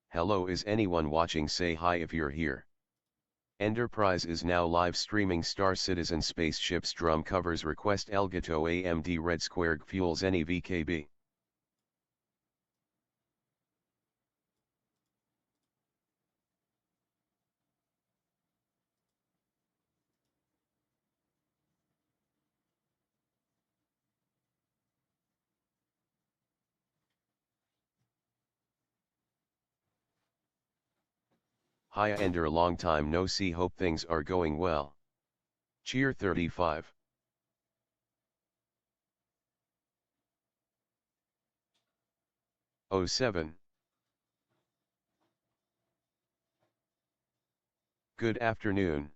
Hello, is anyone watching? Say hi if you're here. Enterprise is now live streaming Star Citizen spaceships drum covers request Elgato AMD Red Square Fuels any VKB. Hiya Ender, long time no see, hope things are going well. Cheer 35. Oh 07. Good afternoon.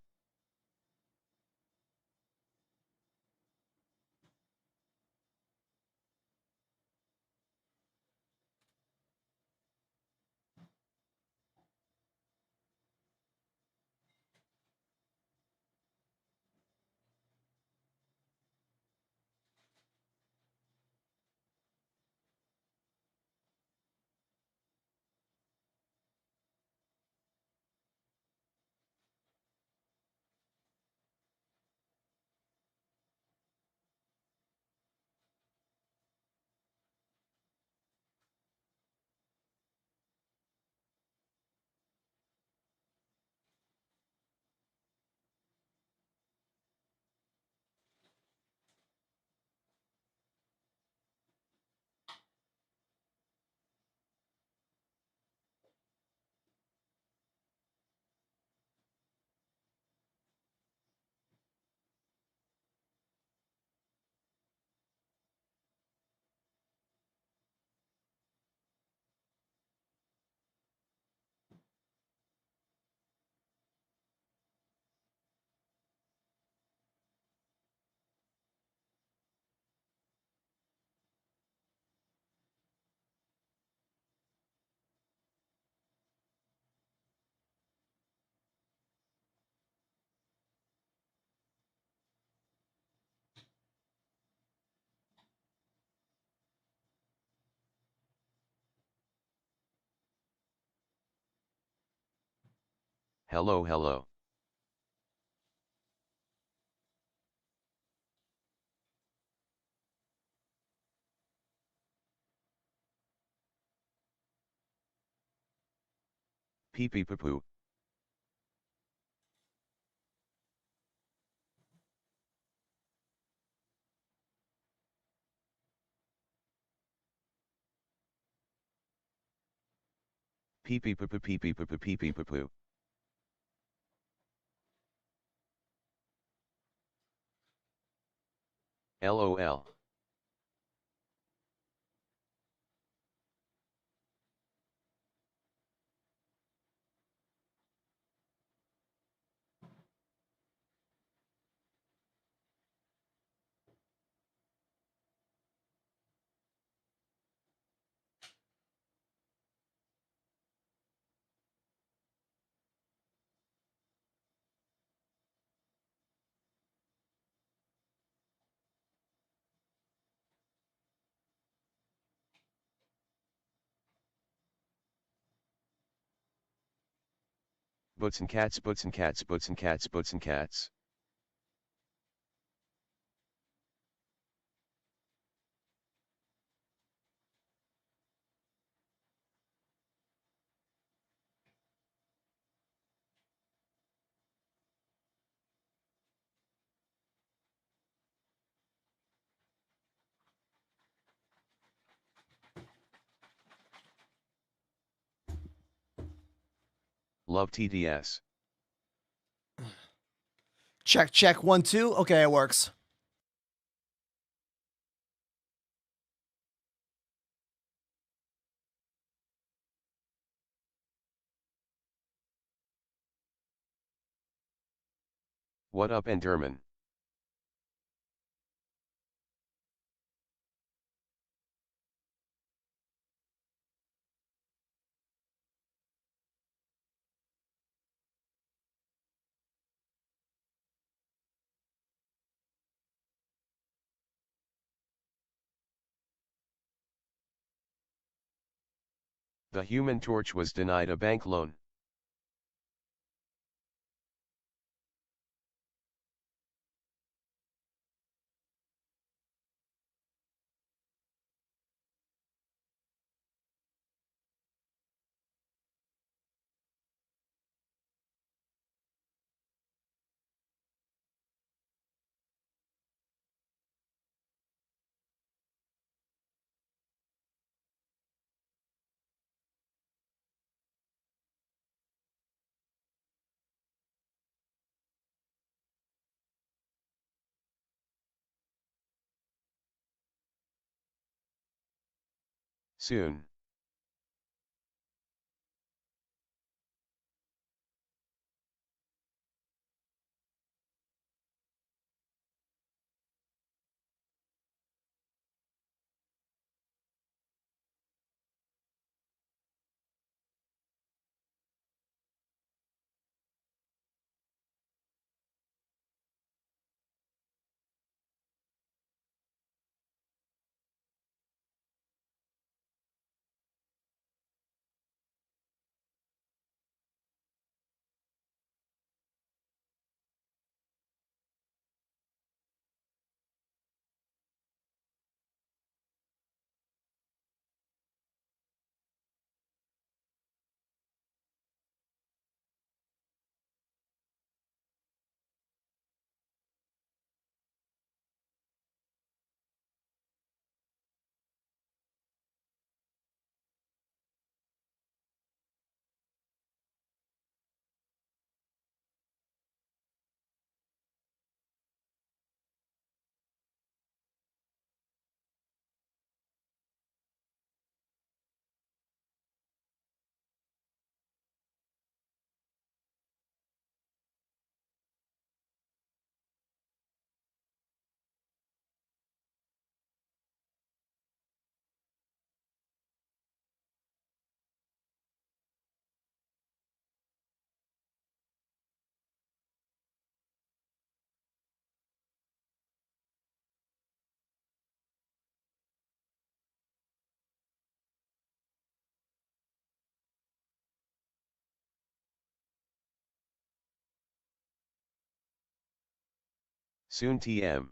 Hello, hello. Pee pee poo poo. Pee pee poo poo pee pee poo poo pee pee poo poo. LOL. Boots and cats, boots and cats, boots and cats, boots and cats. Love TDS. Check, check, 1, 2. Okay, it works. What up, Enderman? The Human Torch was denied a bank loan. Soon. Soon TM.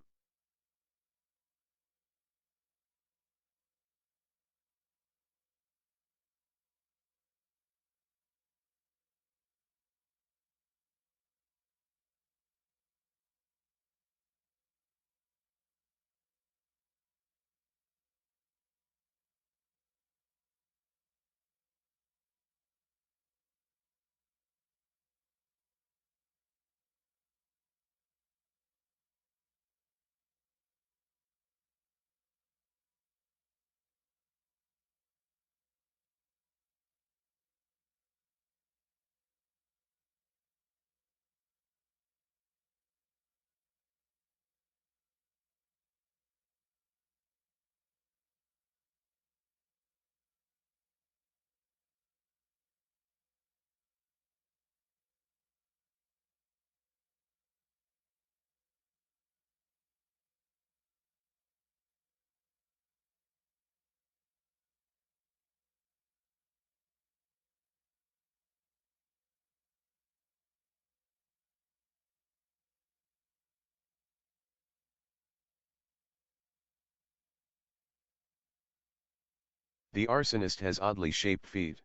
The arsonist has oddly shaped feet.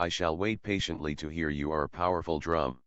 I shall wait patiently to hear your powerful drum.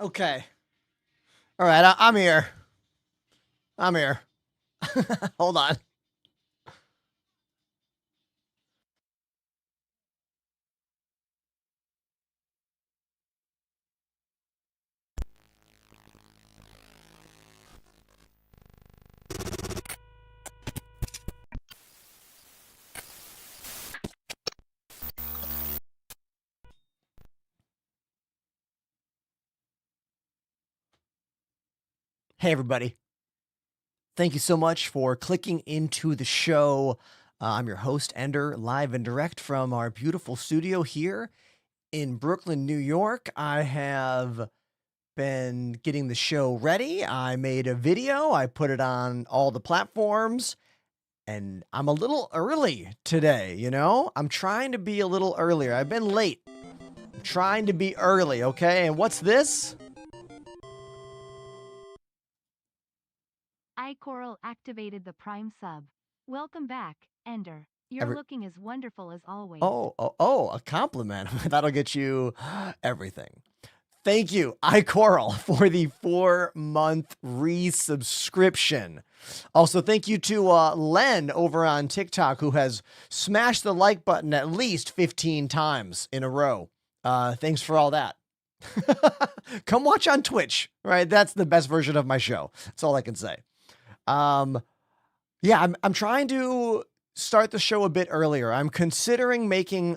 Okay. All right, I'm here. I'm here. Hold on. Hey, everybody. Thank you so much for clicking into the show. I'm your host, Ender, live and direct from our beautiful studio here in Brooklyn, New York. I have been getting the show ready. I made a video, I put it on all the platforms, and I'm a little early today, you know? I'm trying to be a little earlier. I've been late. I'm trying to be early, okay? And what's this? iCoral activated the Prime sub. Welcome back, Ender. You're Every looking as wonderful as always. oh, a compliment. That'll get you everything. Thank you, iCoral, for the 4-month resubscription. Also, thank you to Len over on TikTok, who has smashed the like button at least 15 times in a row. Thanks for all that. Come watch on Twitch, right? That's the best version of my show. That's all I can say. Yeah, I'm trying to start the show a bit earlier. I'm considering making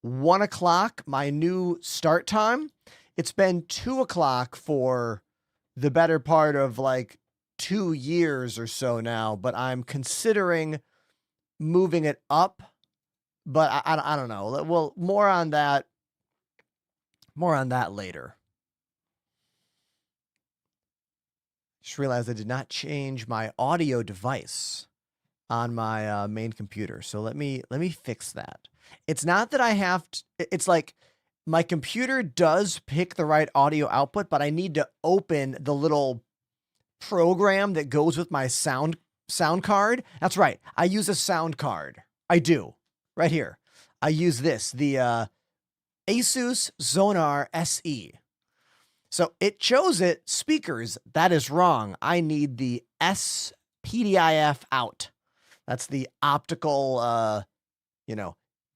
1 o'clock my new start time. It's been 2 o'clock for the better part of like 2 years or so now, but I'm considering moving it up. But I don't know. Well, more on that later. Just realized I did not change my audio device on my main computer. So let me fix that. It's not that I have to, it's like my computer does pick the right audio output, but I need to open the little program that goes with my sound card. That's right. I use a sound card. I do. Right here. I use this, the Asus Zonar SE. So it shows it speakers. That is wrong. I need the SPDIF out. That's the optical,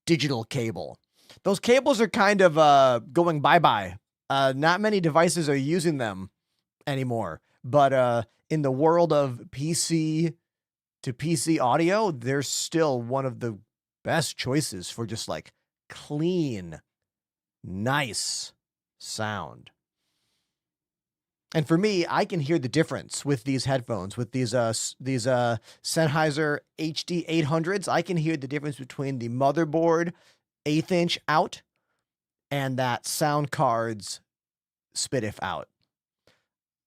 digital cable. Those cables are kind of going bye-bye. Not many devices are using them anymore. But in the world of PC to PC audio, they're still one of the best choices for just like clean, nice sound. And for me, I can hear the difference with these headphones, with these Sennheiser HD 800s. I can hear the difference between the motherboard 1/8 inch out and that sound card's SPDIF out.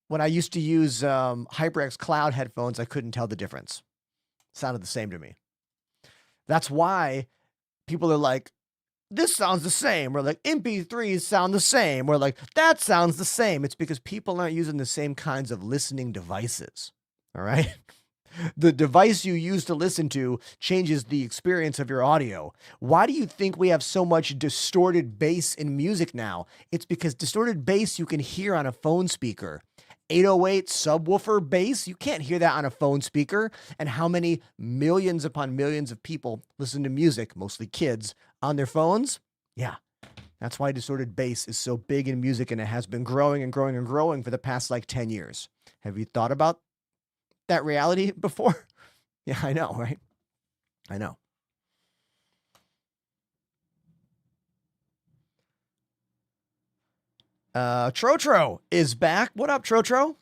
when I used to use HyperX Cloud headphones, I couldn't tell the difference. It sounded the same to me. That's why people are like, this sounds the same. Or like, MP3s sound the same. Or like, that sounds the same. It's because people aren't using the same kinds of listening devices. All right? The device you use to listen to changes the experience of your audio. Why do you think we have so much distorted bass in music now? It's because distorted bass you can hear on a phone speaker. 808 subwoofer bass, you can't hear that on a phone speaker. And how many millions upon millions of people listen to music, mostly kids, on their phones? Yeah, that's why distorted bass is so big in music, and it has been growing and growing and growing for the past like 10 years. Have you thought about that reality before? Yeah, I know, right? I know. Trotro is back. What up, Trotro?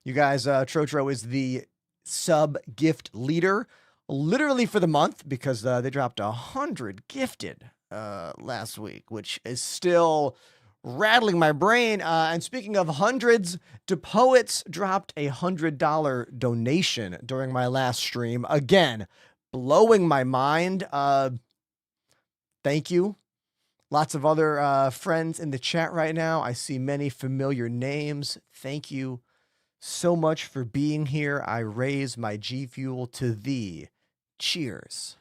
You guys, Trotro is the sub gift leader, literally for the month, because they dropped 100 gifted last week, which is still rattling my brain. And speaking of hundreds, DePoets dropped a $100 donation during my last stream. Again, blowing my mind. Thank you. Lots of other friends in the chat right now. I see many familiar names. Thank you so much for being here. I raise my G Fuel to thee. Cheers.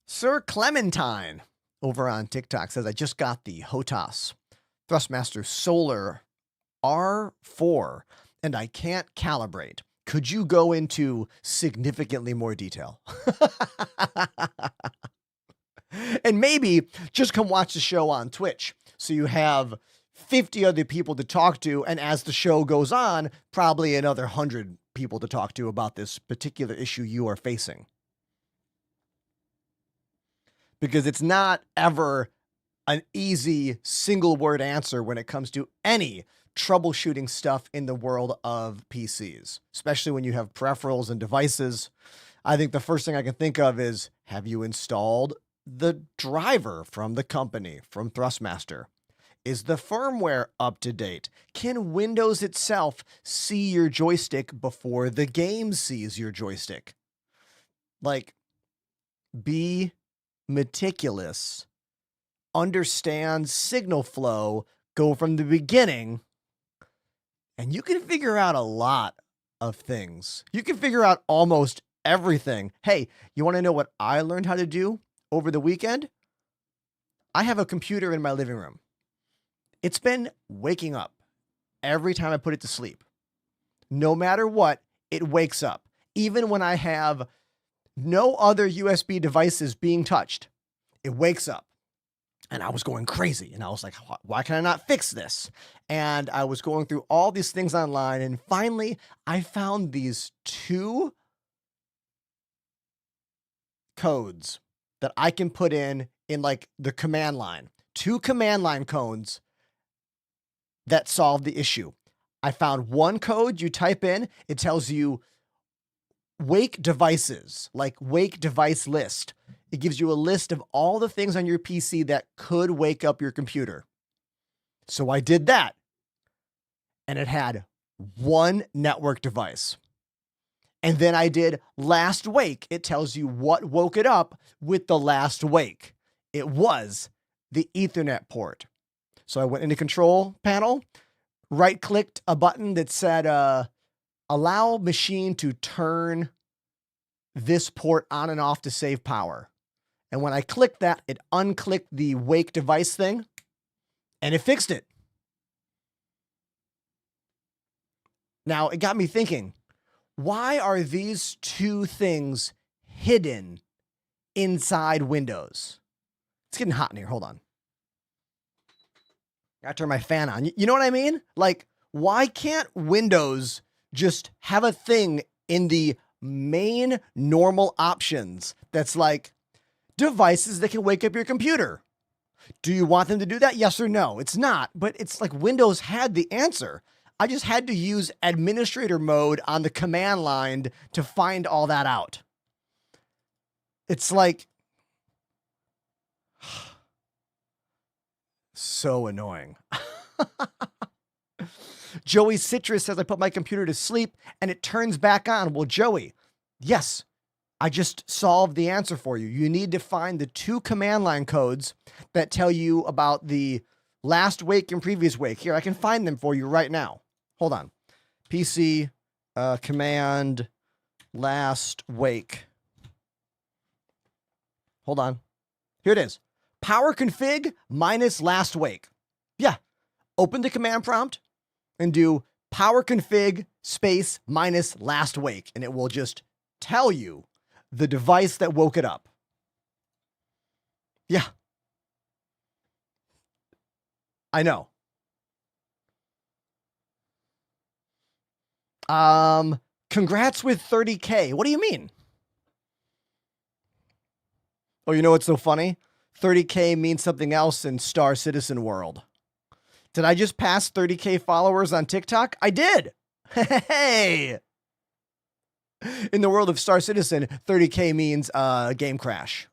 Sir Clementine over on TikTok says, I just got the HOTAS Thrustmaster Solar R4 and I can't calibrate. Could you go into significantly more detail? And maybe just come watch the show on Twitch, so you have 50 other people to talk to, and as the show goes on, probably another 100 people to talk to about this particular issue you are facing. Because it's not ever an easy single word answer when it comes to any troubleshooting stuff in the world of PCs, especially when you have peripherals and devices. I think the first thing I can think of is, have you installed the driver from the company, from Thrustmaster? Is the firmware up to date? Can Windows itself see your joystick before the game sees your joystick? Like, be meticulous, understand signal flow, go from the beginning, and you can figure out a lot of things. You can figure out almost everything. Hey, you want to know what I learned how to do over the weekend? I have a computer in my living room. It's been waking up every time I put it to sleep. No matter what, it wakes up. Even when I have no other USB devices being touched, it wakes up. And I was going crazy. And I was like, why can I not fix this? And I was going through all these things online. And finally, I found these 2 codes that I can put in like the command line. 2 command line codes that solve the issue. I found one code you type in. It tells you wake devices, like wake device list. It gives you a list of all the things on your PC that could wake up your computer. So I did that. And it had 1 network device. And then I did last wake. It tells you what woke it up with the last wake. It was the Ethernet port. So I went into control panel, right-clicked a button that said, allow machine to turn this port on and off to save power. And when I clicked that, it unclicked the wake device thing, and it fixed it. Now, it got me thinking, why are these 2 things hidden inside Windows? It's getting hot in here. Hold on. Gotta turn my fan on. You know what I mean? Like, why can't Windows just have a thing in the main normal options that's like devices that can wake up your computer? Do you want them to do that? Yes or no? It's not, but it's like Windows had the answer. I just had to use administrator mode on the command line to find all that out. It's like so annoying. Joey Citrus says I put my computer to sleep and it turns back on. Well, Joey, yes, I just solved the answer for you. You need to find the 2 command line codes that tell you about the last wake and previous wake. Here, I can find them for you right now. Hold on. PC command last wake. Hold on. Here it is. Power config minus last wake. Yeah. Open the command prompt and do power config space minus last wake. And it will just tell you the device that woke it up. Yeah. I know. Congrats with 30K. What do you mean? Oh, you know what's so funny? 30K means something else in Star Citizen world. Did I just pass 30K followers on TikTok? I did. Hey. In the world of Star Citizen, 30K means game crash.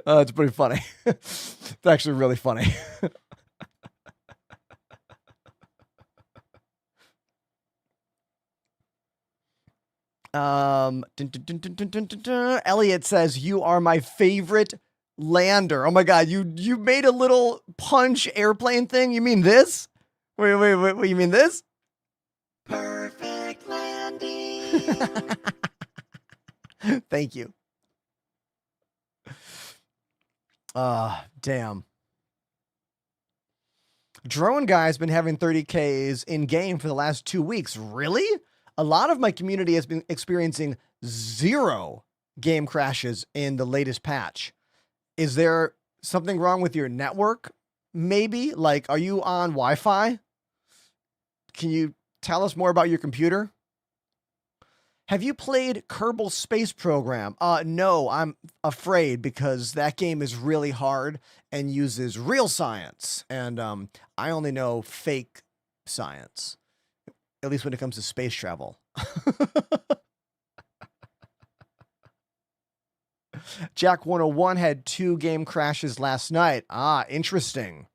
It's pretty funny. It's actually really funny. Elliot says, you are my favorite lander. Oh my God, you made a little punch airplane thing? You mean this? Wait, you mean this? Perfect landing. Thank you. Damn. Drone Guy's been having 30Ks in game for the last 2 weeks. Really? A lot of my community has been experiencing 0 game crashes in the latest patch. Is there something wrong with your network? Maybe? Like, are you on Wi-Fi? Can you tell us more about your computer? Have you played Kerbal Space Program? No, I'm afraid because that game is really hard and uses real science. And I only know fake science, at least when it comes to space travel. Jack 101 had 2 game crashes last night. Interesting.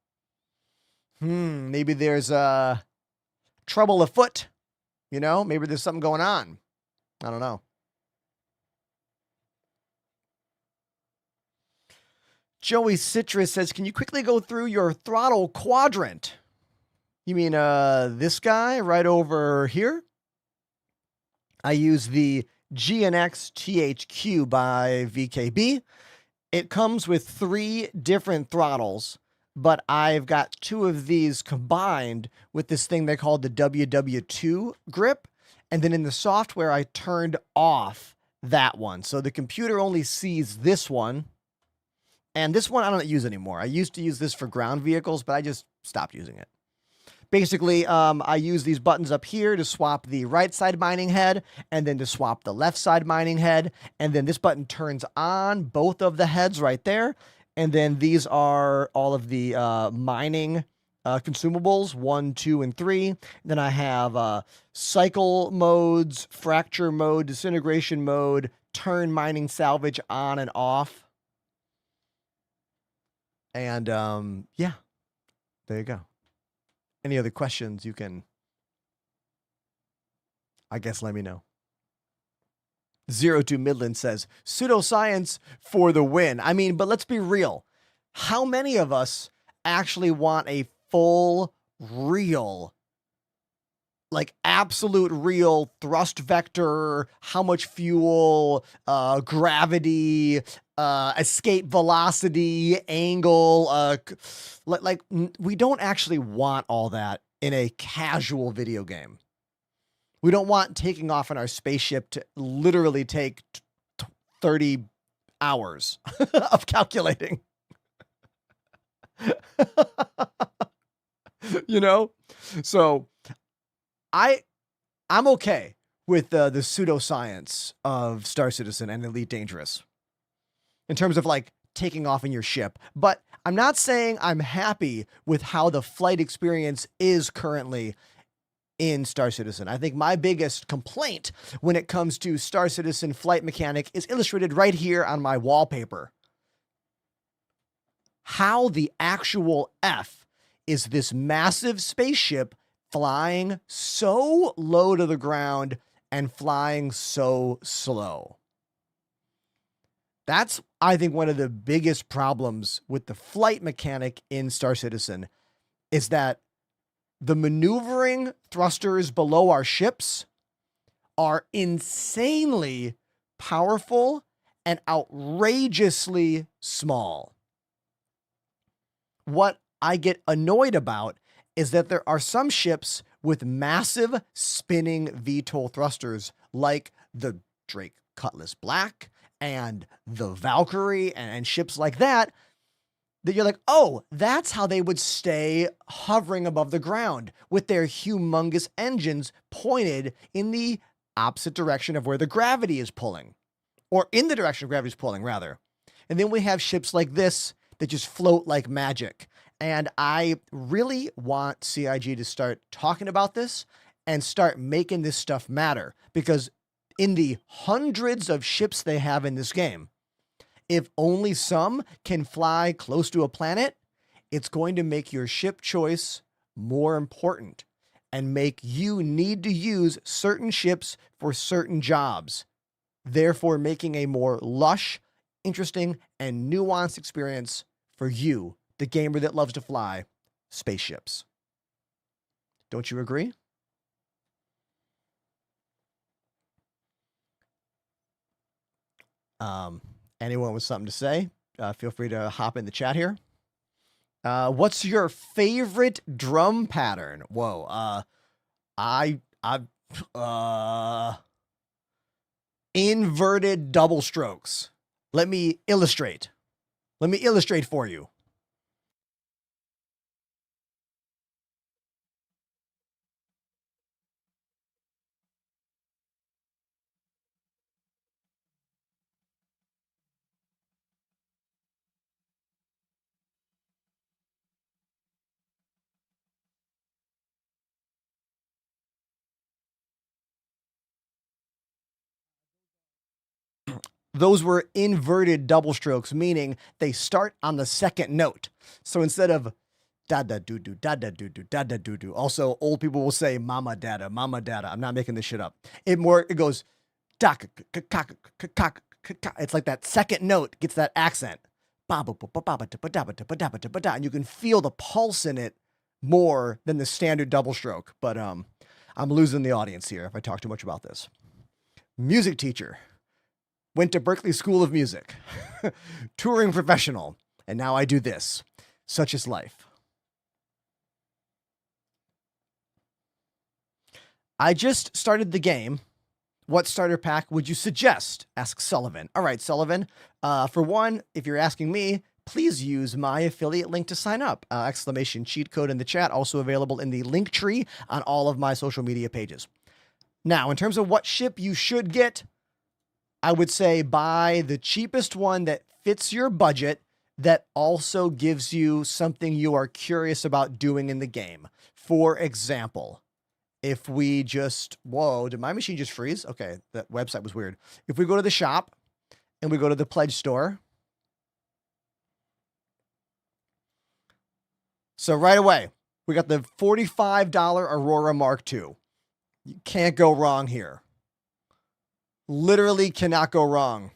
Maybe there's trouble afoot. You know, maybe there's something going on. I don't know. Joey Citrus says, can you quickly go through your throttle quadrant? You mean this guy right over here? I use the GNX THQ by VKB. It comes with 3 different throttles, but I've got 2 of these combined with this thing they call the WW2 grip. And then in the software, I turned off that one. So the computer only sees this one. And this one I don't use anymore. I used to use this for ground vehicles, but I just stopped using it. Basically, I use these buttons up here to swap the right side mining head and then to swap the left side mining head. And then this button turns on both of the heads right there. And then these are all of the mining consumables, 1, 2, and 3. Then I have cycle modes, fracture mode, disintegration mode, turn mining salvage on and off. And yeah, there you go. Any other questions you can, I guess, let me know. 02 Midland says, pseudoscience for the win. I mean, but let's be real. How many of us actually want a full, real, like absolute real thrust vector, how much fuel, gravity, escape velocity, angle, like we don't actually want all that in a casual video game. We don't want taking off in our spaceship to literally take 30 hours of calculating. You know? So I'm okay with the pseudoscience of Star Citizen and Elite Dangerous in terms of like taking off in your ship. But I'm not saying I'm happy with how the flight experience is currently in Star Citizen. I think my biggest complaint when it comes to Star Citizen flight mechanic is illustrated right here on my wallpaper. How the actual F is this massive spaceship flying so low to the ground and flying so slow? That's, I think, one of the biggest problems with the flight mechanic in Star Citizen is that the maneuvering thrusters below our ships are insanely powerful and outrageously small. What I get annoyed about is that there are some ships with massive spinning VTOL thrusters like the Drake Cutlass Black and the Valkyrie and ships like that, that you're like, oh, that's how they would stay hovering above the ground with their humongous engines pointed in the opposite direction of where the gravity is pulling, or in the direction of gravity is pulling, rather. And then we have ships like this that just float like magic. And I really want CIG to start talking about this and start making this stuff matter, because in the hundreds of ships they have in this game, if only some can fly close to a planet, it's going to make your ship choice more important and make you need to use certain ships for certain jobs, therefore making a more lush, interesting, and nuanced experience for you, the gamer that loves to fly spaceships. Don't you agree? Anyone with something to say, feel free to hop in the chat here. What's your favorite drum pattern? Whoa. Inverted double strokes. Let me illustrate for you. Those were inverted double strokes, meaning they start on the second note. So instead of da da doo doo da da doo doo da da doo doo. Also, old people will say mama dada, mama dada. I'm not making this shit up. It goes da ka ka ka ka ka ka. It's like that second note gets that accent. And you can feel the pulse in it more than the standard double stroke. But I'm losing the audience here if I talk too much about this. Music teacher. Went to Berklee School of Music. Touring professional. And now I do this. Such is life. I just started the game. What starter pack would you suggest? Asks Sullivan. All right, Sullivan. For one, if you're asking me, please use my affiliate link to sign up. Exclamation cheat code in the chat. Also available in the link tree on all of my social media pages. Now, in terms of what ship you should get, I would say buy the cheapest one that fits your budget, that also gives you something you are curious about doing in the game. For example, if we just, whoa, did my machine just freeze? Okay, that website was weird. If we go to the shop and we go to the pledge store. So right away, we got the $45 Aurora Mark II. You can't go wrong here. Literally cannot go wrong.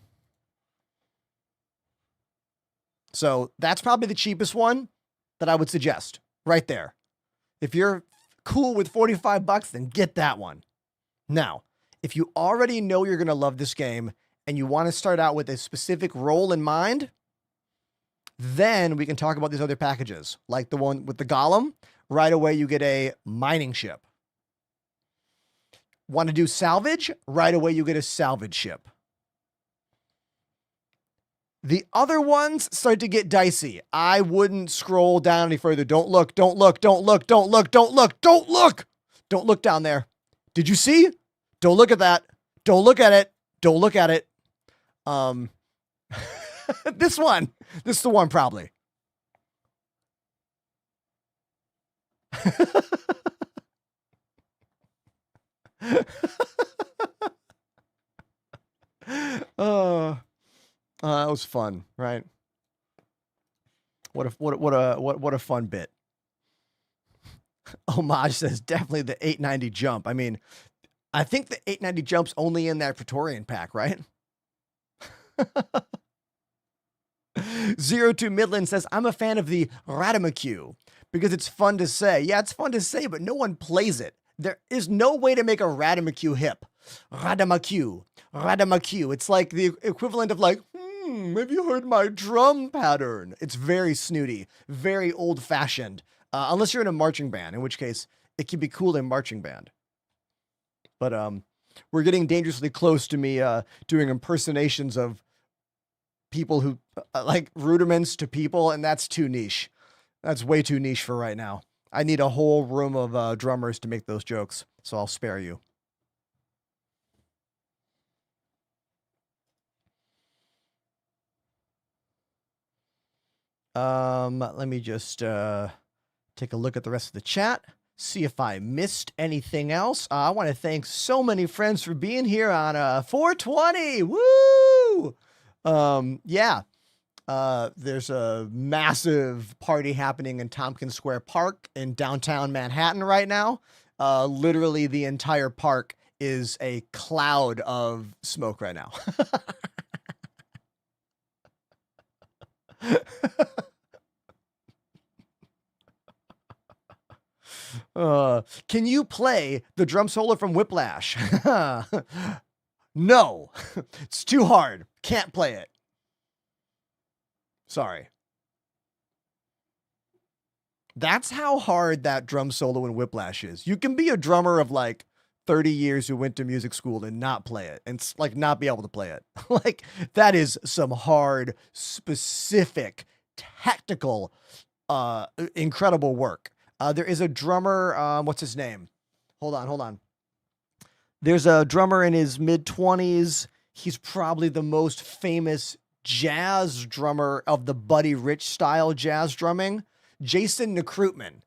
So that's probably the cheapest one that I would suggest right there. If you're cool with $45, then get that one. Now, if you already know you're going to love this game and you want to start out with a specific role in mind, then we can talk about these other packages, like the one with the Golem. Right away, you get a mining ship. Want to do salvage? Right away, you get a salvage ship. The other ones start to get dicey. I wouldn't scroll down any further. Don't look, don't look, don't look, don't look, don't look, don't look. Don't look down there. Did you see? Don't look at that. Don't look at it. Don't look at it. This one. This is the one probably. That was fun, right? What a fun bit. Homage says definitely the 890 jump. I mean, I think the 890 jump's only in that Praetorian pack, right? 02 Midland says, I'm a fan of the Radamaku because it's fun to say. Yeah, it's fun to say, but no one plays it. There is no way to make a Radamaku hip. Radamaku. It's like the equivalent of like, have you heard my drum pattern? It's very snooty, very old-fashioned, unless you're in a marching band, in which case it can be cool in marching band. But we're getting dangerously close to me doing impersonations of people who like rudiments to people, and that's too niche. That's way too niche for right now. I need a whole room of drummers to make those jokes, so I'll spare you. Let me just take a look at the rest of the chat, see if I missed anything else. I want to thank so many friends for being here on 420. Woo! Yeah. There's a massive party happening in Tompkins Square Park in downtown Manhattan right now. Literally the entire park is a cloud of smoke right now. Can you play the drum solo from Whiplash? No, it's too hard. Can't play it. Sorry. That's how hard that drum solo in Whiplash is. You can be a drummer of like 30 years who went to music school and not play it and like not be able to play it. Like that is some hard, specific, technical, incredible work. There is a drummer, what's his name? Hold on. There's a drummer in his mid-20s. He's probably the most famous jazz drummer of the Buddy Rich style jazz drumming, Jason Necrutman.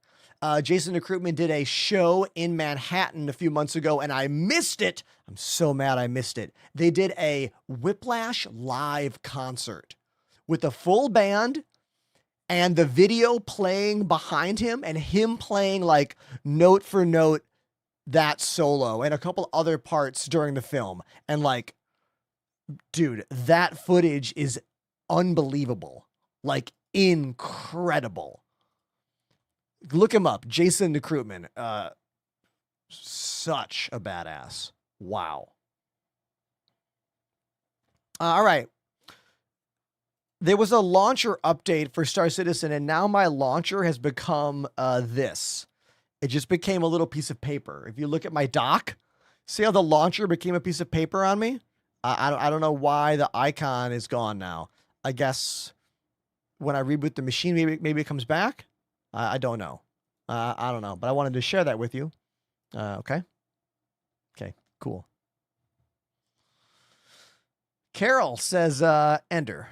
Jason Necrutman did a show in Manhattan a few months ago, and I missed it. I'm so mad I missed it. They did a Whiplash live concert with a full band and the video playing behind him and him playing like note for note that solo and a couple other parts during the film. And like, dude, that footage is unbelievable. Like incredible. Look him up. Jason Necrutman. Such a badass. Wow. All right. There was a launcher update for Star Citizen, and now my launcher has become this. It just became a little piece of paper. If you look at my dock, see how the launcher became a piece of paper on me? I don't know why the icon is gone now. I guess when I reboot the machine, maybe it comes back. I don't know. I don't know, but I wanted to share that with you. Okay. Okay, cool. Carol says, Ender,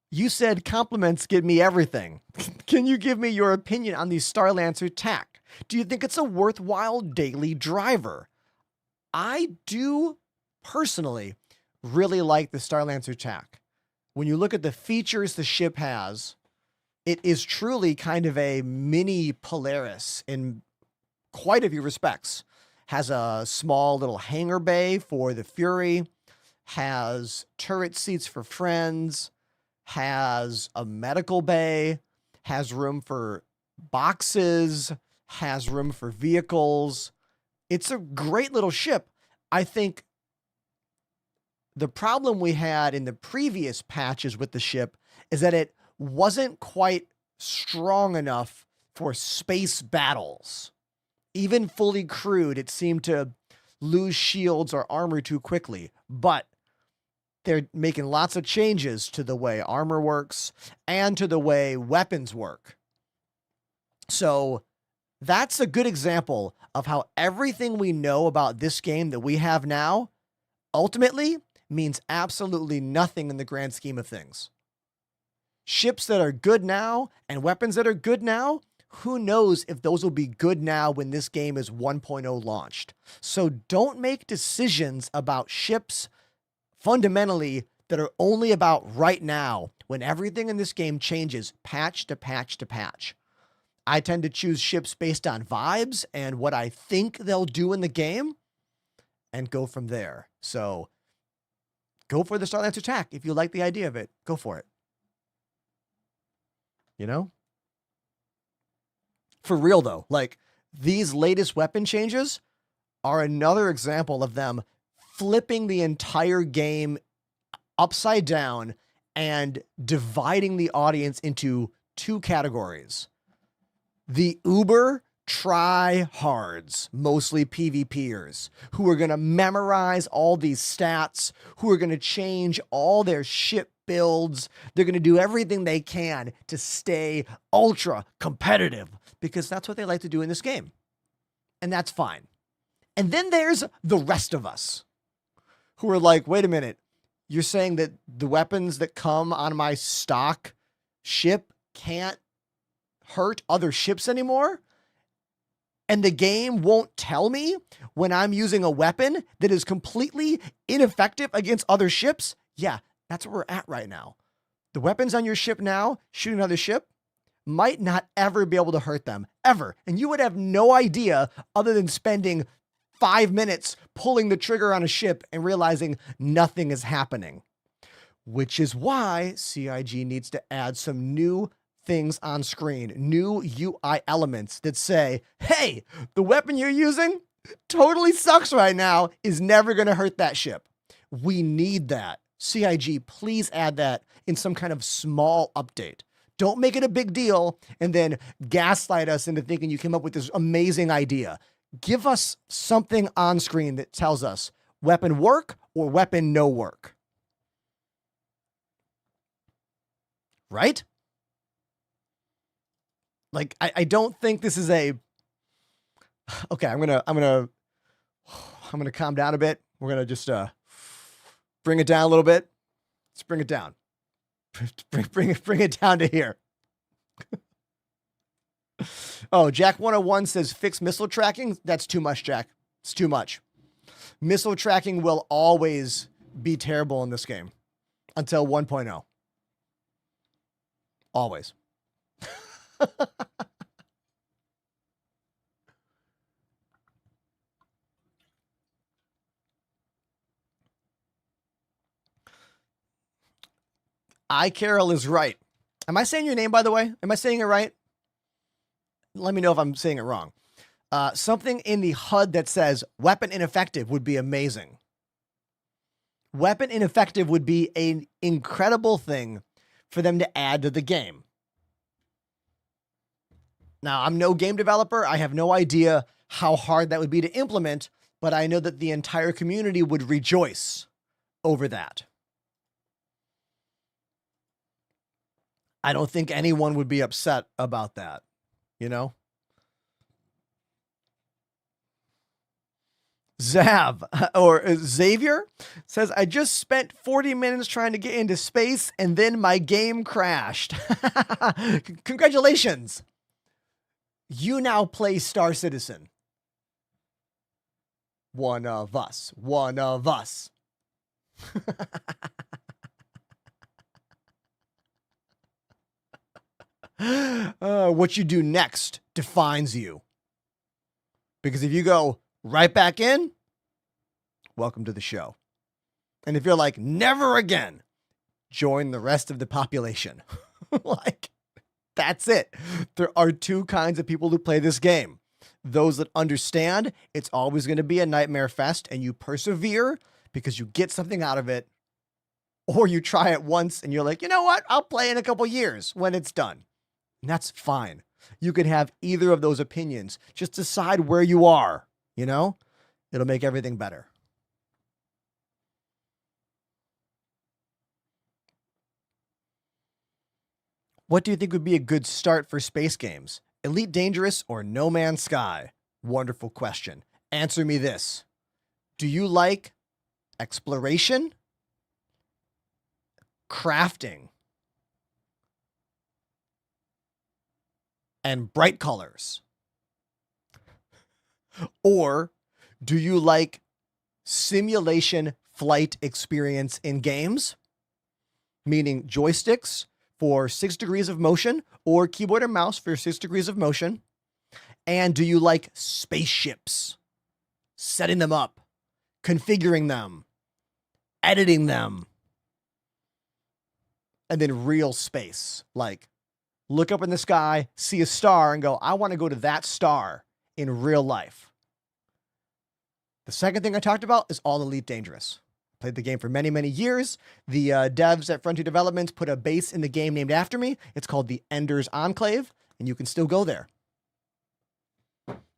you said compliments give me everything. Can you give me your opinion on the Starlancer TAC? Do you think it's a worthwhile daily driver? I do personally really like the Starlancer TAC. When you look at the features the ship has, it is truly kind of a mini Polaris in quite a few respects. Has a small little hangar bay for the Fury, has turret seats for friends, has a medical bay, has room for boxes, has room for vehicles. It's a great little ship. I think the problem we had in the previous patches with the ship is that it wasn't quite strong enough for space battles. Even fully crewed, it seemed to lose shields or armor too quickly. But they're making lots of changes to the way armor works and to the way weapons work. So that's a good example of how everything we know about this game that we have now ultimately means absolutely nothing in the grand scheme of things. Ships that are good now and weapons that are good now, Who knows if those will be good now when this game is 1.0 launched. So don't make decisions about ships fundamentally that are only about right now, when everything in this game changes patch to patch to patch. I tend to choose ships based on vibes and what I think they'll do in the game and go from there. So go for the Starlancer attack. If you like the idea of it, go for it. You know? For real though, like these latest weapon changes are another example of them flipping the entire game upside down and dividing the audience into two categories. The uber try-hards, mostly PvPers, who are going to memorize all these stats, who are going to change all their ship builds. They're going to do everything they can to stay ultra competitive because that's what they like to do in this game. And that's fine. And then there's the rest of us who are like, wait a minute, you're saying that the weapons that come on my stock ship can't hurt other ships anymore? And the game won't tell me when I'm using a weapon that is completely ineffective against other ships? Yeah, that's where we're at right now. The weapons on your ship now, shooting another ship, might not ever be able to hurt them, ever. And you would have no idea other than spending 5 minutes pulling the trigger on a ship and realizing nothing is happening. Which is why CIG needs to add some new things on screen, new UI elements that say, hey, the weapon you're using totally sucks right now, is never going to hurt that ship. We need that. CIG, please add that in some kind of small update. Don't make it a big deal and then gaslight us into thinking you came up with this amazing idea. Give us something on screen that tells us weapon work or weapon no work. Right? Like, I don't think this is a, okay, I'm gonna calm down a bit. We're gonna just bring it down a little bit. Let's bring it down. Bring it down to here. Oh, Jack 101 says fix missile tracking. That's too much, Jack. It's too much. Missile tracking will always be terrible in this game until 1.0. Always. Carol is right. Am I saying your name, by the way? Am I saying it right? Let me know if I'm saying it wrong. Something in the HUD that says weapon ineffective would be amazing. Weapon ineffective would be an incredible thing for them to add to the game. Now, I'm no game developer. I have no idea how hard that would be to implement, but I know that the entire community would rejoice over that. I don't think anyone would be upset about that, you know? Zav or Xavier says, I just spent 40 minutes trying to get into space and then my game crashed. Congratulations. You now play Star Citizen. One of us. One of us. What you do next defines you. Because if you go right back in, welcome to the show. And if you're like, never again, join the rest of the population. Like, that's it. There are two kinds of people who play this game. Those that understand it's always going to be a nightmare fest and you persevere because you get something out of it. Or you try it once and you're like, you know what? I'll play in a couple years when it's done. And that's fine. You can have either of those opinions. Just decide where you are, you know? It'll make everything better. What do you think would be a good start for space games? Elite Dangerous or No Man's Sky? Wonderful question. Answer me this. Do you like exploration, crafting, and bright colors? Or do you like simulation flight experience in games, meaning joysticks for 6 degrees of motion or keyboard and mouse for 6 degrees of motion? And do you like spaceships, setting them up, configuring them, editing them, and then real space? Like, look up in the sky, see a star, and go, I want to go to that star in real life. The second thing I talked about is All Elite Dangerous. Played the game for many, many years. The devs at Frontier Developments put a base in the game named after me. It's called the Ender's Enclave, and you can still go there.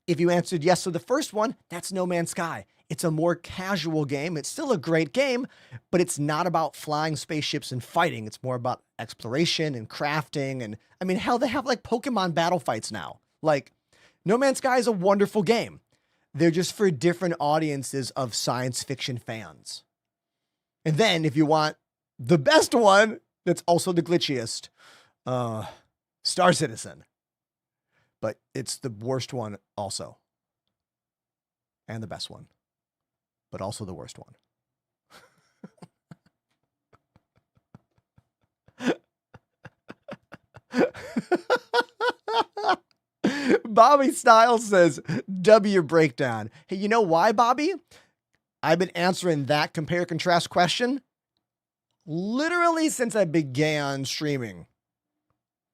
If you answered yes to the first one, that's No Man's Sky. It's a more casual game. It's still a great game, but it's not about flying spaceships and fighting. It's more about exploration and crafting. And I mean, hell, they have like Pokemon battle fights now. Like, No Man's Sky is a wonderful game. They're just for different audiences of science fiction fans. And then if you want the best one, that's also the glitchiest, Star Citizen. But it's the worst one also. And the best one. But also the worst one. Bobby Styles says, W breakdown. Hey, you know why, Bobby? I've been answering that compare contrast question literally since I began streaming.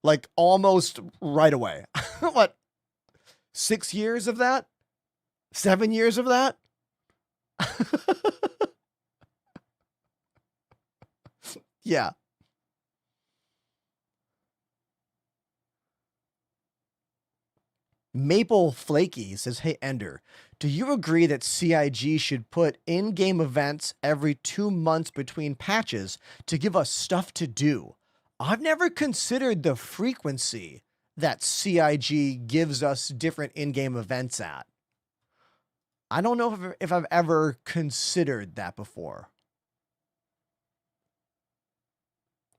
Like almost right away. What? 6 years of that? 7 years of that? Yeah. Maple Flaky says, hey, Ender, do you agree that CIG should put in-game events every 2 months between patches to give us stuff to do? I've never considered the frequency that CIG gives us different in-game events at. I don't know if I've ever considered that before.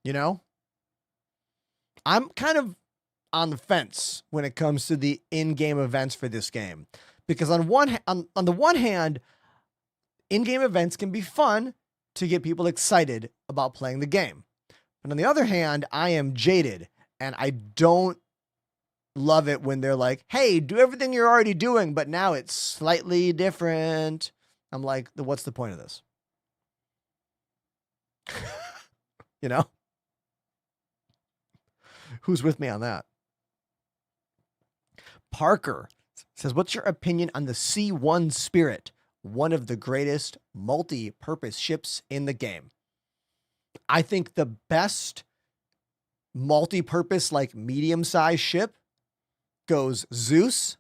You know? I'm kind of on the fence when it comes to the in-game events for this game. Because on the one hand, in-game events can be fun to get people excited about playing the game. But on the other hand, I am jaded and I don't love it when they're like, hey, do everything you're already doing, but now it's slightly different. I'm like, what's the point of this? You know? Who's with me on that? Parker says, what's your opinion on the C1 Spirit, one of the greatest multi-purpose ships in the game? I think the best multi-purpose, like medium-sized ship goes Zeus,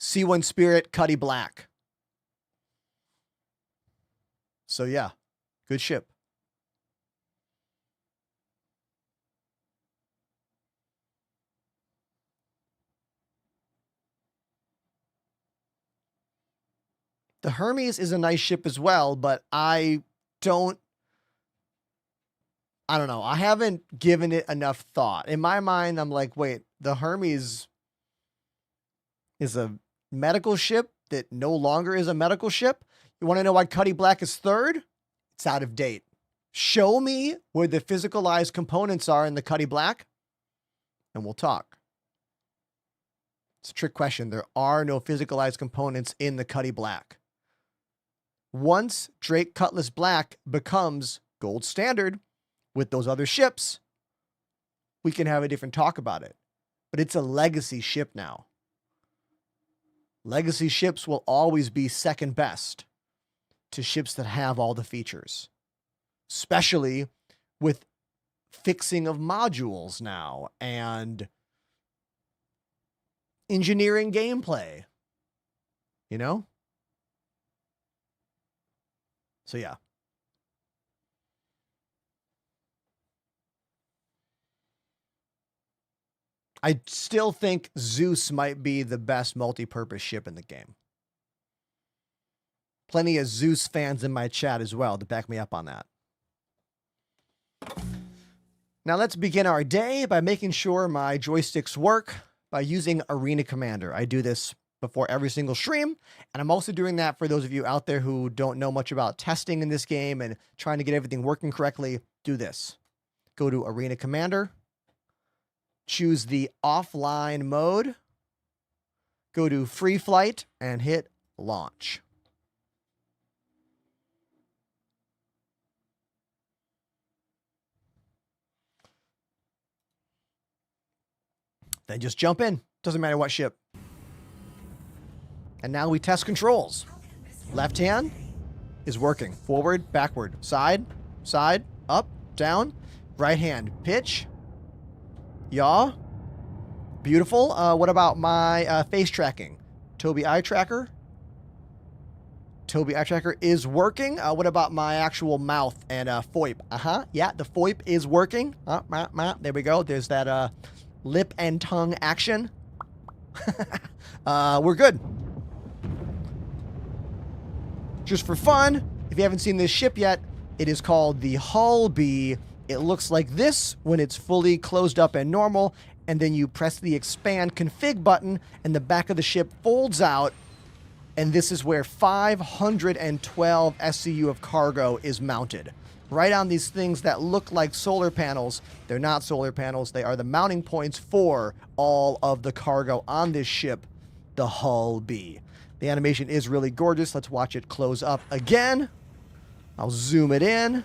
C1 Spirit, Cuddy Black. So yeah, good ship. The Hermes is a nice ship as well, but I don't know. I haven't given it enough thought. In my mind, I'm like, wait, the Hermes is a medical ship that no longer is a medical ship? You want to know why Cuddy Black is third? It's out of date. Show me where the physicalized components are in the Cuddy Black, and we'll talk. It's a trick question. There are no physicalized components in the Cuddy Black. Once Drake Cutlass Black becomes gold standard with those other ships, we can have a different talk about it. But it's a legacy ship now. Legacy ships will always be second best to ships that have all the features, especially with fixing of modules now and engineering gameplay, you know? So yeah. I still think Zeus might be the best multi-purpose ship in the game. Plenty of Zeus fans in my chat as well to back me up on that. Now let's begin our day by making sure my joysticks work by using Arena Commander. I do this before every single stream, and I'm also doing that for those of you out there who don't know much about testing in this game and trying to get everything working correctly. Do this. Go to Arena Commander, choose the offline mode, go to free flight, and hit launch. Then just jump in. Doesn't matter what ship. And now we test controls. Left hand is working. Forward, backward, side, side, up, down. Right hand, pitch, yaw. Beautiful. What about my face tracking? Tobii eye tracker. Tobii eye tracker is working. What about my actual mouth and FOIP? Yeah, the FOIP is working. There we go. There's that lip and tongue action. We're good. Just for fun, if you haven't seen this ship yet, it is called the Hull B. It looks like this when it's fully closed up and normal, and then you press the expand config button and the back of the ship folds out, and this is where 512 SCU of cargo is mounted. Right on these things that look like solar panels. They're not solar panels. They are the mounting points for all of the cargo on this ship, the Hull B. The animation is really gorgeous. Let's watch it close up again. I'll zoom it in.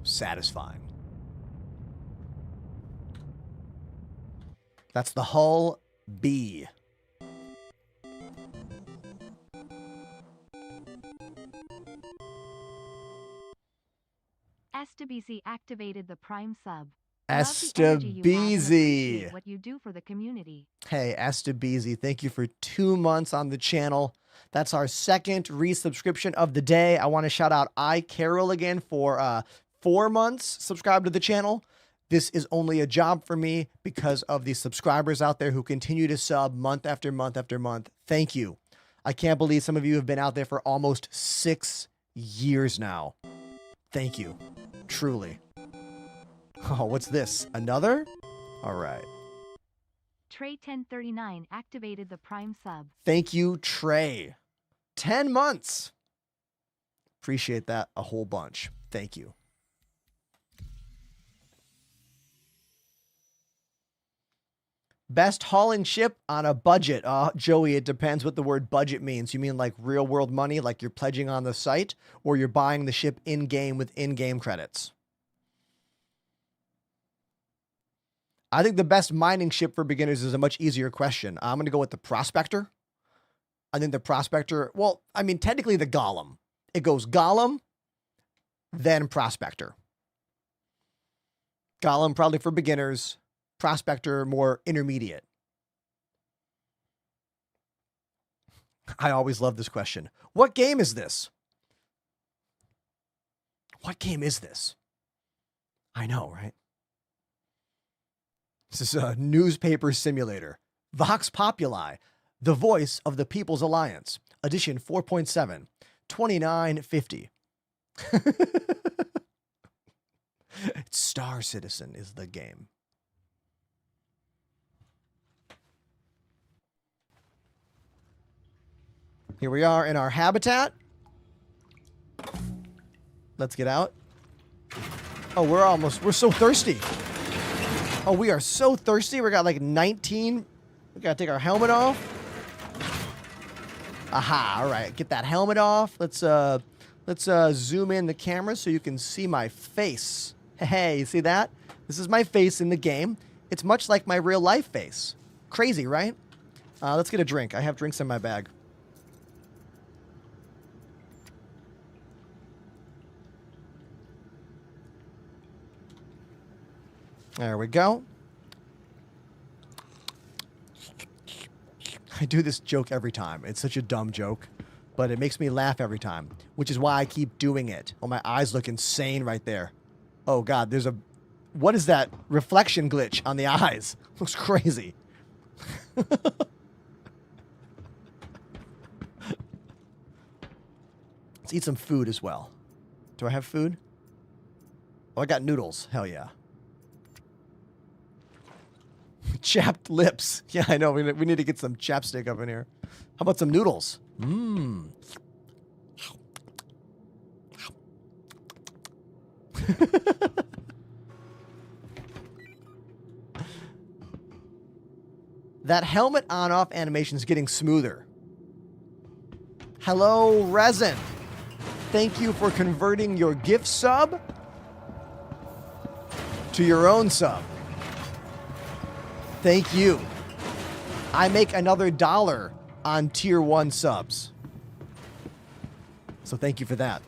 Satisfying. That's the Hull B. Estebeezy activated the Prime sub. Estebeezy. What you do for the community. Hey, Estebeezy, thank you for 2 months on the channel. That's our second resubscription of the day. I want to shout out iCarol again for 4 months subscribed to the channel. This is only a job for me because of the subscribers out there who continue to sub month after month after month. Thank you. I can't believe some of you have been out there for almost 6 years now. Thank you. Truly. Oh, what's this? Another? All right. Trey 1039 activated the Prime sub. Thank you, Trey. 10 months. Appreciate that a whole bunch. Thank you. Best hauling ship on a budget. Joey, it depends what the word budget means. You mean like real world money, like you're pledging on the site, or you're buying the ship in-game with in-game credits? I think the best mining ship for beginners is a much easier question. I'm going to go with the Prospector. I think the Prospector, well, I mean, technically the Golem. It goes Golem, then Prospector. Golem probably for beginners. Prospector more intermediate. I always love this question. What game is this? What game is this? I know, right? This is a newspaper simulator. Vox Populi, the voice of the People's Alliance, edition 4.7, 2950. Star Citizen is the game. Here we are in our habitat. Let's get out. Oh, we're so thirsty. Oh, we are so thirsty. We got like 19. We gotta take our helmet off. Aha, all right. Get that helmet off. Let's zoom in the camera so you can see my face. Hey, you see that? This is my face in the game. It's much like my real life face. Crazy, right? Let's get a drink. I have drinks in my bag. There we go. I do this joke every time. It's such a dumb joke, but it makes me laugh every time, which is why I keep doing it. Oh, my eyes look insane right there. Oh, God, what is that reflection glitch on the eyes? Looks crazy. Let's eat some food as well. Do I have food? Oh, I got noodles. Hell yeah. Chapped lips. Yeah, I know. We need to get some chapstick up in here. How about some noodles? Mmm. That helmet on-off animation is getting smoother. Hello, Resin. Thank you for converting your gift sub to your own sub. Thank you. I make another $1 on tier 1 subs. So thank you for that.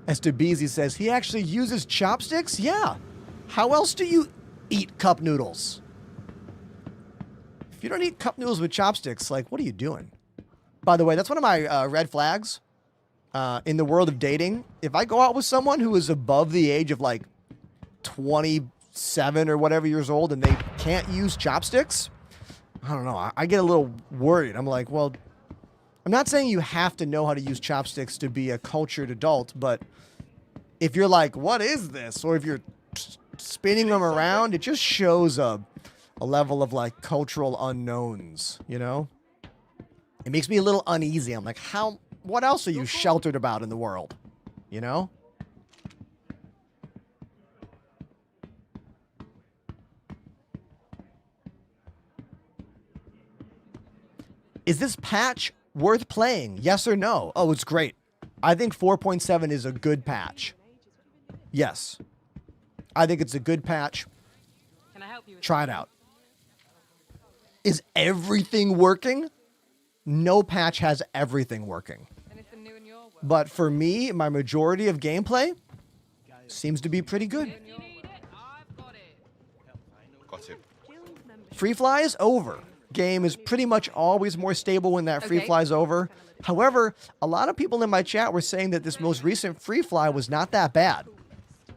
As to Beezy says, he actually uses chopsticks? Yeah. How else do you eat cup noodles? If you don't eat cup noodles with chopsticks, like, what are you doing? By the way, that's one of my red flags in the world of dating. If I go out with someone who is above the age of like 27 or whatever years old and they can't use chopsticks, I don't know. I get a little worried. I'm like, well, I'm not saying you have to know how to use chopsticks to be a cultured adult, but if you're like, what is this? Or if you're spinning them around, it just shows a level of like cultural unknowns, you know? It makes me a little uneasy. I'm like, what else are you sheltered about in the world? You know? Is this patch worth playing? Yes or no? Oh, it's great. I think 4.7 is a good patch. Yes. I think it's a good patch. Can I help you? Try it out. Is everything working? No patch has everything working. Anything new in your world? But for me, my majority of gameplay seems to be pretty good. You need it? I've got it. Got it. Free fly is over. Game is pretty much always more stable when that free Okay. fly is over. However, a lot of people in my chat were saying that this most recent free fly was not that bad.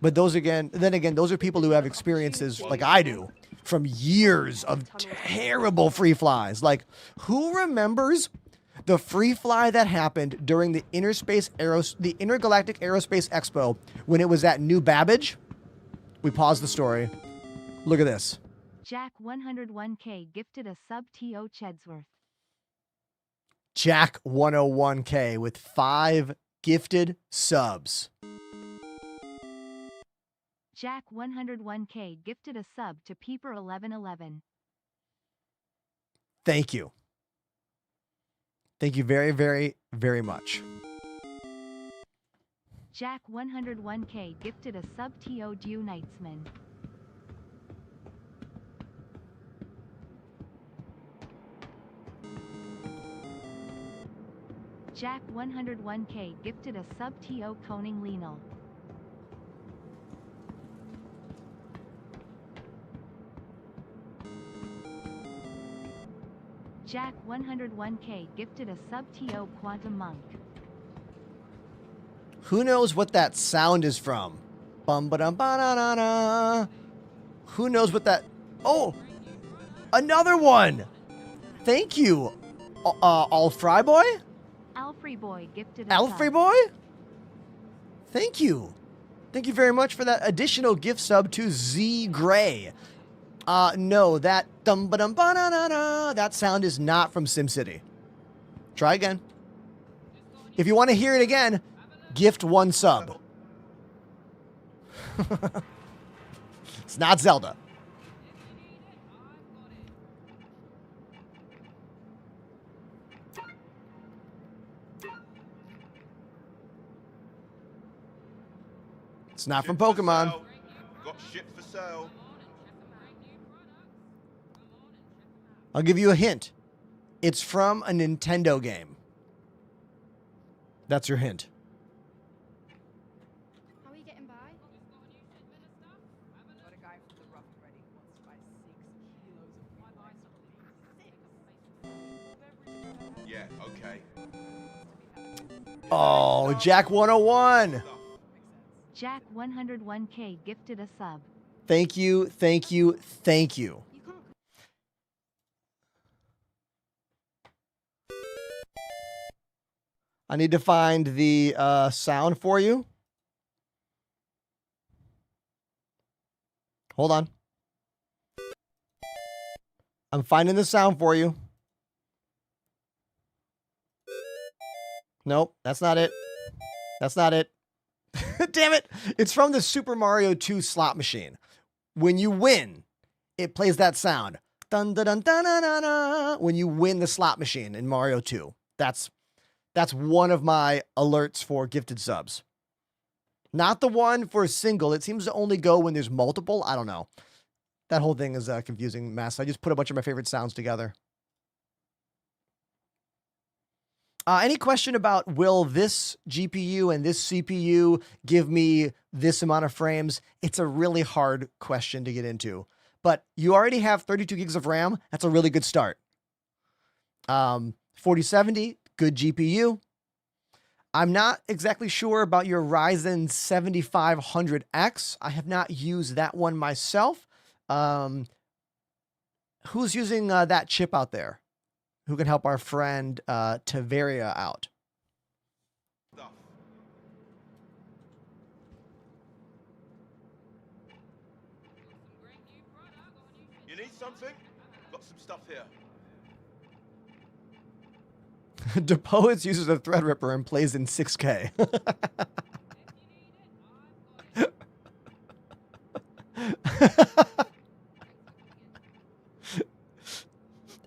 But those again, those are people who have experiences like I do from years of terrible free flies. Like, who remembers the free fly that happened during the the Intergalactic Aerospace Expo when it was at New Babbage? We pause the story. Look at this. Jack 101K gifted a sub to Chedsworth. Jack 101K with 5 gifted subs. Jack 101K gifted a sub to Peeper 1111. Thank you. Thank you very, very, very much. Jack 101K gifted a sub to Dew Knightsman. Jack 101K gifted a sub to Koning Lenal. Jack 101K gifted a sub to Quantum Monk. Who knows what that sound is from? Bum ba dum ba da da da. Who knows what that? Oh, another one. Thank you, Alfry Boy. Alfrey Boy gifted a Alfrey sub. Boy. Thank you. Thank you very much for that additional gift sub to Z Gray. No, that dum ba dum ba da da da. That sound is not from SimCity. Try again. If you want to hear it again, gift 1 sub. It's not Zelda. It's not from Pokemon. Got shit for sale. I'll give you a hint. It's from a Nintendo game. That's your hint. How are you getting by? Got a guy from the rough and ready who wants to buy 6 kilos of Yeah, okay. Oh, Jack 101. Jack 101K gifted a sub. Thank you, thank you, thank you. You can't. I need to find the sound for you. Hold on. I'm finding the sound for you. Nope, that's not it. That's not it. Damn it. It's from the Super Mario 2 slot machine. When you win, it plays that sound. Dun dun dun dun dun dun dun. When you win the slot machine in Mario 2. That's one of my alerts for gifted subs. Not the one for a single. It seems to only go when there's multiple. I don't know. That whole thing is a confusing mess. I just put a bunch of my favorite sounds together. Any question about will this GPU and this CPU give me this amount of frames? It's a really hard question to get into. But you already have 32 gigs of RAM. That's a really good start. 4070, good GPU. I'm not exactly sure about your Ryzen 7500X. I have not used that one myself. Who's using that chip out there? Who can help our friend Taveria out? Stuff. You need something? Got some stuff here. DePoets uses a Threadripper and plays in 6K.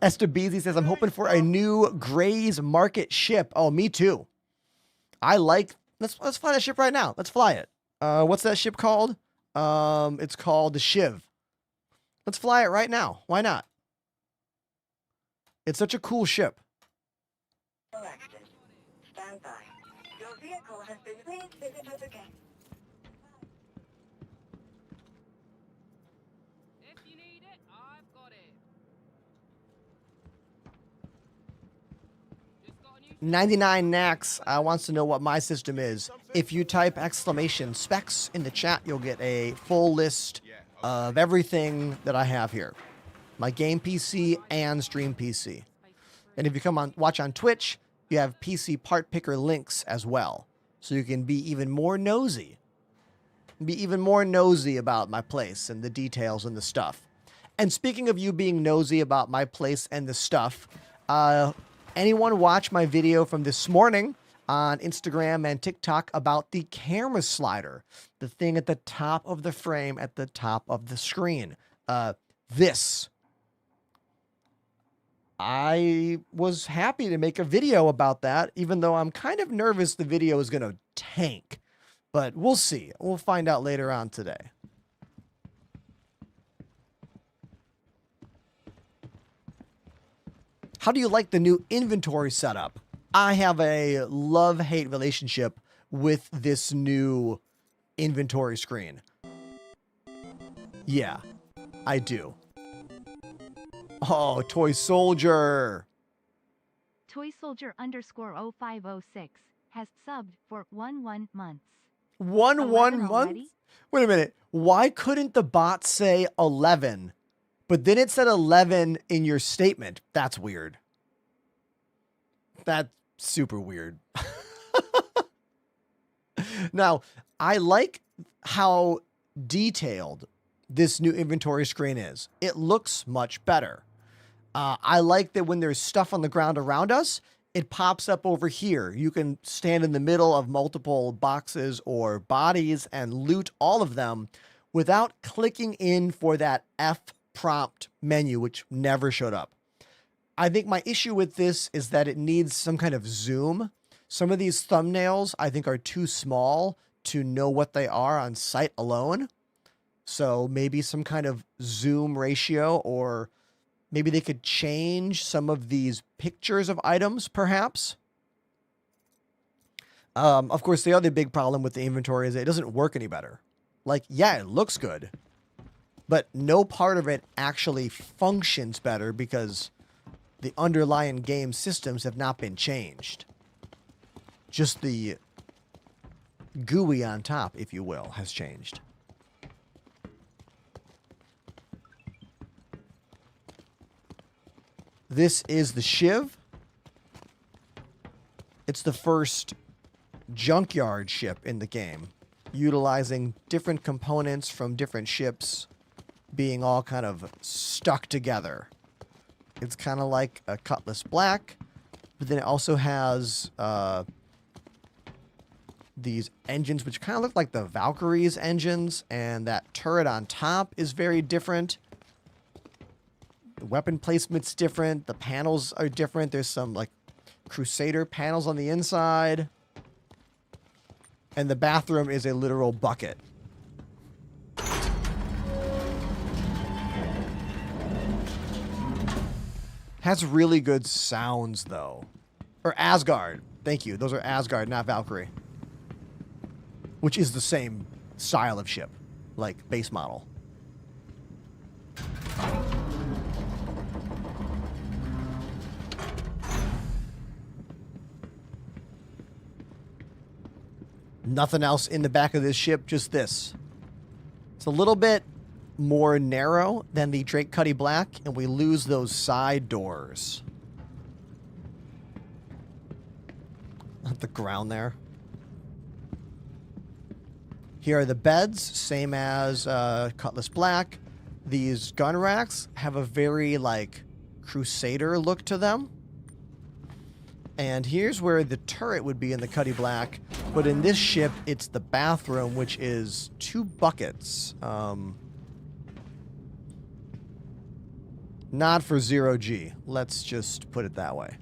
Estebeezy says, I'm hoping for a new Gray's Market ship. Oh, me too. I like, let's fly that ship right now. Let's fly it. What's that ship called? It's called the Shiv. Let's fly it right now. Why not? It's such a cool ship. Selected. Stand by. Your vehicle has been re-exhibited again. If you need it, I've got it. Just got a new 99 Nax wants to know what my system is. If you type exclamation specs in the chat, you'll get a full list of everything that I have here. My game PC and stream PC. And if you come on watch on Twitch, you have PC part picker links as well. So you can be even more nosy. Be even more nosy about my place and the details and the stuff. And speaking of you being nosy about my place and the stuff, anyone watch my video from this morning on Instagram and TikTok about the camera slider, the thing at the top of the frame at the top of the screen? This. I was happy to make a video about that, even though I'm kind of nervous the video is going to tank. But we'll see. We'll find out later on today. How do you like the new inventory setup? I have a love-hate relationship with this new inventory screen. Yeah, I do. Oh, Toy Soldier. Toy Soldier _ 0506 has subbed for 11 months. 1 11 month? already? Wait a minute. Why couldn't the bot say 11? But then it said 11 in your statement. That's weird. That's super weird. Now, I like how detailed this new inventory screen is. It looks much better. I like that when there's stuff on the ground around us, it pops up over here. You can stand in the middle of multiple boxes or bodies and loot all of them without clicking in for that F prompt menu, which never showed up. I think my issue with this is that it needs some kind of zoom. Some of these thumbnails I think are too small to know what they are on sight alone. So maybe some kind of zoom ratio, or maybe they could change some of these pictures of items, perhaps. Of course, the other big problem with the inventory is that it doesn't work any better. Like, yeah, it looks good, but no part of it actually functions better because the underlying game systems have not been changed. Just the GUI on top, if you will, has changed. This is the Shiv. It's the first junkyard ship in the game, utilizing different components from different ships being all kind of stuck together. It's kind of like a Cutlass Black, but then it also has these engines which kind of look like the Valkyrie's engines, and that turret on top is very different. The weapon placement's different. The panels are different. There's some like Crusader panels on the inside. And the bathroom is a literal bucket. Has really good sounds, though. Or Asgard. Thank you. Those are Asgard, not Valkyrie. Which is the same style of ship. Like, base model. Nothing else in the back of this ship, just this. It's a little bit more narrow than the Drake Cuddy Black, and we lose those side doors. At the ground there. Here are the beds, same as Cutlass Black. These gun racks have a very, like, Crusader look to them. And here's where the turret would be in the Cuddy Black. But in this ship, it's the bathroom, which is 2 buckets. Not for 0G. Let's just put it that way.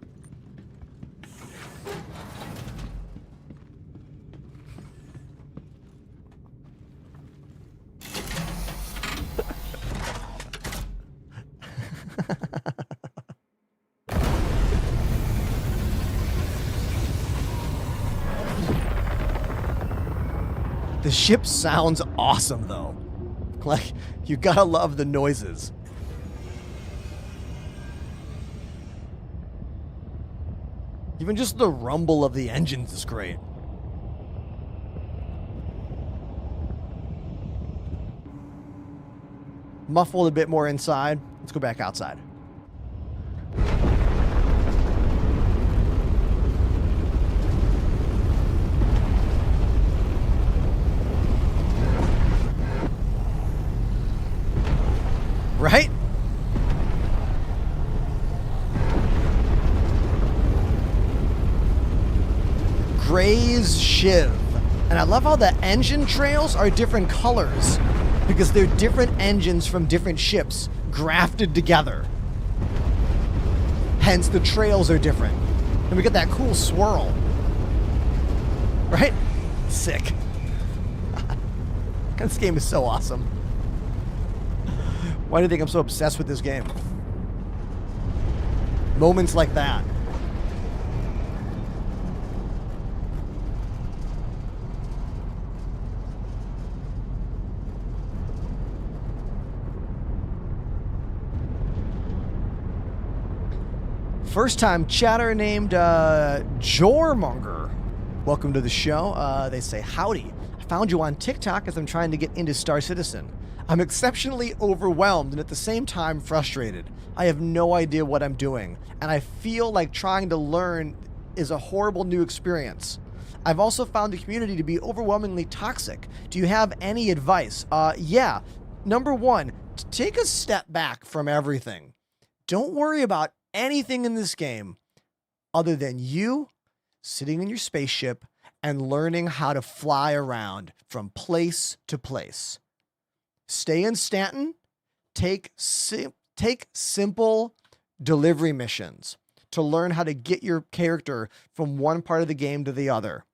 The ship sounds awesome, though. Like, you gotta love the noises. Even just the rumble of the engines is great. Muffled a bit more inside. Let's go back outside. Right? Gray's Shiv. And I love how the engine trails are different colors because they're different engines from different ships grafted together. Hence the trails are different. And we get that cool swirl. Right? Sick. This game is so awesome. Why do you think I'm so obsessed with this game? Moments like that. First time chatter named Jormonger. Welcome to the show. They say, howdy. I found you on TikTok as I'm trying to get into Star Citizen. I'm exceptionally overwhelmed and at the same time frustrated. I have no idea what I'm doing, and I feel like trying to learn is a horrible new experience. I've also found the community to be overwhelmingly toxic. Do you have any advice? Yeah. Number 1, take a step back from everything. Don't worry about anything in this game other than you sitting in your spaceship and learning how to fly around from place to place. Stay in Stanton, take simple delivery missions to learn how to get your character from one part of the game to the other.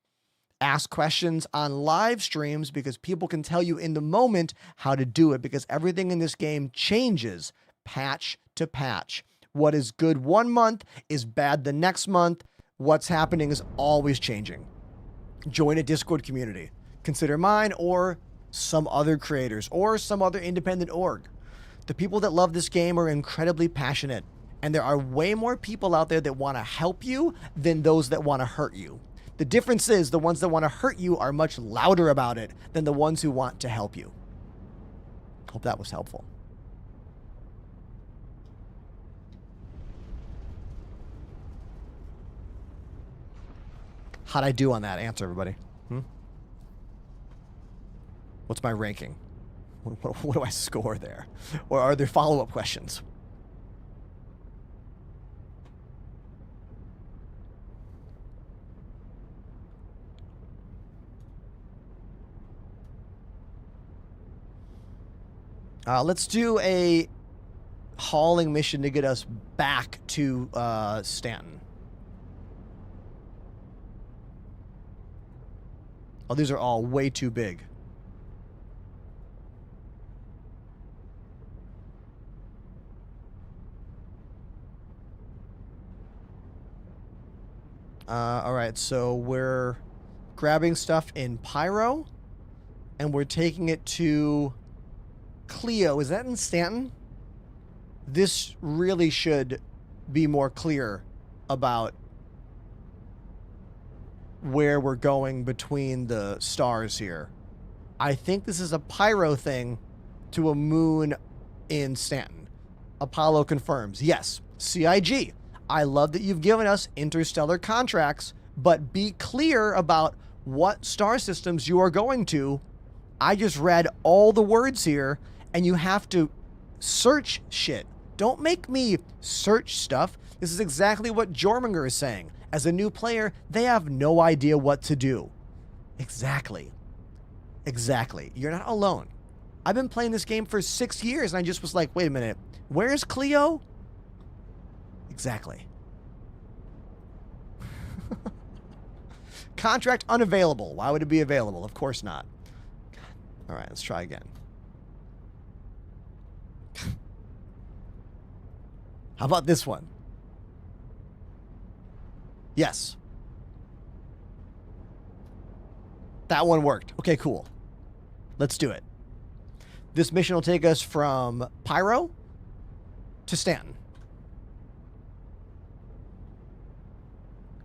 Ask questions on live streams because people can tell you in the moment how to do it because everything in this game changes patch to patch. What is good one month is bad the next month. What's happening is always changing. Join a Discord community. Consider mine or some other creators or some other independent org. The people that love this game are incredibly passionate, and there are way more people out there that want to help you than those that want to hurt you. The difference is the ones that want to hurt you are much louder about it than the ones who want to help you. Hope that was helpful. How'd I do on that? Answer, everybody. What's my ranking? What do I score there? Or are there follow-up questions? Let's do a hauling mission to get us back to Stanton. Oh, these are all way too big. All right, so we're grabbing stuff in Pyro, and we're taking it to Cleo. Is that in Stanton? This really should be more clear about where we're going between the stars here. I think this is a Pyro thing to a moon in Stanton. Apollo confirms. Yes, CIG. I love that you've given us interstellar contracts, but be clear about what star systems you are going to. I just read all the words here, and you have to search shit. Don't make me search stuff. This is exactly what Jorminger is saying. As a new player, they have no idea what to do. Exactly. Exactly. You're not alone. I've been playing this game for 6 years, and I just was like, wait a minute. Where's Cleo? Exactly. Contract unavailable. Why would it be available? Of course not. All right, let's try again. How about this one? Yes. That one worked. Okay, cool. Let's do it. This mission will take us from Pyro to Stanton.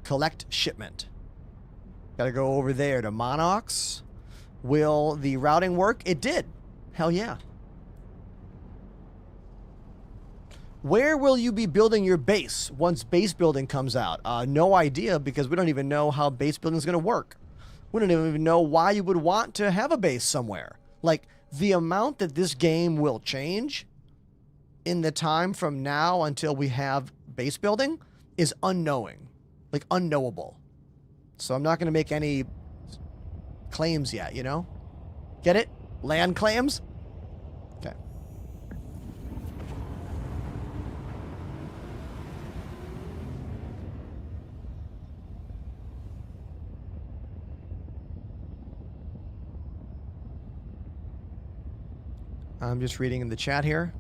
Collect shipment. Gotta go over there to Monox. Will the routing work? It did. Hell yeah. Where will you be building your base once base building comes out? No idea, because we don't even know how base building is going to work. We don't even know why you would want to have a base somewhere. Like, the amount that this game will change in the time from now until we have base building is unknowing. Like, unknowable. So I'm not going to make any claims yet, you know? Get it? Land claims? Okay. I'm just reading in the chat here.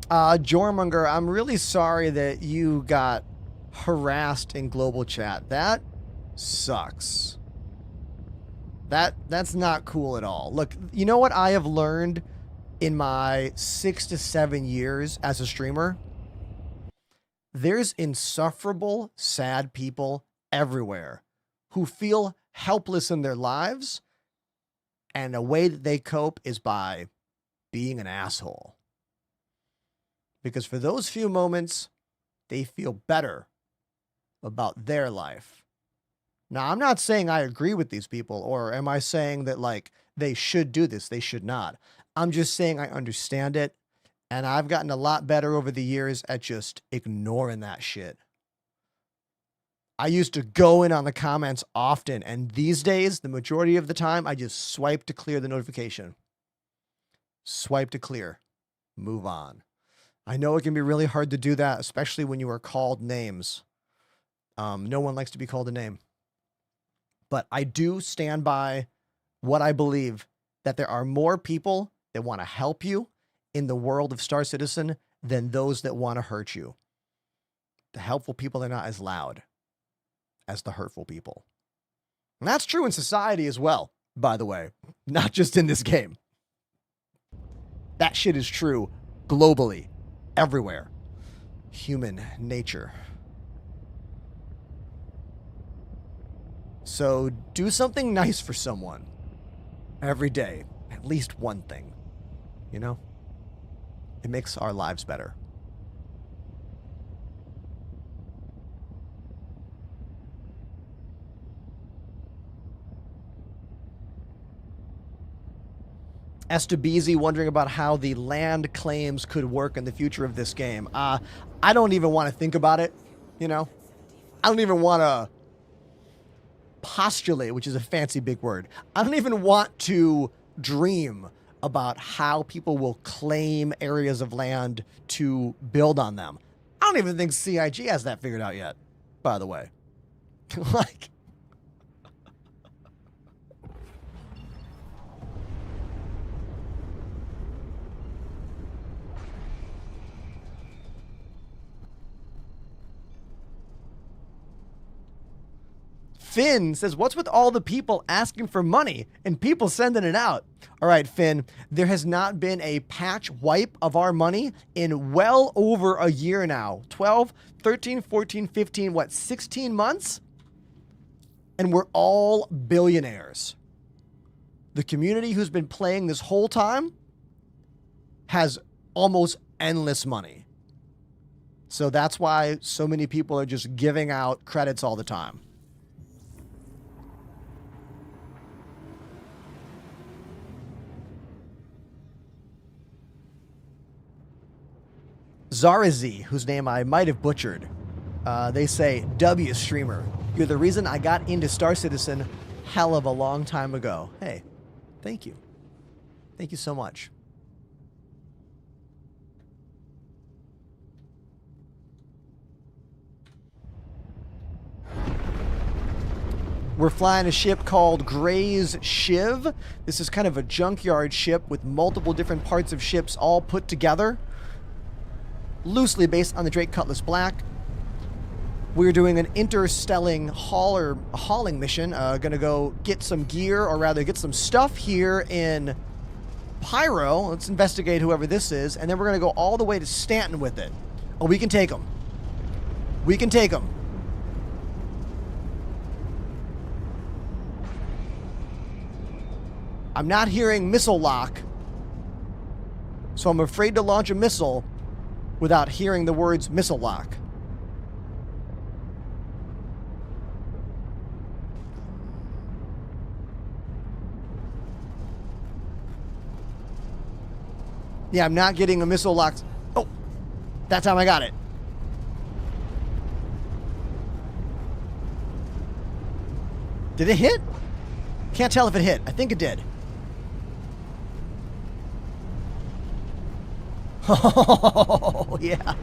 Jormunger, I'm really sorry that you got harassed in global chat. That sucks. That's not cool at all. Look, you know what I have learned in my 6 to 7 years as a streamer? There's insufferable, sad people everywhere who feel helpless in their lives, and a way that they cope is by being an asshole. Because for those few moments, they feel better about their life. Now, I'm not saying I agree with these people, or am I saying that, like, they should do this? They should not. I'm just saying I understand it, and I've gotten a lot better over the years at just ignoring that shit. I used to go in on the comments often, and these days, the majority of the time, I just swipe to clear the notification. Swipe to clear. Move on. I know it can be really hard to do that, especially when you are called names. No one likes to be called a name. But I do stand by what I believe, that there are more people that want to help you in the world of Star Citizen than those that want to hurt you. The helpful people are not as loud as the hurtful people. And that's true in society as well, by the way, not just in this game. That shit is true globally. Everywhere. Human nature. So do something nice for someone every day. At least one thing. You know? It makes our lives better. Estebeezy wondering about how the land claims could work in the future of this game. I don't even want to think about it, you know? I don't even want to postulate, which is a fancy big word. I don't even want to dream about how people will claim areas of land to build on them. I don't even think CIG has that figured out yet, by the way. Like, Finn says, what's with all the people asking for money and people sending it out? All right, Finn, there has not been a patch wipe of our money in well over a year now. 12, 13, 14, 15, 16 months? And we're all billionaires. The community who's been playing this whole time has almost endless money. So that's why so many people are just giving out credits all the time. Zarazi, whose name I might have butchered, they say, W streamer, you're the reason I got into Star Citizen hell of a long time ago. Hey, thank you. Thank you so much. We're flying a ship called Gray's Shiv. This is kind of a junkyard ship with multiple different parts of ships all put together, loosely based on the Drake Cutlass Black. We're doing an interstelling hauling mission. Gonna go get some gear, or rather get some stuff here in Pyro. Let's investigate whoever this is, and then we're gonna go all the way to Stanton with it. Oh, we can take them. We can take them. I'm not hearing missile lock, so I'm afraid to launch a missile without hearing the words missile lock. Yeah, I'm not getting a missile lock. Oh, that time I got it. Did it hit? Can't tell if it hit. I think it did. Oh, yeah.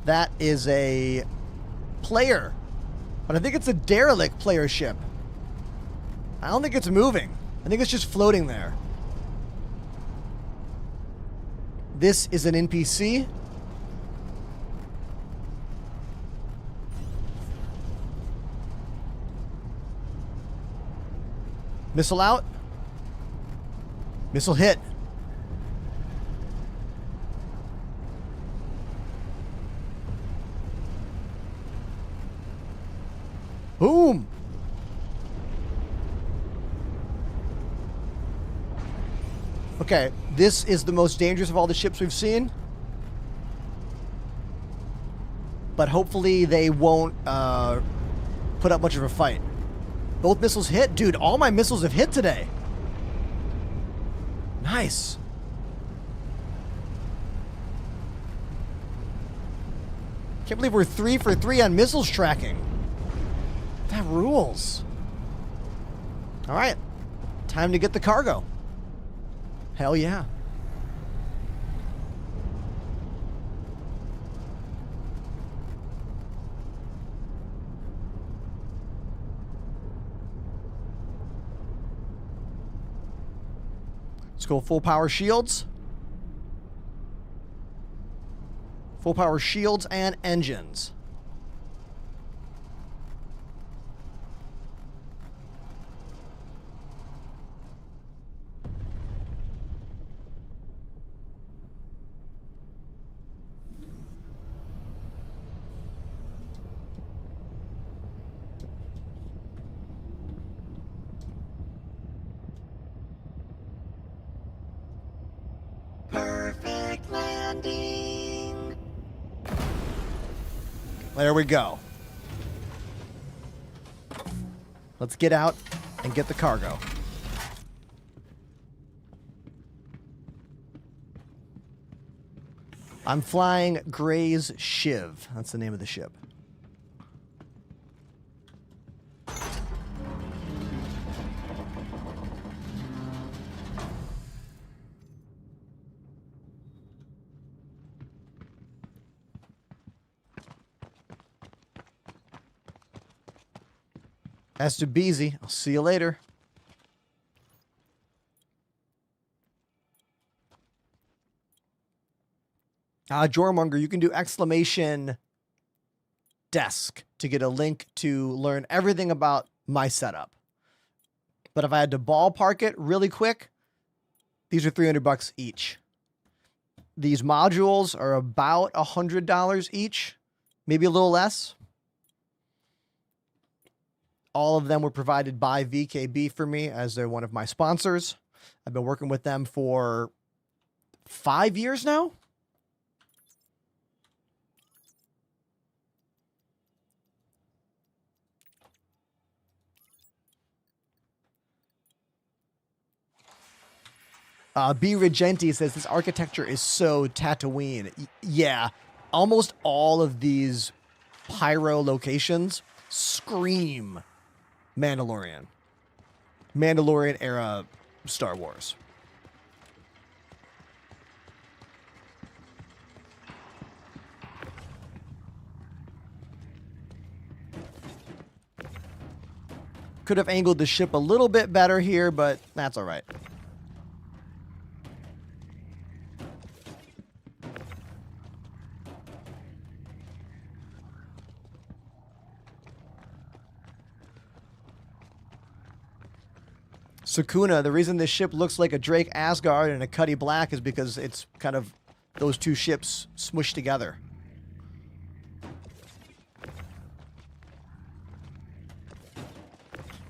That is a player, but I think it's a derelict player ship. I don't think it's moving. I think it's just floating there. This is an NPC. Missile out. Missile hit. Boom. Okay, this is the most dangerous of all the ships we've seen. But hopefully they won't put up much of a fight. Both missiles hit? Dude, all my missiles have hit today. Nice. Can't believe we're 3 for 3 on missiles tracking. That rules. All right. Time to get the cargo. Hell yeah. Let's go full power shields. Full power shields and engines. There we go. Let's get out and get the cargo. I'm flying Gray's Shiv. That's the name of the ship. As to Beezy, I'll see you later. Jormonger, you can do exclamation desk to get a link to learn everything about my setup. But if I had to ballpark it really quick, these are $300 each. These modules are about $100 each, maybe a little less. All of them were provided by VKB for me as they're one of my sponsors. I've been working with them for 5 years now. B. Regenti says this architecture is so Tatooine. Yeah, almost all of these pyro locations scream Mandalorian. Mandalorian era Star Wars. Could have angled the ship a little bit better here, but that's all right. Sakuna, the reason this ship looks like a Drake Asgard and a Cuddy Black is because it's kind of those two ships smushed together.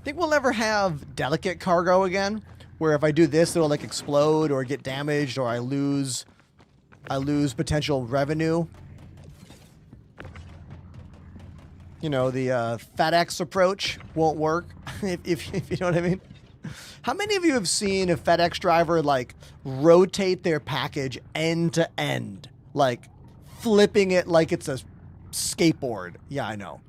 Think we'll ever have delicate cargo again, where if I do this, it'll like explode or get damaged or I lose potential revenue. You know, the FedEx approach won't work, if you know what I mean. How many of you have seen a FedEx driver like rotate their package end to end, like flipping it like it's a skateboard? Yeah, I know.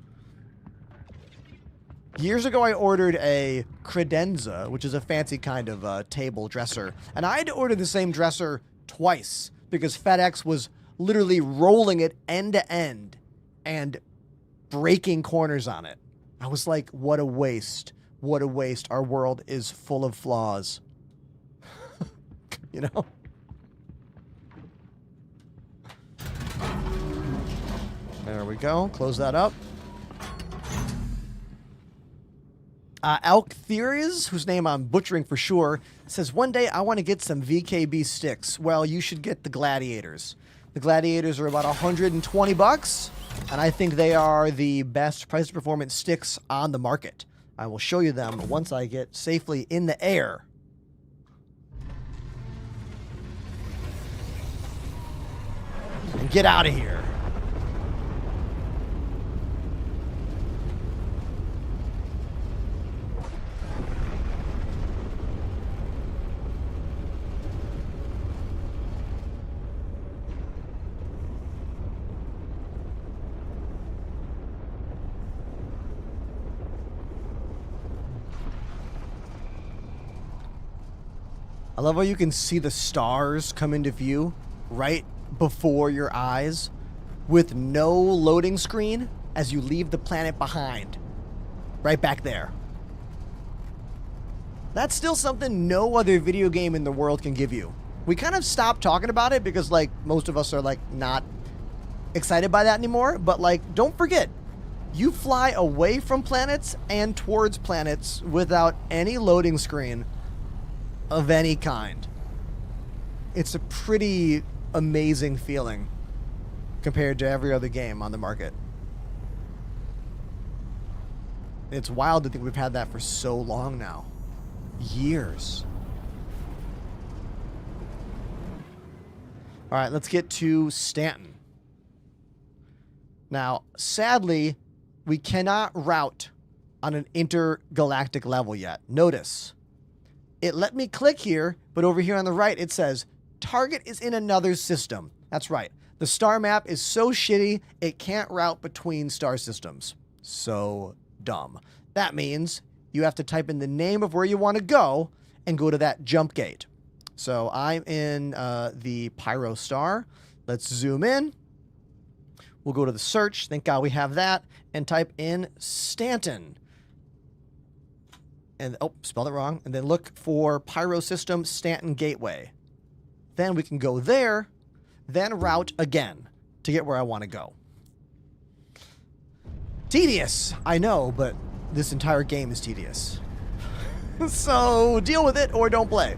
Years ago, I ordered a credenza, which is a fancy kind of table dresser, and I had to order the same dresser twice because FedEx was literally rolling it end to end and breaking corners on it. I was like, what a waste. What a waste. Our world is full of flaws. You know? There we go. Close that up. Elk Theories, whose name I'm butchering for sure, says, one day I want to get some VKB sticks. Well, you should get the Gladiators. The Gladiators are about $120, and I think they are the best price-performance sticks on the market. I will show you them once I get safely in the air. And get out of here. I love how you can see the stars come into view right before your eyes with no loading screen as you leave the planet behind. Right back there. That's still something no other video game in the world can give you. We kind of stopped talking about it because, like, most of us are, like, not excited by that anymore. But, like, don't forget, you fly away from planets and towards planets without any loading screen of any kind. It's a pretty amazing feeling compared to every other game on the market. It's wild to think we've had that for so long now. Years. All right, let's get to Stanton. Now, sadly, we cannot route on an intergalactic level yet. Notice, it let me click here, but over here on the right, it says, target is in another system. That's right. The star map is so shitty, it can't route between star systems. So dumb. That means you have to type in the name of where you want to go and go to that jump gate. So I'm in the Pyro star. Let's zoom in. We'll go to the search. Thank God we have that. And type in Stanton. And, oh, spelled it wrong. And then look for Pyro System Stanton Gateway. Then we can go there, then route again to get where I want to go. Tedious, I know, but this entire game is tedious. So deal with it or don't play.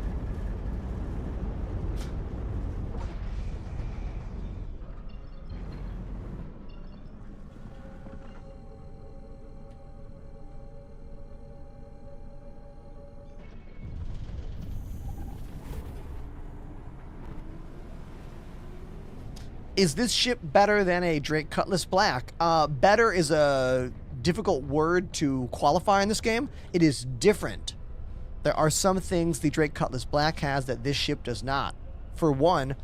Is this ship better than a Drake Cutlass Black? Better is a difficult word to qualify in this game. It is different. There are some things the Drake Cutlass Black has that this ship does not. For one,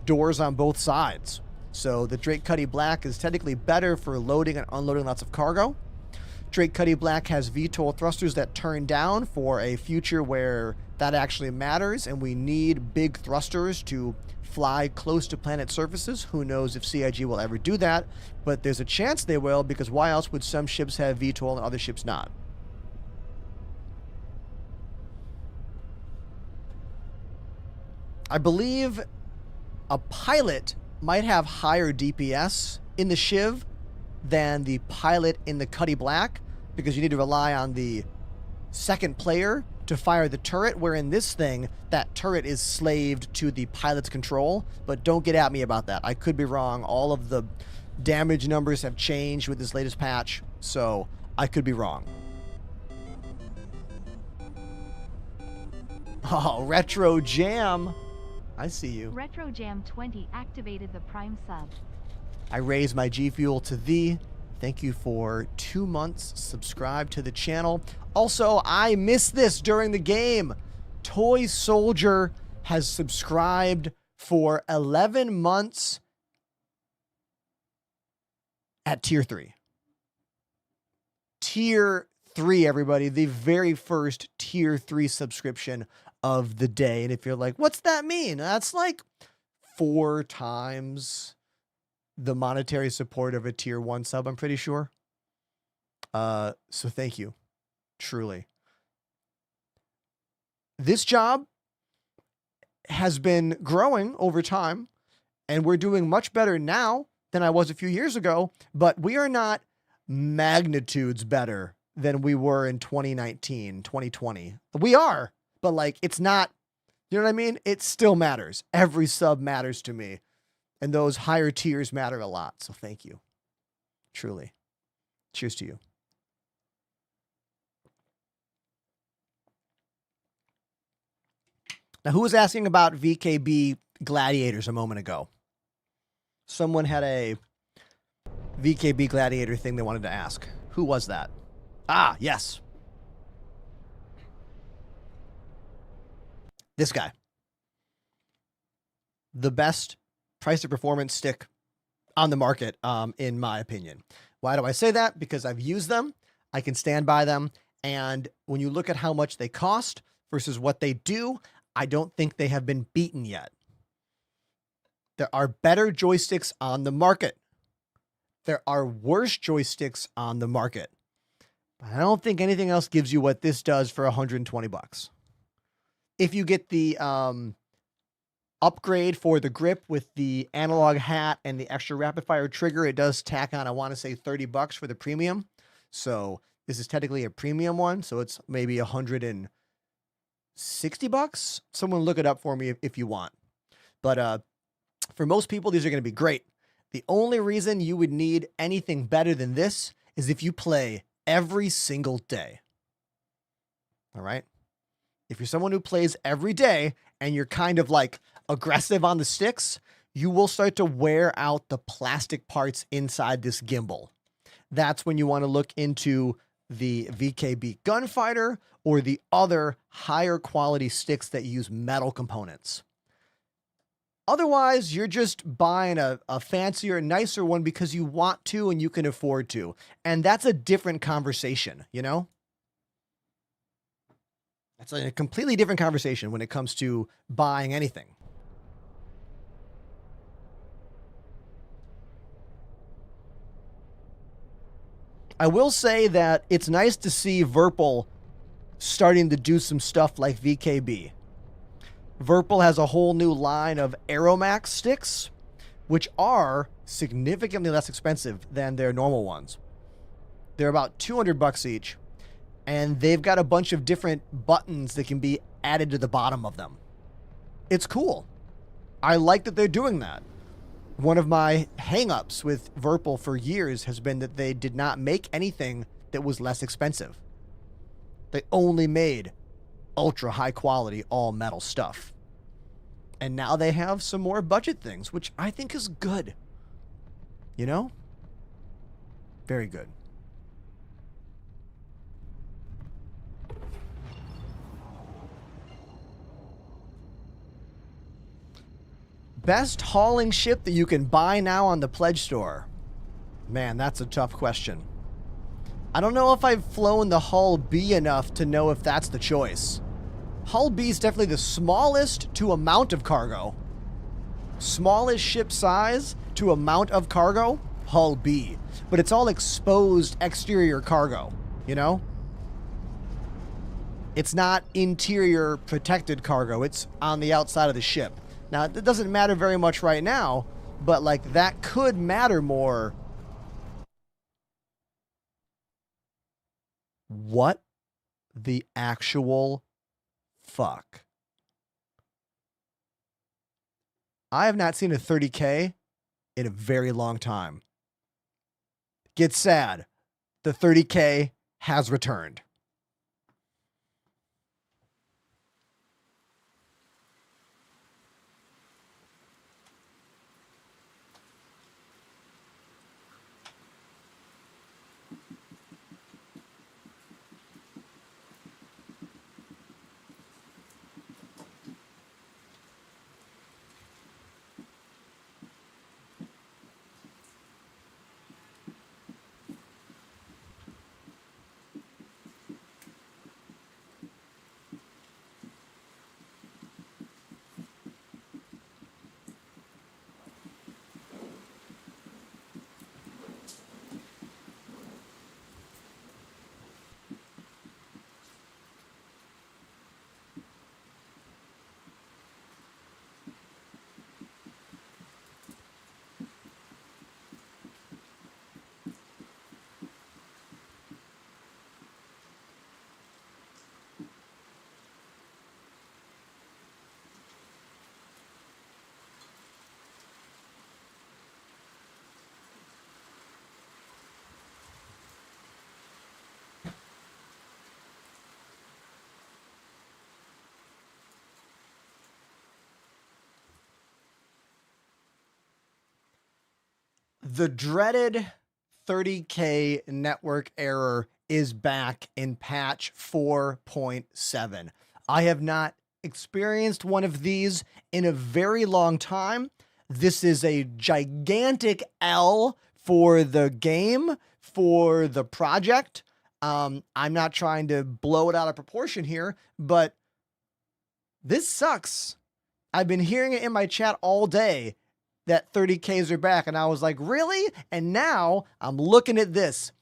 doors on both sides. So the Drake Cutty Black is technically better for loading and unloading lots of cargo. Drake Cutty Black has VTOL thrusters that turn down for a future where that actually matters, and we need big thrusters to fly close to planet surfaces. Who knows if CIG will ever do that, but there's a chance they will, because why else would some ships have VTOL and other ships not? I believe a pilot might have higher DPS in the Shiv than the pilot in the Cutty Black, because you need to rely on the second player to fire the turret, where in this thing, that turret is slaved to the pilot's control. But don't get at me about that. I could be wrong. All of the damage numbers have changed with this latest patch, so I could be wrong. Oh, Retro Jam. I see you. Retro Jam 20 activated the Prime sub. I raise my G Fuel to thee. Thank you for 2 months. Subscribe to the channel. Also, I missed this during the game. Toy Soldier has subscribed for 11 months at Tier 3. Tier 3, everybody. The very first Tier 3 subscription of the day. And if you're like, what's that mean? That's like 4 times the monetary support of a Tier 1 sub, I'm pretty sure. So thank you. Truly. This job has been growing over time, and we're doing much better now than I was a few years ago, but we are not magnitudes better than we were in 2019, 2020. We are, but like, it's not, you know what I mean? It still matters. Every sub matters to me. And those higher tiers matter a lot. So thank you. Truly. Cheers to you. Now, who was asking about VKB Gladiators a moment ago? Someone had a VKB Gladiator thing they wanted to ask. Who was that? Ah, yes. This guy. The best price to performance stick on the market, in my opinion. Why do I say that? Because I've used them, I can stand by them, and when you look at how much they cost versus what they do, I don't think they have been beaten yet. There are better joysticks on the market. There are worse joysticks on the market. But I don't think anything else gives you what this does for 120 bucks. If you get the upgrade for the grip with the analog hat and the extra rapid fire trigger, it does tack on, I want to say 30 bucks for the premium. So this is technically a premium one. So it's maybe 160 bucks. Someone look it up for me if you want. But for most people, these are going to be great. The only reason you would need anything better than this is if you play every single day. All right. If you're someone who plays every day and you're kind of like aggressive on the sticks, you will start to wear out the plastic parts inside this gimbal. That's when you want to look into the VKB Gunfighter or the other higher quality sticks that use metal components. Otherwise, you're just buying a fancier, nicer one because you want to and you can afford to. And that's a different conversation, you know? That's a completely different conversation when it comes to buying anything. I will say that it's nice to see Verpal starting to do some stuff like VKB. Verpal has a whole new line of Aeromax sticks, which are significantly less expensive than their normal ones. They're about $200 each, and they've got a bunch of different buttons that can be added to the bottom of them. It's cool. I like that they're doing that. One of my hang-ups with Verpal for years has been that they did not make anything that was less expensive. They only made ultra high quality all metal stuff. And now they have some more budget things, which I think is good. You know? Very good. Best hauling ship that you can buy now on the Pledge Store. Man, that's a tough question. I don't know if I've flown the Hull B enough to know if that's the choice. Hull B is definitely the smallest to amount of cargo. Smallest ship size to amount of cargo, Hull B. But it's all exposed exterior cargo, you know? It's not interior protected cargo. It's on the outside of the ship. Now, it doesn't matter very much right now, but like that could matter more. What the actual fuck? I have not seen a 30K in a very long time. Get sad. The 30K has returned. The dreaded 30K network error is back in patch 4.7. I have not experienced one of these in a very long time. This is a gigantic L for the game, for the project. I'm not trying to blow it out of proportion here, but this sucks. I've been hearing it in my chat all day that 30Ks are back, and I was like, really? And now I'm looking at this.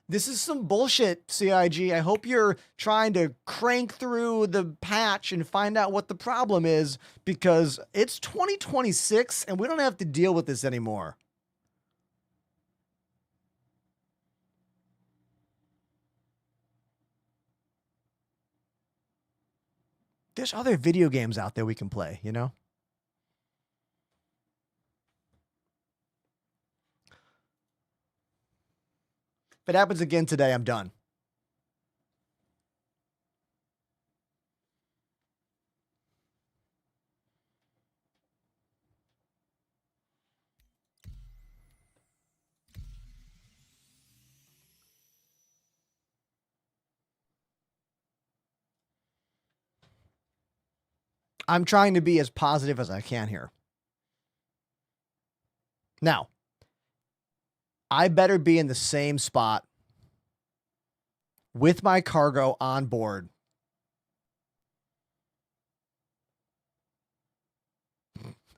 This is some bullshit, CIG. I hope you're trying to crank through the patch and find out what the problem is, because it's 2026 and we don't have to deal with this anymore. There's other video games out there we can play, you know? If it happens again today, I'm done. I'm trying to be as positive as I can here. Now, I better be in the same spot with my cargo on board.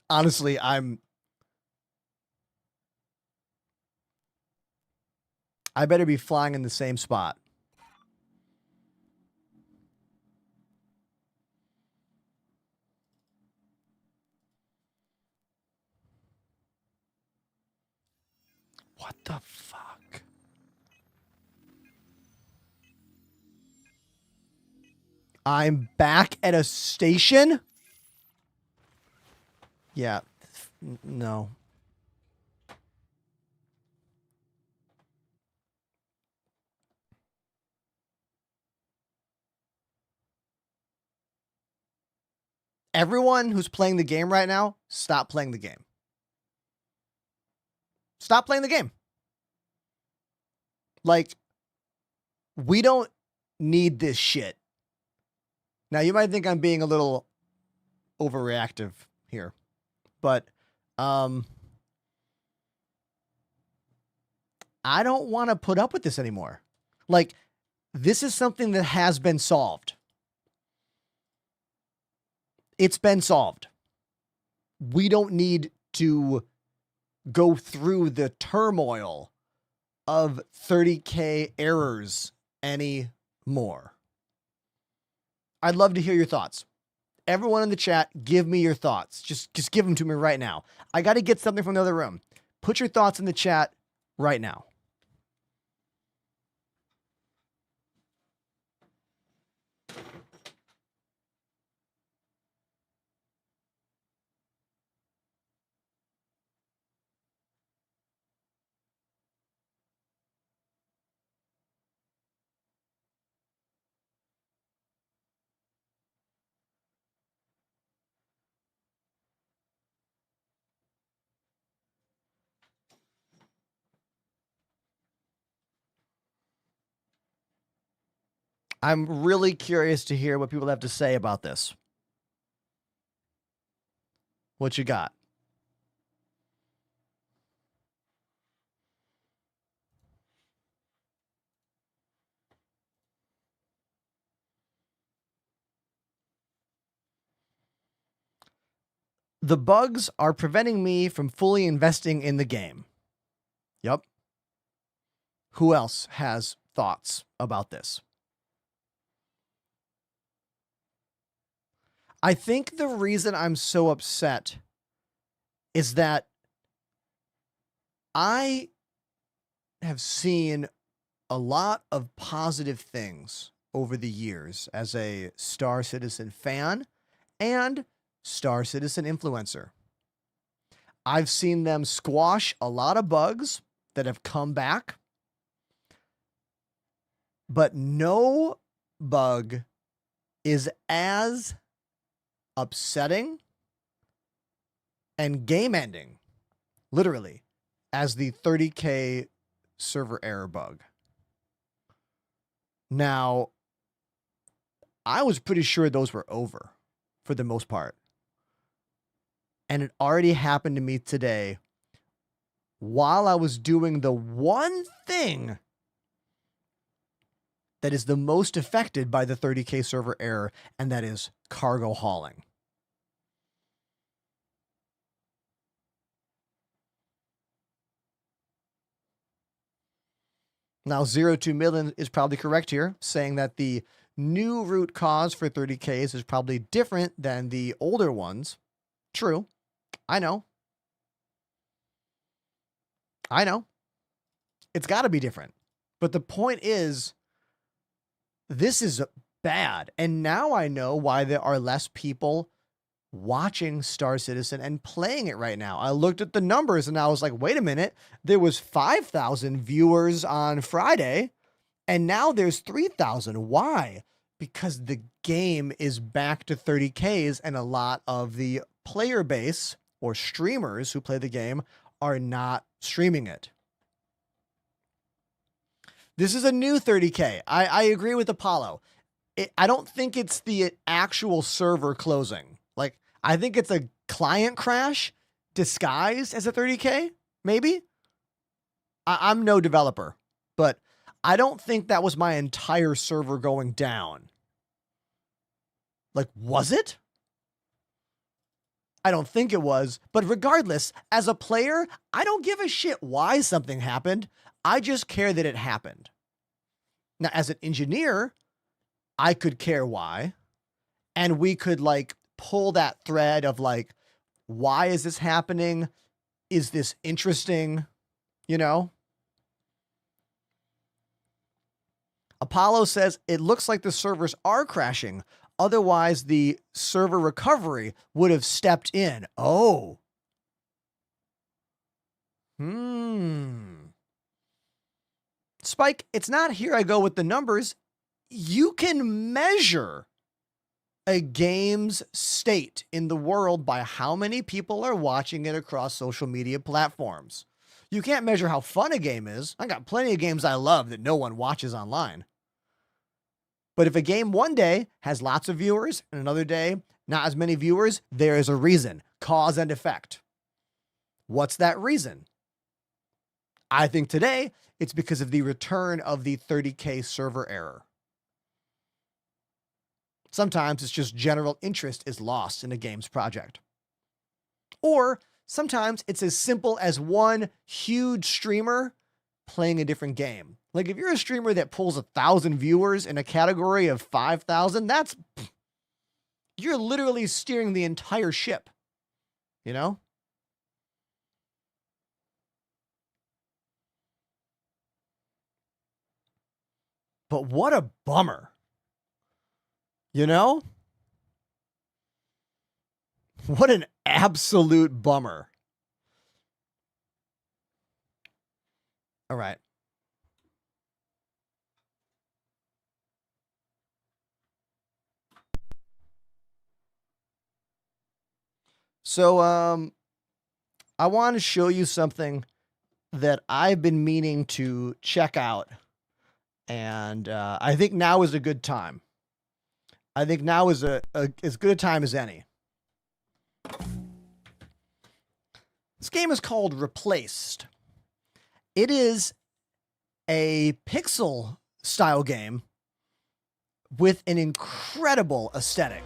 Honestly, I better be flying in the same spot. What the fuck? I'm back at a station? Yeah. No. Everyone who's playing the game right now, stop playing the game. Stop playing the game. Like, we don't need this shit. Now, you might think I'm being a little overreactive here, but I don't want to put up with this anymore. Like, this is something that has been solved. It's been solved. We don't need to go through the turmoil of 30K errors anymore. I'd love to hear your thoughts. Everyone in the chat, give me your thoughts. Just give them to me right now. I got to get something from the other room. Put your thoughts in the chat right now. I'm really curious to hear what people have to say about this. What you got? The bugs are preventing me from fully investing in the game. Yep. Who else has thoughts about this? I think the reason I'm so upset is that I have seen a lot of positive things over the years as a Star Citizen fan and Star Citizen influencer. I've seen them squash a lot of bugs that have come back, but no bug is as upsetting and game ending, literally, as the 30K server error bug. Now, I was pretty sure those were over for the most part. And it already happened to me today while I was doing the one thing that is the most affected by the 30K server error, and that is cargo hauling. Now, 02 million is probably correct here, saying that the new root cause for 30Ks is probably different than the older ones. True. I know. It's got to be different. But the point is, this is bad. And now I know why there are less people watching Star Citizen and playing it right now. I looked at the numbers and I was like, wait a minute, there was 5,000 viewers on Friday and now there's 3,000. Why? Because the game is back to 30Ks and a lot of the player base or streamers who play the game are not streaming it. This is a new 30K. I agree with Apollo. I don't think it's the actual server closing. I think it's a client crash disguised as a 30K, maybe. I'm no developer, but I don't think that was my entire server going down. Like, was it? I don't think it was, but regardless, as a player, I don't give a shit why something happened. I just care that it happened. Now, as an engineer, I could care why, and we could like pull that thread of like, why is this happening? Is this interesting? You know? Apollo says, it looks like the servers are crashing. Otherwise, the server recovery would have stepped in. Oh. Spike, it's not here I go with the numbers. You can measure a game's state in the world by how many people are watching it across social media platforms. You can't measure how fun a game is. I got plenty of games I love that no one watches online. But if a game one day has lots of viewers and another day not as many viewers, there is a reason, cause and effect. What's that reason? I think today it's because of the return of the 30K server error. Sometimes it's just general interest is lost in a game's project. Or sometimes it's as simple as one huge streamer playing a different game. Like if you're a streamer that pulls 1,000 viewers in a category of 5,000, you're literally steering the entire ship, you know? But what a bummer, you know? What an absolute bummer. All right. So, I want to show you something that I've been meaning to check out. And I think now is a good time. I think now is as good a time as any. This game is called Replaced. It is a pixel style game with an incredible aesthetic.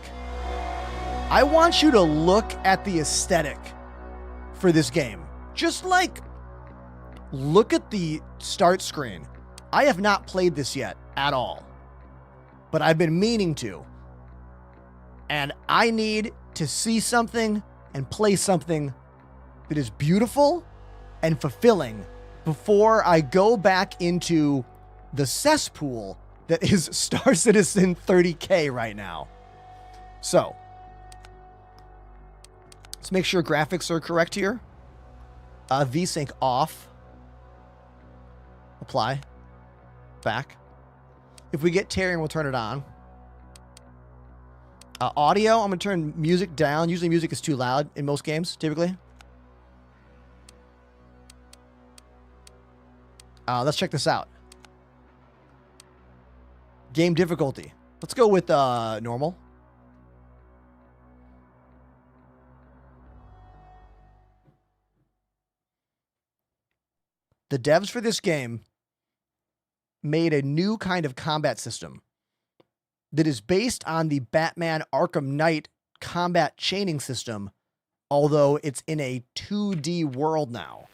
I want you to look at the aesthetic for this game. Just like look at the start screen. I have not played this yet at all, but I've been meaning to. And I need to see something and play something that is beautiful and fulfilling before I go back into the cesspool that is Star Citizen 30K right now. So, let's make sure graphics are correct here. VSync off. Apply. Back. If we get tearing, we'll turn it on. Audio, I'm going to turn music down. Usually music is too loud in most games, typically. Let's check this out. Game difficulty. Let's go with normal. The devs for this game made a new kind of combat system that is based on the Batman Arkham Knight combat chaining system, although it's in a 2D world now.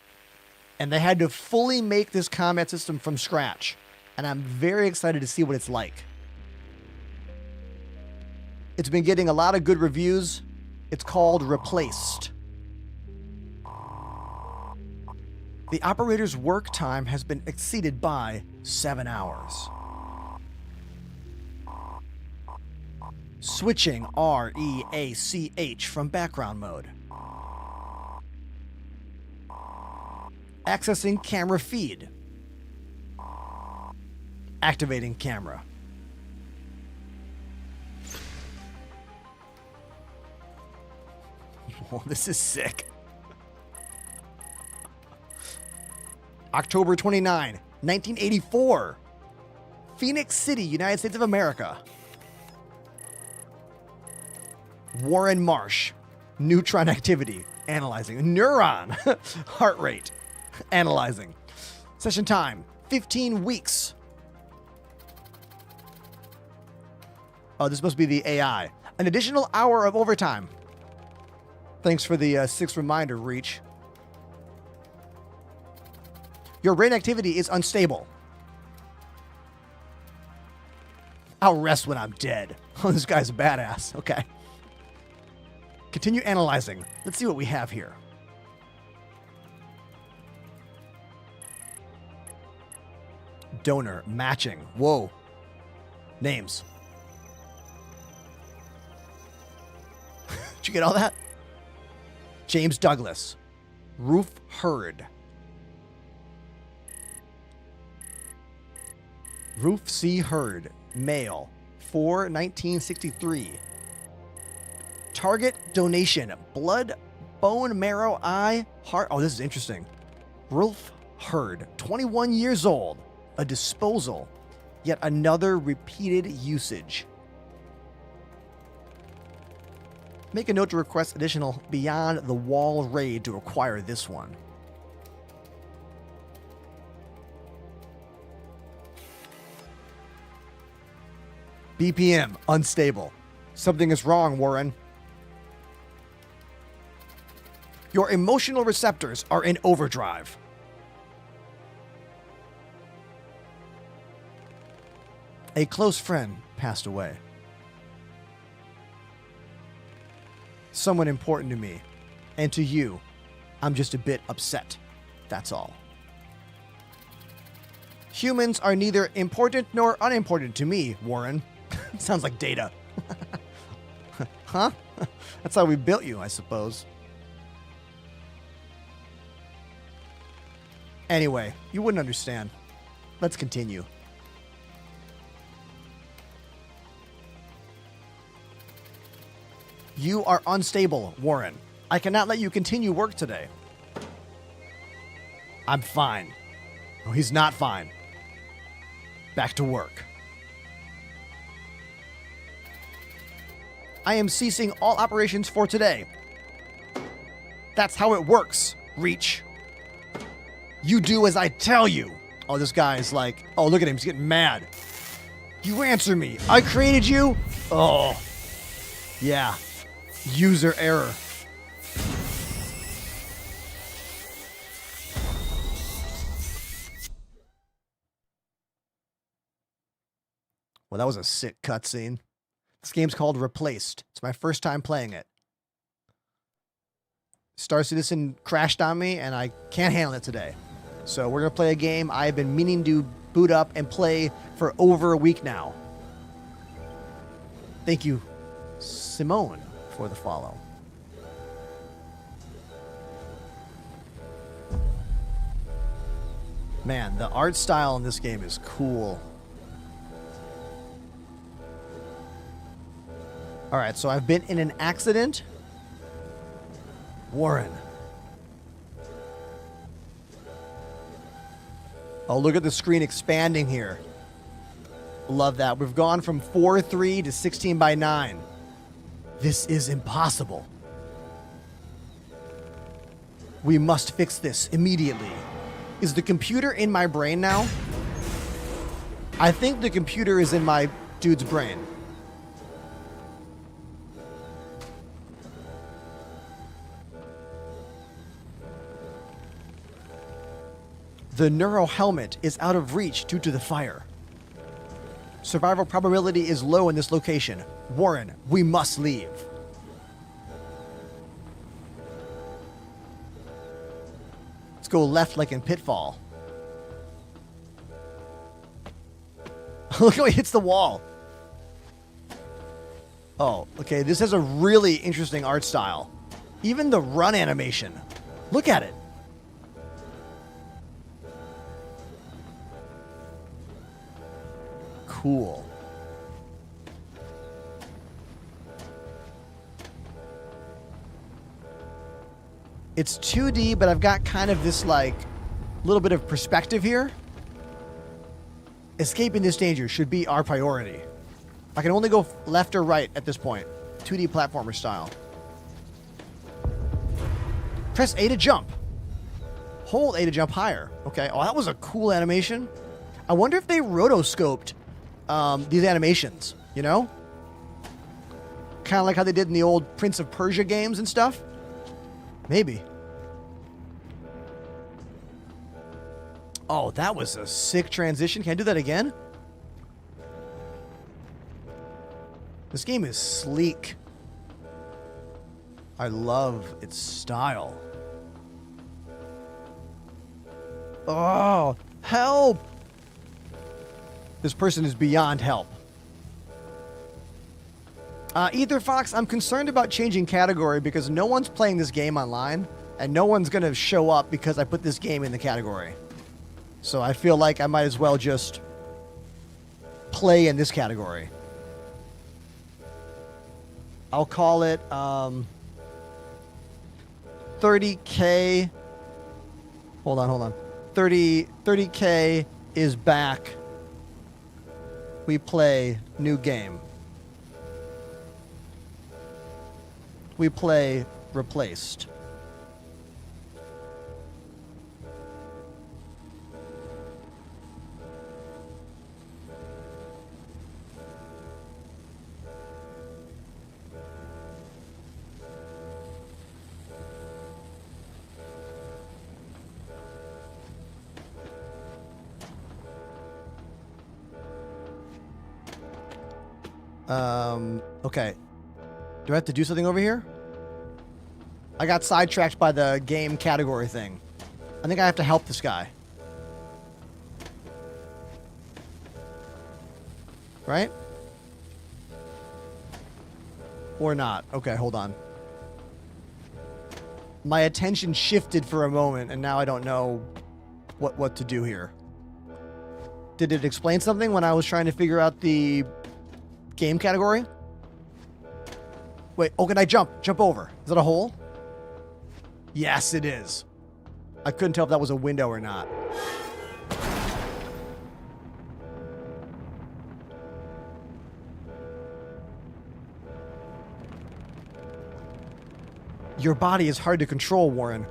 And they had to fully make this combat system from scratch. And I'm very excited to see what it's like. It's been getting a lot of good reviews. It's called Replaced. The operator's work time has been exceeded by 7 hours. Switching REACH from background mode. Accessing camera feed. Activating camera. Oh, this is sick. October 29, 1984. Phoenix City, United States of America. Warren Marsh, Neutron activity. Analyzing. Neuron. Heart rate. Analyzing. Session time. 15 weeks. Oh, this must be the AI. An additional hour of overtime. Thanks for the 6th reminder, Reach. Your brain activity is unstable. I'll rest when I'm dead. Oh, this guy's a badass. Okay. Continue analyzing. Let's see what we have here. Donor. Matching. Whoa. Names. Did you get all that? James Douglas. Ruth Hurd. Ruth C. Hurd. Male. 4/1963. Target donation. Blood, bone marrow, eye, heart. Oh, this is interesting. Ruth Hurd. 21 years old. A disposal. Yet another repeated usage. Make a note to request additional Beyond the Wall raid to acquire this one. BPM, unstable. Something is wrong, Warren. Your emotional receptors are in overdrive. A close friend passed away. Someone important to me. And to you, I'm just a bit upset. That's all. Humans are neither important nor unimportant to me, Warren. Sounds like Data. Huh? That's how we built you, I suppose. Anyway, you wouldn't understand. Let's continue. You are unstable, Warren. I cannot let you continue work today. I'm fine. No, he's not fine. Back to work. I am ceasing all operations for today. That's how it works, Reach. You do as I tell you. Oh, this guy is like, oh, look at him. He's getting mad. You answer me. I created you? Oh, yeah. User error. Well, that was a sick cutscene. This game's called Replaced. It's my first time playing it. Star Citizen crashed on me, and I can't handle it today. So we're going to play a game I've been meaning to boot up and play for over a week now. Thank you, Simone, for the follow. Man, the art style in this game is cool. All right, so I've been in an accident. Warren. Oh, look at the screen expanding here. Love that. We've gone from 4:3 to 16:9. This is impossible. We must fix this immediately. Is the computer in my brain now? I think the computer is in my dude's brain. The neuro helmet is out of reach due to the fire. Survival probability is low in this location. Warren, we must leave. Let's go left like in Pitfall. Look how he hits the wall. Oh, okay. This has a really interesting art style. Even the run animation. Look at it. Cool. It's 2D, but I've got kind of this like little bit of perspective here. Escaping this danger should be our priority. I can only go left or right at this point. 2D platformer style. Press A to jump. Hold A to jump higher. Okay. Oh, that was a cool animation. I wonder if they rotoscoped these animations, you know? Kind of like how they did in the old Prince of Persia games and stuff. Maybe. Oh, that was a sick transition. Can I do that again? This game is sleek. I love its style. Oh, help! This person is beyond help. Ether Fox, I'm concerned about changing category because no one's playing this game online, and no one's going to show up because I put this game in the category. So I feel like I might as well just play in this category. I'll call it 30K. Hold on. 30K is back. We play new game. We play replaced. Okay. Do I have to do something over here? I got sidetracked by the game category thing. I think I have to help this guy. Right? Or not. Okay, hold on. My attention shifted for a moment, and now I don't know what to do here. Did it explain something when I was trying to figure out the game category? Wait, oh, can I jump? Jump over. Is that a hole? Yes, it is. I couldn't tell if that was a window or not. Your body is hard to control, Warren.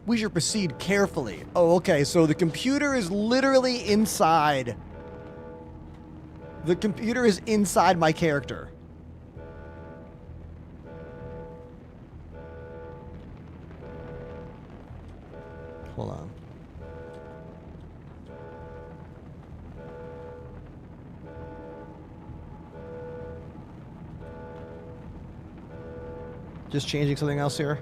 We should proceed carefully. Oh, okay, so the computer is literally inside. The computer is inside my character. Hold on. Just changing something else here.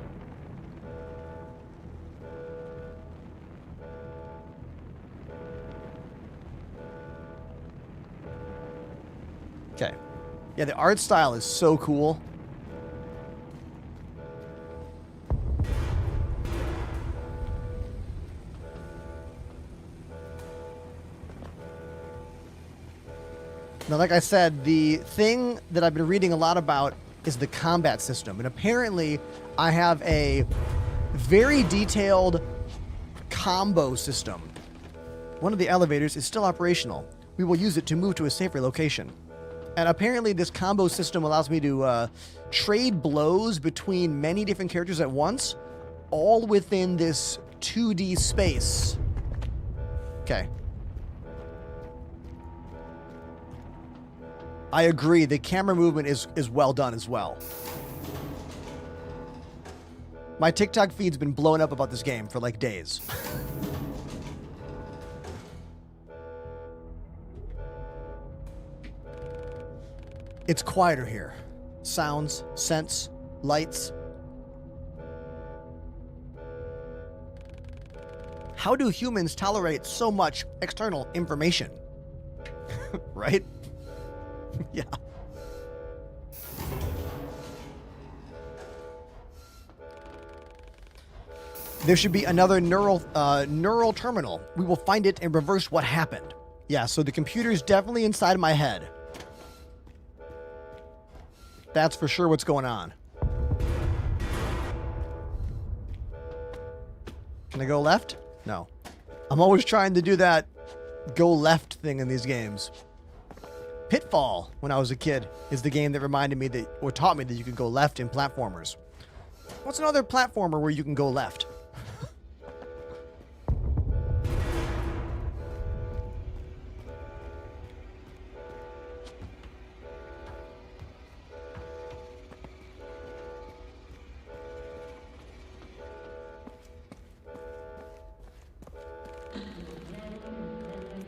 Okay. Yeah, the art style is so cool. Now, like I said, the thing that I've been reading a lot about is the combat system. And apparently, I have a very detailed combo system. One of the elevators is still operational. We will use it to move to a safer location. And apparently, this combo system allows me to trade blows between many different characters at once, all within this 2D space. Okay. I agree. The camera movement is well done as well. My TikTok feed's been blowing up about this game for like days. It's quieter here. Sounds, scents, lights. How do humans tolerate so much external information? Right? Yeah. There should be another neural terminal. We will find it and reverse what happened. Yeah, so the computer's definitely inside my head. That's for sure what's going on. Can I go left? No. I'm always trying to do that go left thing in these games. Pitfall, when I was a kid, is the game that reminded me that, or taught me that you could go left in platformers. What's another platformer where you can go left?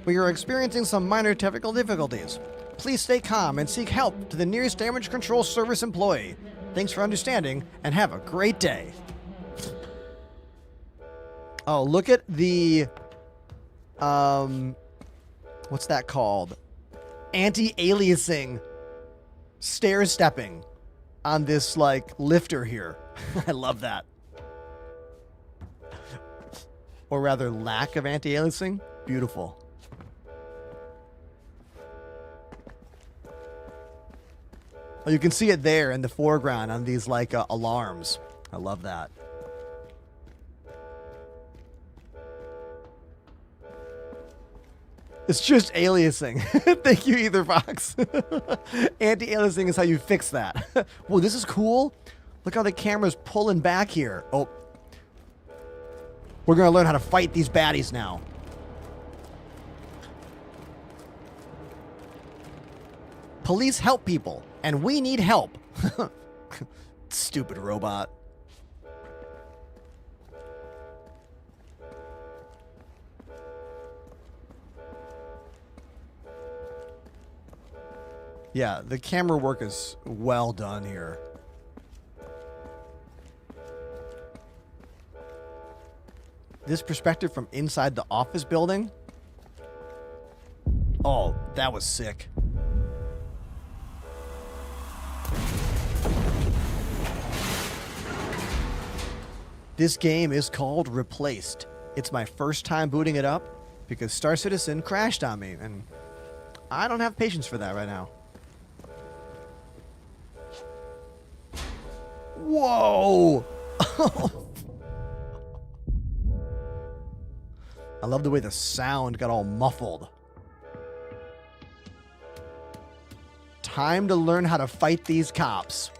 We are experiencing some minor technical difficulties. Please stay calm and seek help to the nearest damage control service employee. Thanks for understanding and have a great day. Oh, look at the what's that called? Anti-aliasing stair stepping on this like lifter here. I love that. Or rather lack of anti-aliasing. Beautiful. Oh, you can see it there in the foreground on these like alarms. I love that. It's just aliasing. Thank you, Etherfox. Anti-aliasing is how you fix that. Whoa, this is cool. Look how the camera's pulling back here. Oh. We're going to learn how to fight these baddies now. Police help people, and we need help. Stupid robot. Yeah, the camera work is well done here. This perspective from inside the office building. Oh, that was sick. This game is called Replaced. It's my first time booting it up because Star Citizen crashed on me, and I don't have patience for that right now. Whoa! I love the way the sound got all muffled. Time to learn how to fight these cops.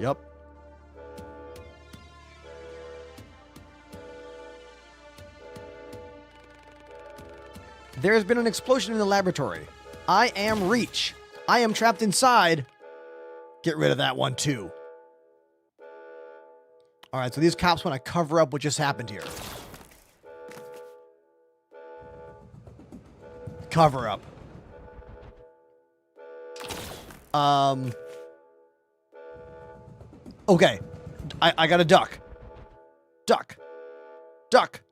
Yep. There has been an explosion in the laboratory. I am Reach. I am trapped inside. Get rid of that one too. All right, so these cops want to cover up what just happened here. Cover up. Okay. I got a duck. Duck. Duck.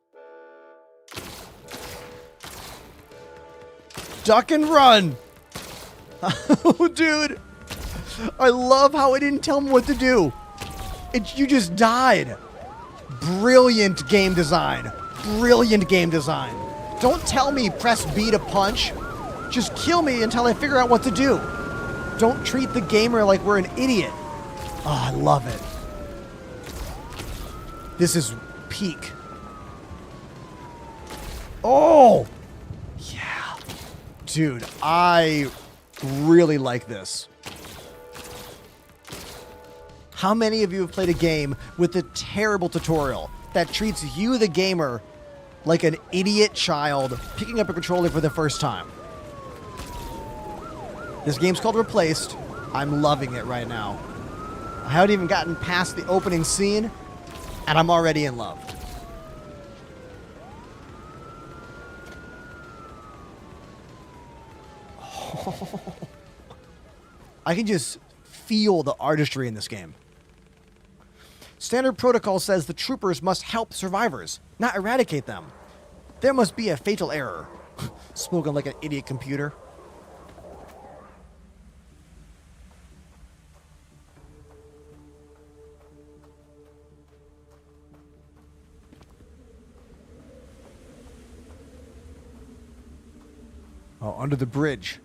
Duck and run. Oh, dude. I love how it didn't tell me what to do. You just died. Brilliant game design. Brilliant game design. Don't tell me press B to punch. Just kill me until I figure out what to do. Don't treat the gamer like we're an idiot. Oh, I love it. This is peak. Oh! Yeah. Dude, I really like this. How many of you have played a game with a terrible tutorial that treats you, the gamer, like an idiot child picking up a controller for the first time? This game's called Replaced. I'm loving it right now. I haven't even gotten past the opening scene, and I'm already in love. I can just feel the artistry in this game. Standard protocol says the troopers must help survivors, not eradicate them. There must be a fatal error. Spoken like an idiot computer. Oh, under the bridge.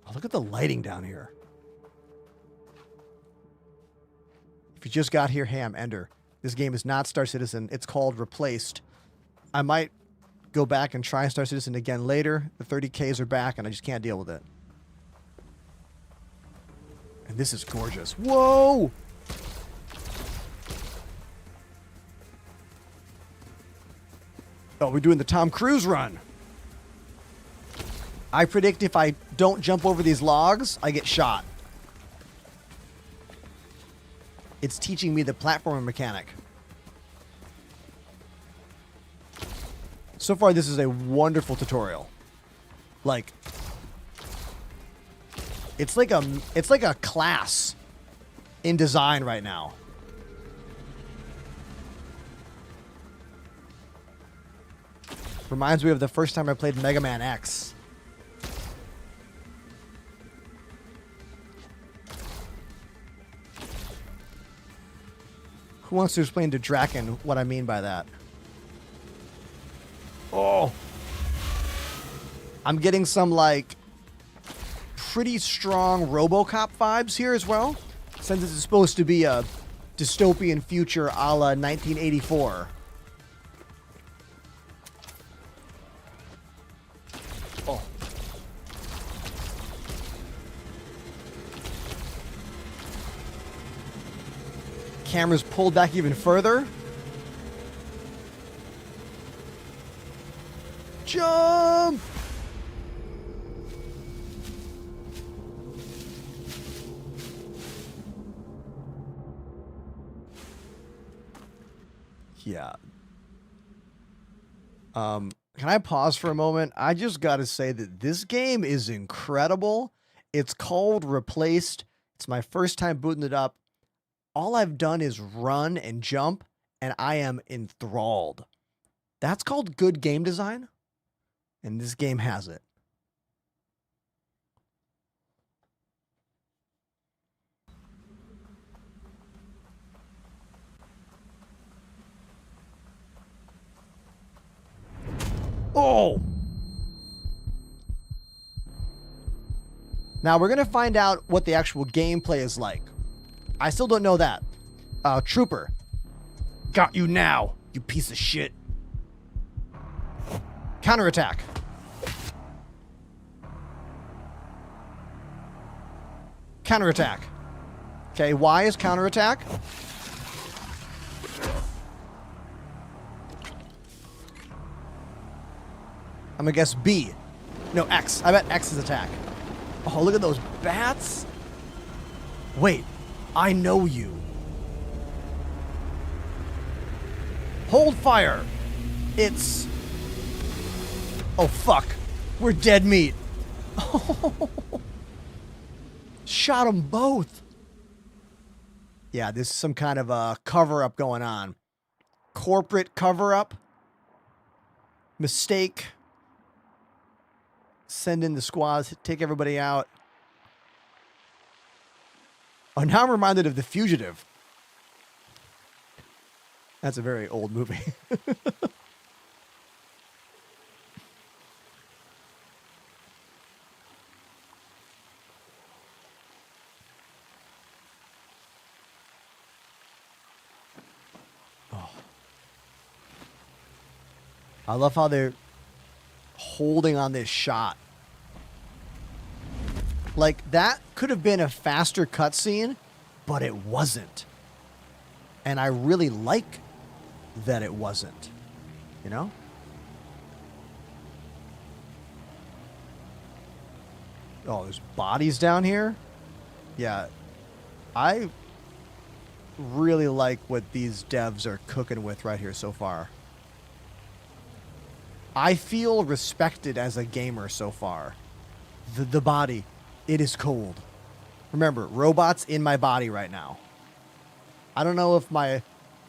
Oh, look at the lighting down here. If you just got here, hey, I'm Ender. This game is not Star Citizen. It's called Replaced. I might go back and try Star Citizen again later. The 30Ks are back, and I just can't deal with it. And this is gorgeous. Whoa! Oh, we're doing the Tom Cruise run. I predict if I don't jump over these logs, I get shot. It's teaching me the platforming mechanic. So far, this is a wonderful tutorial. Like, it's like a class in design right now. Reminds me of the first time I played Mega Man X. Who wants to explain to Draken what I mean by that? Oh. I'm getting some, like, pretty strong RoboCop vibes here as well. Since this is supposed to be a dystopian future a la 1984. Oh. Camera's pulled back even further. Jump! Yeah. Can I pause for a moment? I just got to say that this game is incredible. It's called Replaced. It's my first time booting it up. All I've done is run and jump, and I am enthralled. That's called good game design, and this game has it. Oh! Now we're going to find out what the actual gameplay is like. I still don't know that. Trooper. Got you now, you piece of shit. Counterattack. Counterattack. Okay, Y is counterattack. I'm gonna guess B. No, X. I bet X is attack. Oh, look at those bats. Wait, I know you. Hold fire. It's... Oh, fuck. We're dead meat. Shot them both. Yeah, this is some kind of a cover-up going on. Corporate cover-up. Mistake. Send in the squads, take everybody out. Oh, now I'm reminded of The Fugitive. That's a very old movie. Oh. I love how they're holding on this shot. Like, that could have been a faster cutscene, but it wasn't. And I really like that it wasn't. You know? Oh, there's bodies down here? Yeah. I really like what these devs are cooking with right here so far. I feel respected as a gamer so far. The body, it is cold. Remember, robots in my body right now. I don't know if my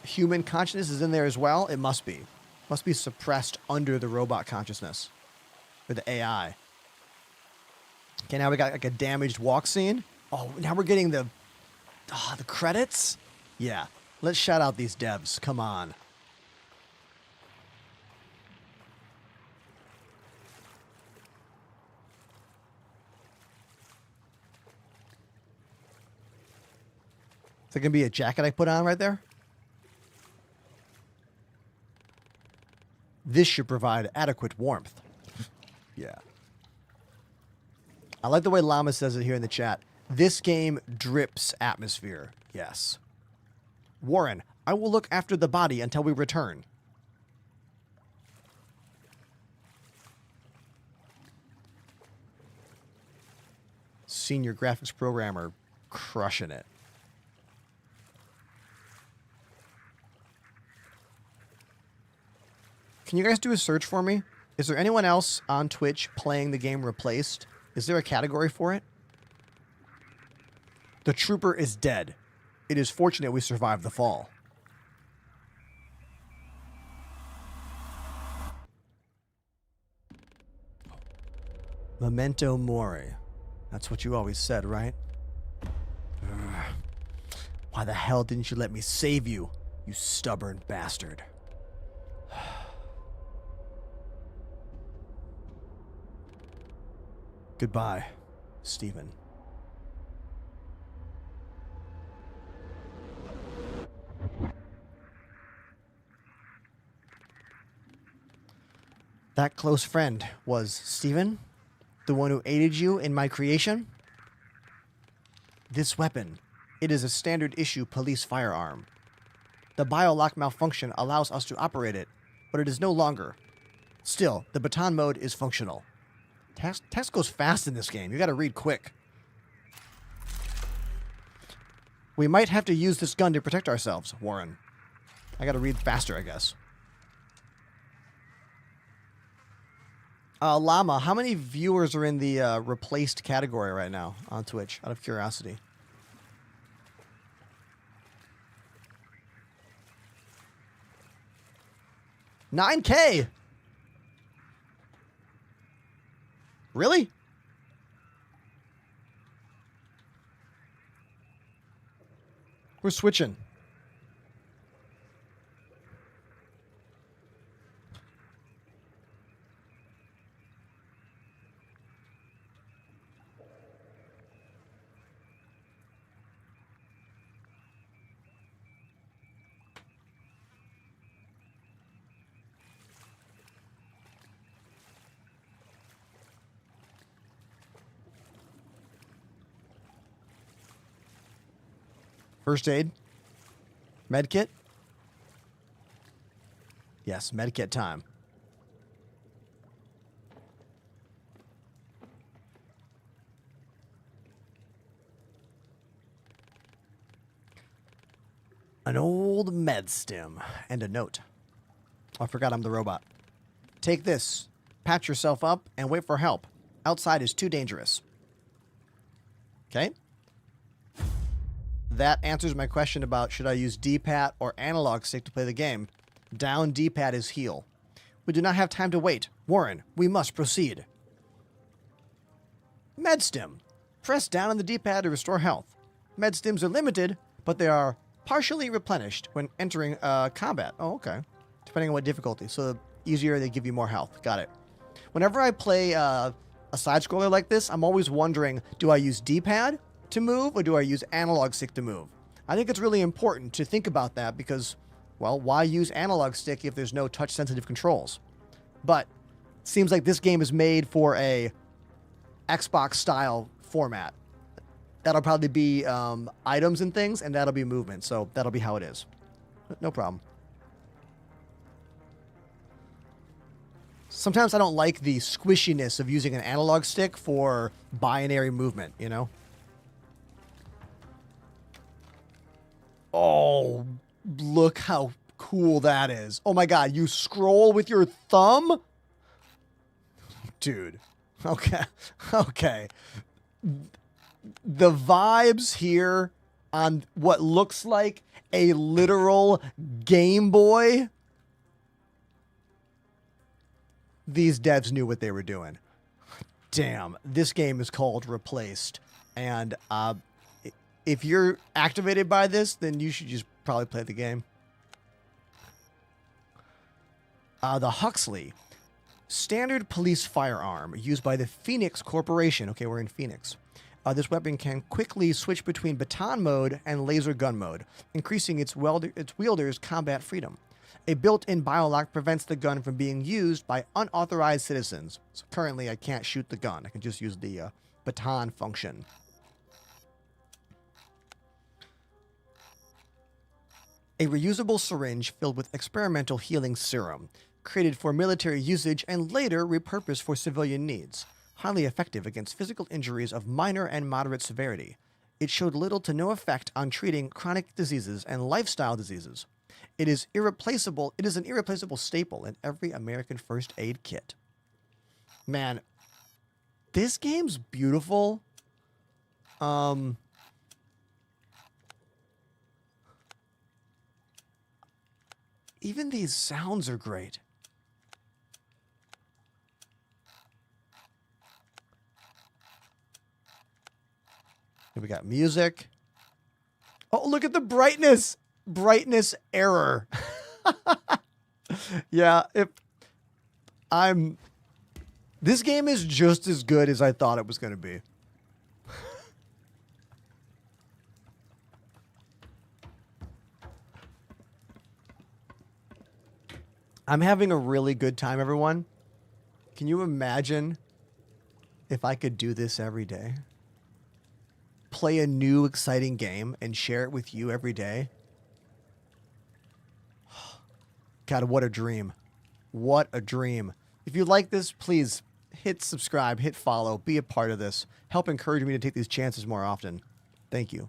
human consciousness is in there as well. It must be. Must be suppressed under the robot consciousness. Or the AI. Okay, now we got like a damaged walk scene. Oh, now we're getting the credits? Yeah. Let's shout out these devs. Come on. Is that going to be a jacket I put on right there? This should provide adequate warmth. Yeah. I like the way Llama says it here in the chat. This game drips atmosphere. Yes. Warren, I will look after the body until we return. Senior graphics programmer crushing it. Can you guys do a search for me? Is there anyone else on Twitch playing the game Replaced? Is there a category for it? The trooper is dead. It is fortunate we survived the fall. Memento mori. That's what you always said, right? Ugh. Why the hell didn't you let me save you, you stubborn bastard? Goodbye, Stephen. That close friend was Stephen, the one who aided you in my creation? This weapon, it is a standard issue police firearm. The biolock malfunction allows us to operate it, but it is no longer. Still, the baton mode is functional. Text goes fast in this game. You gotta read quick. We might have to use this gun to protect ourselves, Warren. I gotta read faster, I guess. Llama, how many viewers are in the replaced category right now on Twitch, out of curiosity? $9K! Really? We're switching. First aid. Medkit. Yes, medkit time. An old med stim and a note. Oh, I forgot I'm the robot. Take this. Patch yourself up and wait for help. Outside is too dangerous. Okay. That answers my question about should I use D-pad or analog stick to play the game. Down D-pad is heal. We do not have time to wait. Warren, we must proceed. Medstim. Press down on the D-pad to restore health. Medstims are limited, but they are partially replenished when entering combat. Oh, okay. Depending on what difficulty. So the easier, they give you more health. Got it. Whenever I play a side-scroller like this, I'm always wondering, do I use D-pad to move, or do I use analog stick to move? I think it's really important to think about that because, well, why use analog stick if there's no touch-sensitive controls? But it seems like this game is made for a Xbox-style format. That'll probably be items and things, and that'll be movement, so that'll be how it is. No problem. Sometimes I don't like the squishiness of using an analog stick for binary movement, you know? Oh, look how cool that is. Oh my god, you scroll with your thumb? Dude. Okay. Okay. The vibes here on what looks like a literal Game Boy. These devs knew what they were doing. Damn, this game is called Replaced. And if you're activated by this, then you should just probably play the game. The Huxley. Standard police firearm used by the Phoenix Corporation. Okay, we're in Phoenix. This weapon can quickly switch between baton mode and laser gun mode, increasing its wielder's combat freedom. A built-in biolock prevents the gun from being used by unauthorized citizens. So currently, I can't shoot the gun. I can just use the baton function. A reusable syringe filled with experimental healing serum, created for military usage and later repurposed for civilian needs. Highly effective against physical injuries of minor and moderate severity. It showed little to no effect on treating chronic diseases and lifestyle diseases. It is irreplaceable. It is an irreplaceable staple in every American first aid kit. Man, this game's beautiful. Even these sounds are great. Here we got music. Oh, look at the brightness. Brightness error. Yeah, this game is just as good as I thought it was going to be. I'm having a really good time, everyone. Can you imagine if I could do this every day? Play a new exciting game and share it with you every day? God, what a dream. What a dream. If you like this, please hit subscribe, hit follow, be a part of this. Help encourage me to take these chances more often. Thank you.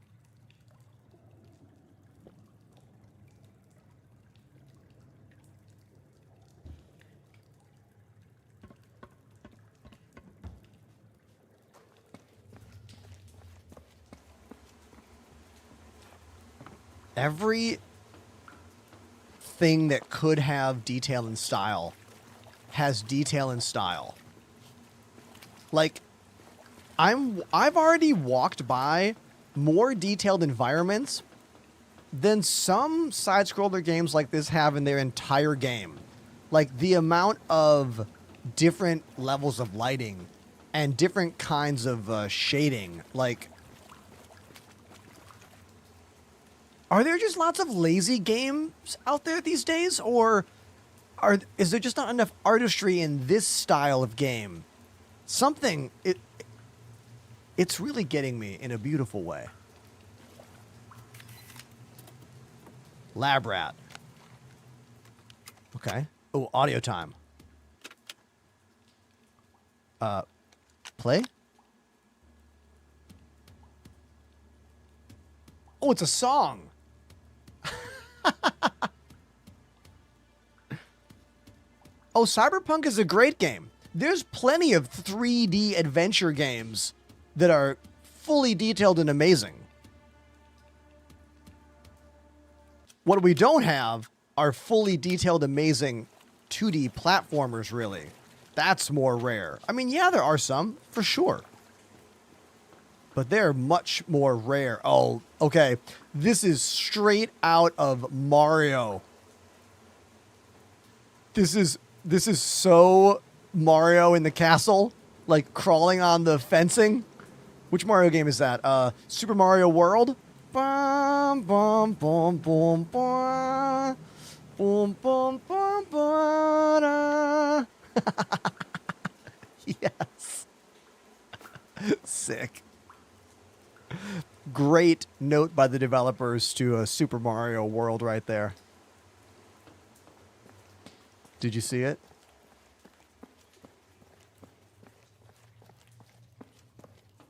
Every thing that could have detail and style has detail and style. Like, I've already walked by more detailed environments than some side-scroller games like this have in their entire game. Like, the amount of different levels of lighting and different kinds of shading. Like, are there just lots of lazy games out there these days? Or is there just not enough artistry in this style of game? It's really getting me in a beautiful way. Lab rat. Okay. Oh, audio time. Play? Oh, it's a song. Oh, Cyberpunk is a great game. There's plenty of 3D adventure games that are fully detailed and amazing. What we don't have are fully detailed, amazing 2D platformers, really. That's more rare. I mean, yeah, there are some, for sure. But they're much more rare. Oh, okay. This is straight out of Mario. This is so Mario in the castle, like crawling on the fencing. Which Mario game is that? Super Mario World? Bum, bum, bum, bum, bum. Boom, boom, boom, boom. Yes. Sick. Great note by the developers to Super Mario World right there. Did you see it?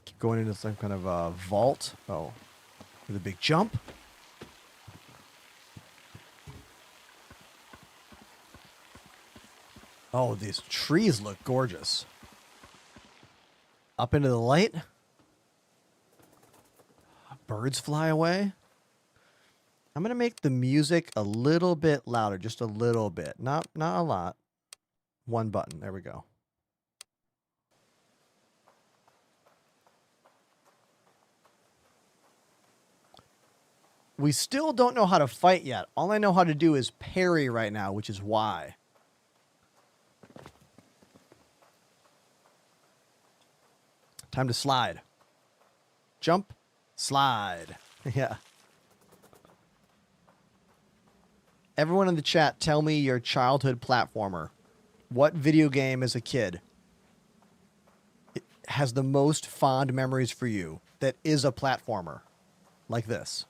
Keep going into some kind of vault. Oh, with a big jump. Oh, these trees look gorgeous. Up into the light. Birds fly away. I'm going to make the music a little bit louder, just a little bit. Not a lot. One button. There we go. We still don't know how to fight yet. All I know how to do is parry right now, which is why. Time to slide. Jump. Slide. Yeah. Everyone in the chat, tell me your childhood platformer. What video game as a kid has the most fond memories for you that is a platformer like this?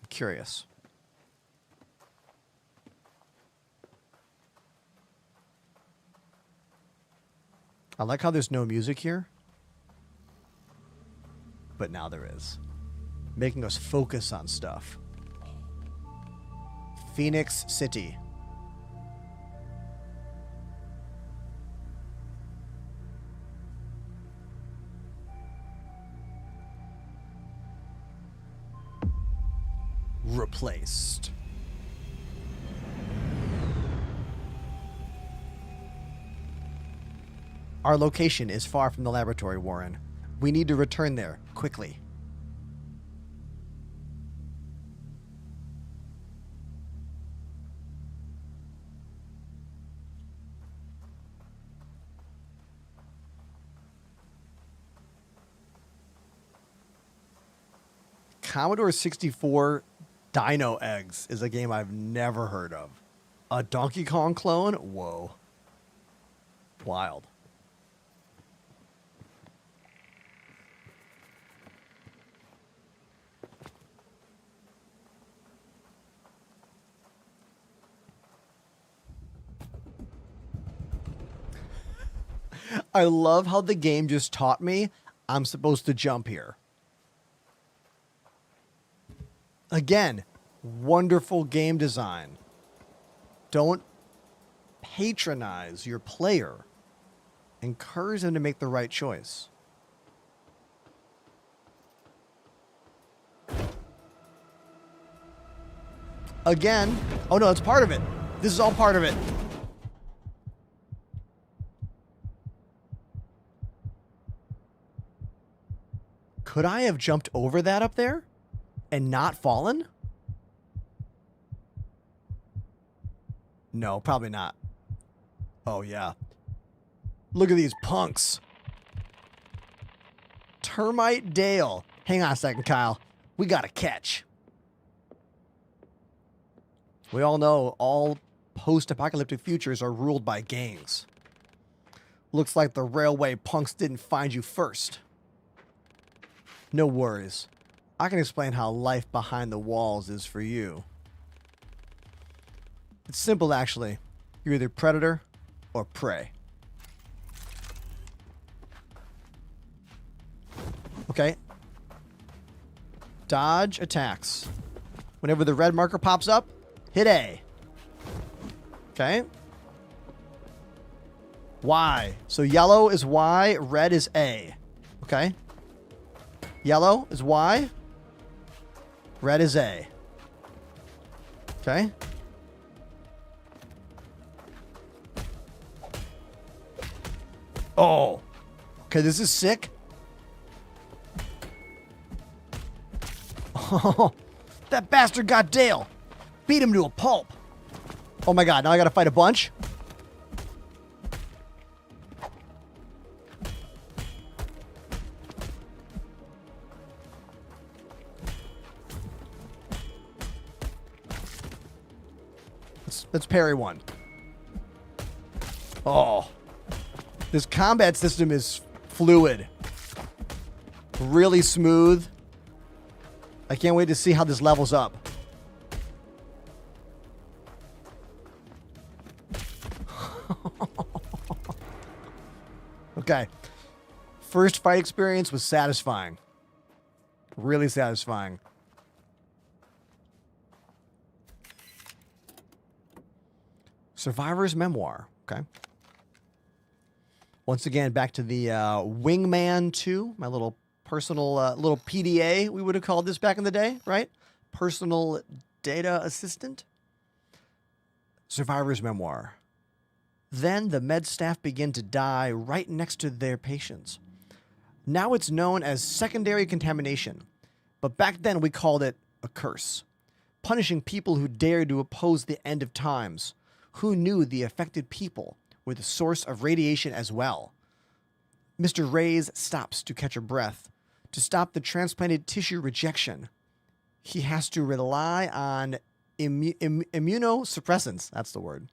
I'm curious. I like how there's no music here. But now there is. Making us focus on stuff. Phoenix City. Replaced. Our location is far from the laboratory, Warren. We need to return there quickly. Commodore 64 Dino Eggs is a game I've never heard of. A Donkey Kong clone? Whoa. Wild. I love how the game just taught me I'm supposed to jump here. Again, wonderful game design. Don't patronize your player. Encourage them to make the right choice. Again, oh no, it's part of it. This is all part of it. Could I have jumped over that up there and not fallen? No, probably not. Oh, yeah. Look at these punks. Termite Dale. Hang on a second, Kyle. We got a catch. We all know all post-apocalyptic futures are ruled by gangs. Looks like the railway punks didn't find you first. No worries. I can explain how life behind the walls is for you. It's simple, actually. You're either predator or prey. Okay. Dodge attacks. Whenever the red marker pops up, hit A. Okay. Y. So yellow is Y, red is A. Okay. Yellow is Y. Red is A. Okay. Oh. Okay, this is sick. Oh, that bastard got Dale. Beat him to a pulp. Oh my god, now I gotta fight a bunch? Let's parry one. Oh. This combat system is fluid. Really smooth. I can't wait to see how this levels up. Okay. First fight experience was satisfying. Really satisfying. Survivor's Memoir. Okay. Once again, back to the Wingman 2, my little personal little PDA, we would have called this back in the day, right? Personal Data Assistant. Survivor's Memoir. Then the med staff begin to die right next to their patients. Now it's known as secondary contamination, but back then we called it a curse, punishing people who dared to oppose the end of times. Who knew the affected people were the source of radiation as well? Mr. Reyes stops to catch a breath. To stop the transplanted tissue rejection, he has to rely on immunosuppressants, that's the word,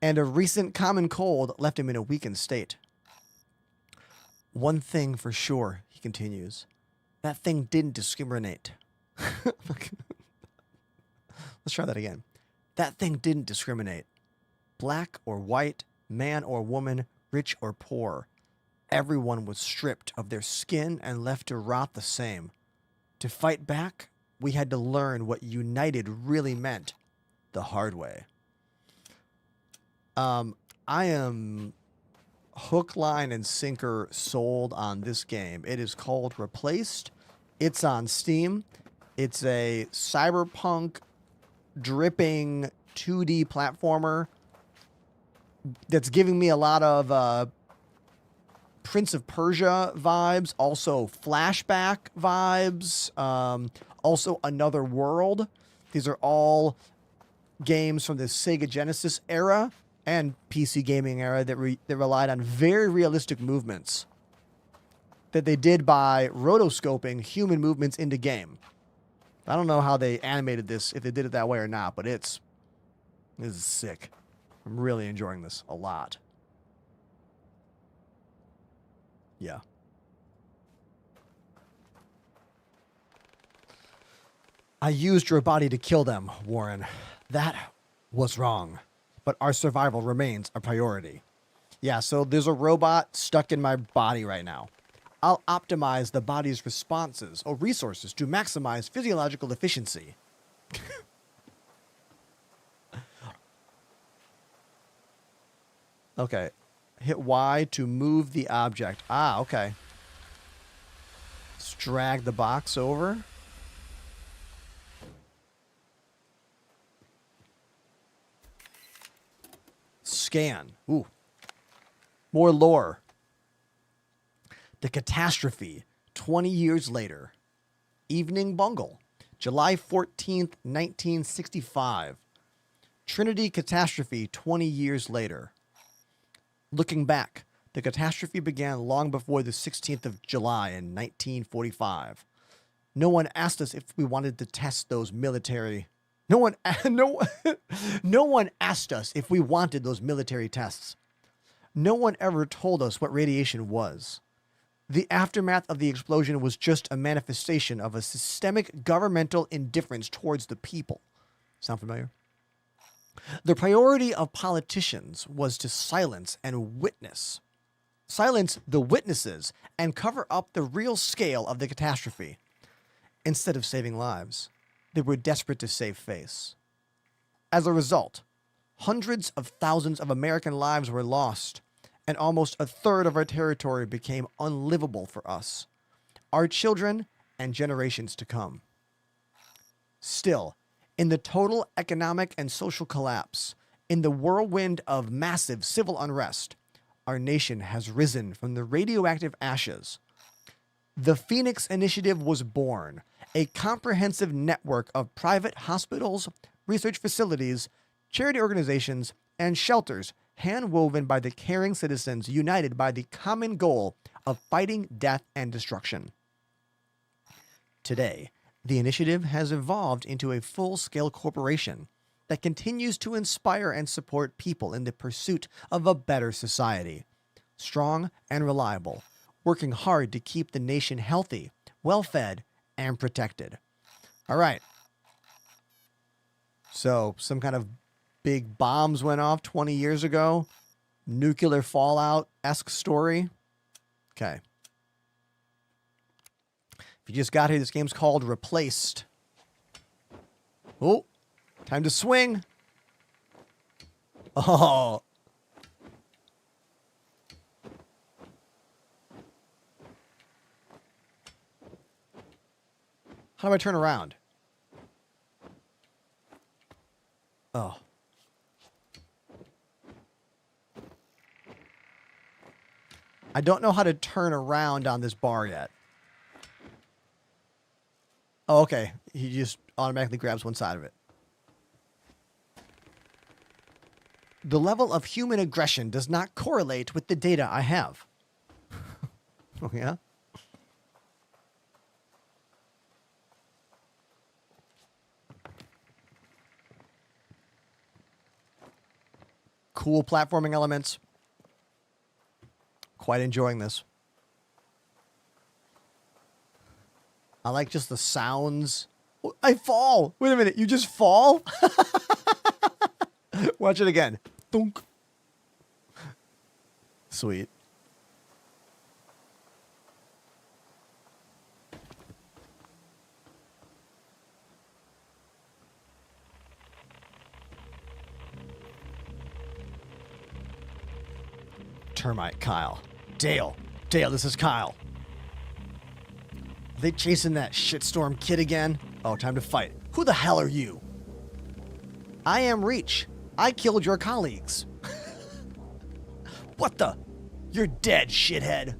and a recent common cold left him in a weakened state. One thing for sure, he continues, that thing didn't discriminate. Let's try that again. That thing didn't discriminate. Black or white, man or woman, rich or poor. Everyone was stripped of their skin and left to rot the same. To fight back, we had to learn what united really meant the hard way. I am hook, line, and sinker sold on this game. It is called Replaced. It's on Steam. It's a cyberpunk dripping 2D platformer that's giving me a lot of Prince of Persia vibes, also flashback vibes, also Another World. These are all games from the Sega Genesis era and PC gaming era that relied on very realistic movements that they did by rotoscoping human movements into game. I don't know how they animated this, if they did it that way or not, but this is sick. I'm really enjoying this a lot. Yeah. I used your body to kill them, Warren. That was wrong. But our survival remains a priority. Yeah, so there's a robot stuck in my body right now. I'll optimize the body's responses or resources to maximize physiological efficiency. Okay. Hit Y to move the object. Ah, okay. Let's drag the box over. Scan. Ooh. More lore. The catastrophe, 20 years later. Evening Bungle, July 14th, 1965. Trinity catastrophe, 20 years later. Looking back, the catastrophe began long before the 16th of July in 1945. No one asked us if we wanted to test those military... No one asked us if we wanted those military tests. No one ever told us what radiation was. The aftermath of the explosion was just a manifestation of a systemic governmental indifference towards the people. Sound familiar? The priority of politicians was to silence the witnesses and cover up the real scale of the catastrophe. Instead of saving lives, they were desperate to save face. As a result, hundreds of thousands of American lives were lost, and almost a third of our territory became unlivable for us, our children, and generations to come. Still, in the total economic and social collapse, in the whirlwind of massive civil unrest, our nation has risen from the radioactive ashes. The Phoenix Initiative was born, a comprehensive network of private hospitals, research facilities, charity organizations, and shelters hand-woven by the caring citizens united by the common goal of fighting death and destruction. Today, the initiative has evolved into a full-scale corporation that continues to inspire and support people in the pursuit of a better society, strong and reliable, working hard to keep the nation healthy, well-fed, and protected. All right. So, some kind of big bombs went off 20 years ago. Nuclear fallout-esque story. Okay. If you just got here, this game's called Replaced. Oh, time to swing. Oh. How do I turn around? Oh. I don't know how to turn around on this bar yet. Oh, okay. He just automatically grabs one side of it. The level of human aggression does not correlate with the data I have. Oh, yeah? Cool platforming elements. Quite enjoying this. I like just the sounds. I fall. Wait a minute. You just fall? Watch it again. Thunk. Sweet. termite, Kyle. Dale, this is Kyle. Are they chasing that shitstorm kid again? Oh, time to fight. Who the hell are you? I am Reach. I killed your colleagues. What the? You're dead, shithead.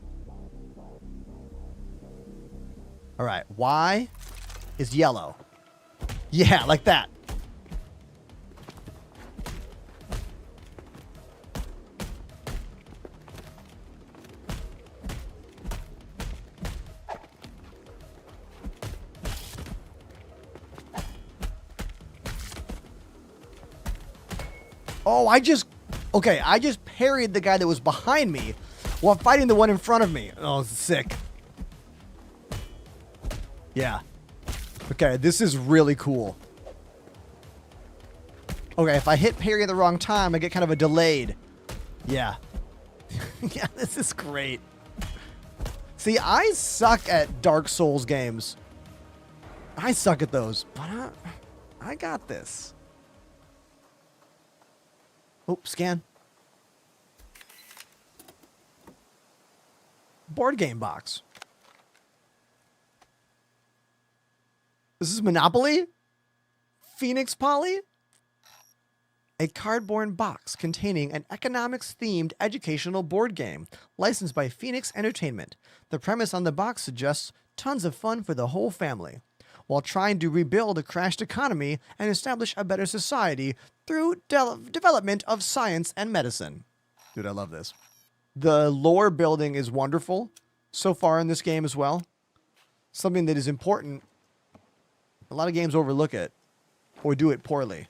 All right, Y is yellow. Yeah, like that. Oh, I just parried the guy that was behind me while fighting the one in front of me. Oh, sick. Yeah. Okay, this is really cool. Okay, if I hit parry at the wrong time, I get kind of a delayed. Yeah. Yeah, this is great. See, I suck at Dark Souls games. I suck at those, but I got this. Oh, scan. Board game box. This is Monopoly? Phoenix Poly? A cardboard box containing an economics-themed educational board game licensed by Phoenix Entertainment. The premise on the box suggests tons of fun for the whole family, while trying to rebuild a crashed economy and establish a better society through development of science and medicine. Dude, I love this. The lore building is wonderful so far in this game as well. Something that is important. A lot of games overlook it or do it poorly.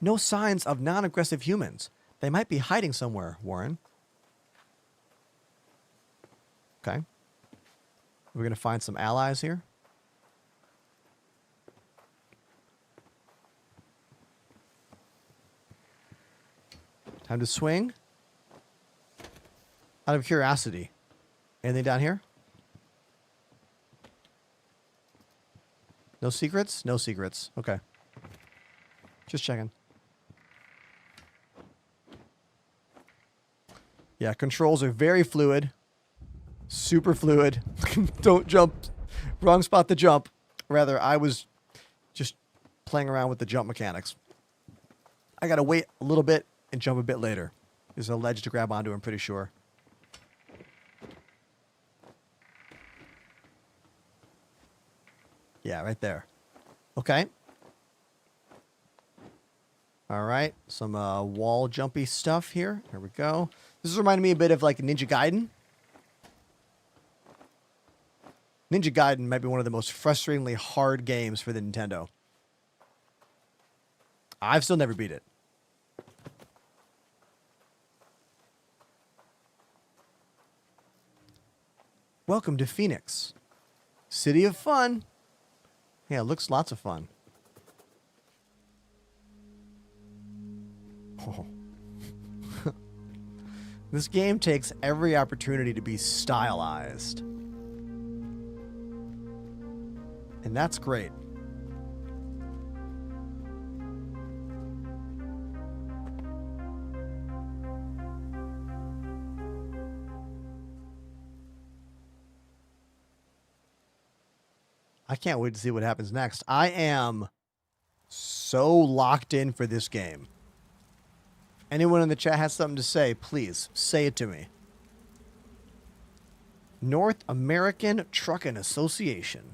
No signs of non-aggressive humans. They might be hiding somewhere, Warren. Okay. We're going to find some allies here. Time to swing. Out of curiosity. Anything down here? No secrets? No secrets. Okay. Just checking. Yeah, controls are very fluid. Super fluid. Don't jump. Wrong spot to jump. Rather, I was just playing around with the jump mechanics. I gotta wait a little bit and jump a bit later. There's a ledge to grab onto, I'm pretty sure. Yeah, right there. Okay. All right. Some wall jumpy stuff here. Here we go. This is reminding me a bit of like Ninja Gaiden. Ninja Gaiden might be one of the most frustratingly hard games for the Nintendo. I've still never beat it. Welcome to Phoenix. City of Fun. Yeah, it looks lots of fun. Oh. This game takes every opportunity to be stylized. And that's great. I can't wait to see what happens next. I am so locked in for this game. Anyone in the chat has something to say, please say it to me. North American Trucking Association.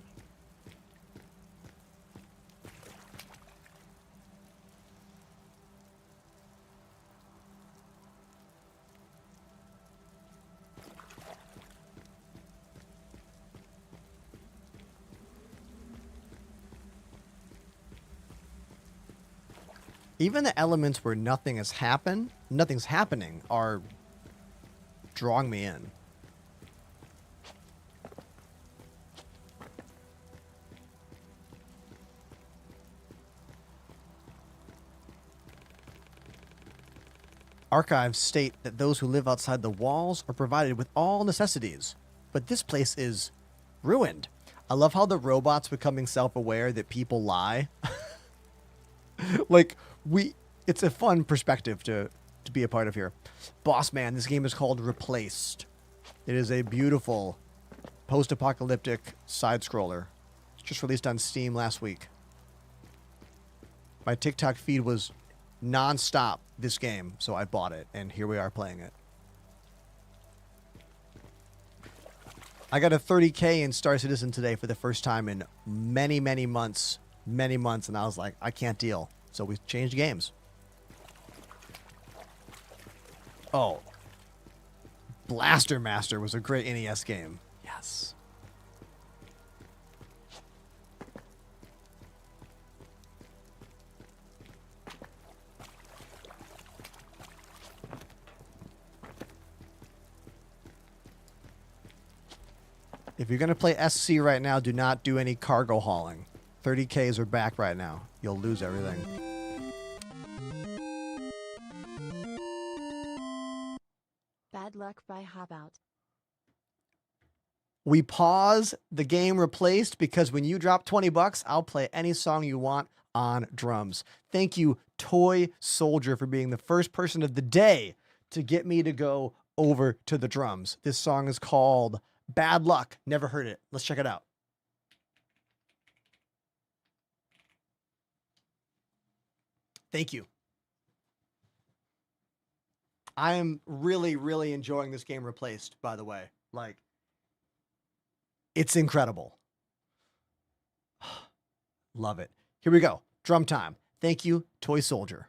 Even the elements where nothing's happening are drawing me in. Archives state that those who live outside the walls are provided with all necessities, but this place is ruined. I love how the robot's becoming self-aware that people lie. Like, it's a fun perspective to to be a part of here. Boss Man, this game is called Replaced. It is a beautiful post-apocalyptic side-scroller. Just released on Steam last week. My TikTok feed was non-stop this game, so I bought it, and here we are playing it. I got a 30K in Star Citizen today for the first time in many months, and I was like, I can't deal. So we changed games. Oh. Blaster Master was a great NES game. Yes. If you're going to play SC right now, do not do any cargo hauling. 30Ks are back right now. You'll lose everything. Bad luck by Hop Out. We pause the game Replaced because when you drop 20 bucks, I'll play any song you want on drums. Thank you, Toy Soldier, for being the first person of the day to get me to go over to the drums. This song is called Bad Luck. Never heard it. Let's check it out. Thank you. I am really enjoying this game Replaced, by the way. Like, it's incredible. Love it. Here we go. Drum time. Thank you, Toy Soldier.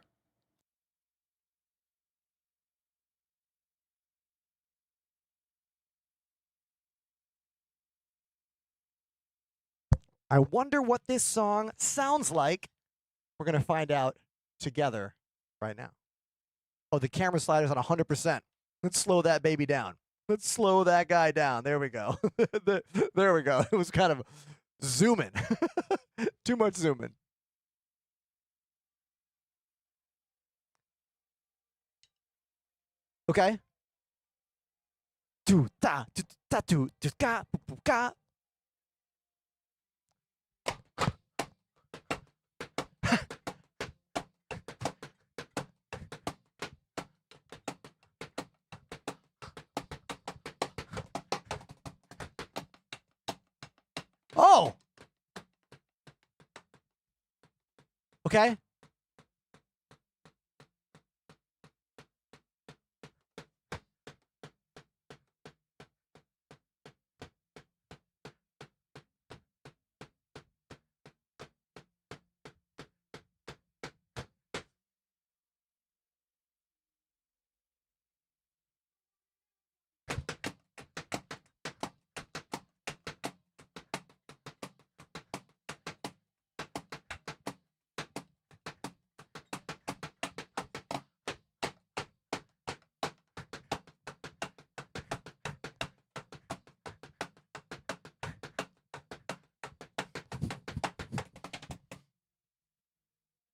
I wonder what this song sounds like. We're going to find out together right now. Oh, the camera slider's on 100%. Let's slow that baby down. Let's slow that guy down. There we go. There we go. It was kind of zooming. Too much zooming. Okay. Do da do da do do ga ga. Oh. Okay.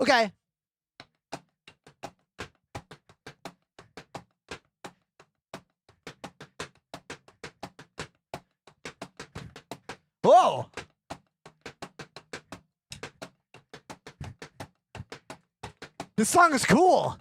Okay. Whoa. This song is cool.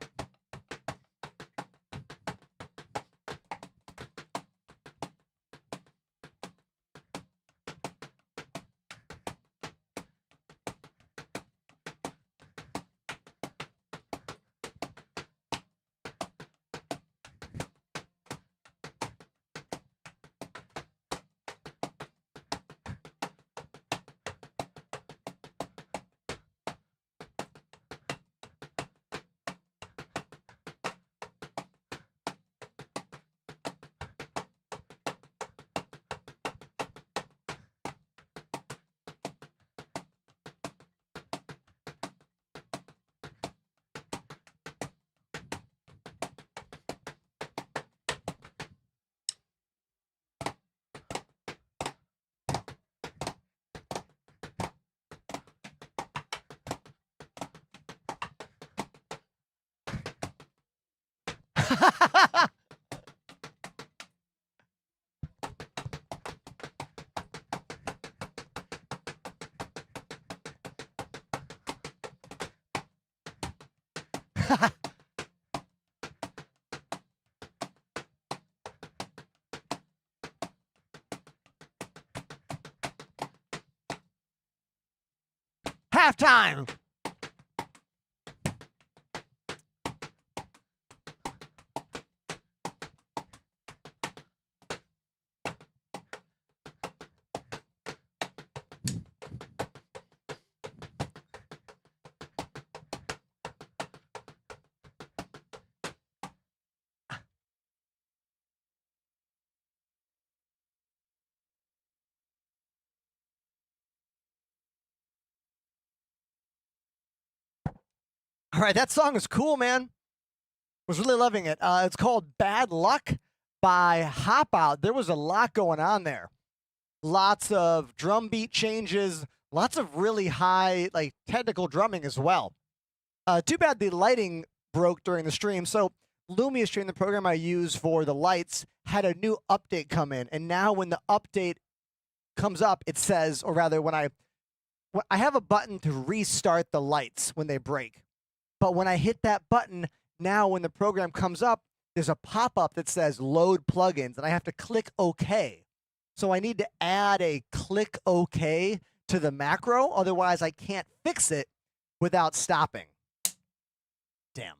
halftime. All right, that song is cool, man. Was really loving it. It's called Bad Luck by Hop Out. There was a lot going on there. Lots of drum beat changes, lots of really high, like technical drumming as well. Too bad the lighting broke during the stream. So Lumious Stream, the program I use for the lights, had a new update come in. And now when the update comes up, it says, or rather when I have a button to restart the lights when they break. But when I hit that button, now when the program comes up, there's a pop-up that says load plugins, and I have to click OK. So I need to add a click OK to the macro, otherwise I can't fix it without stopping. Damn.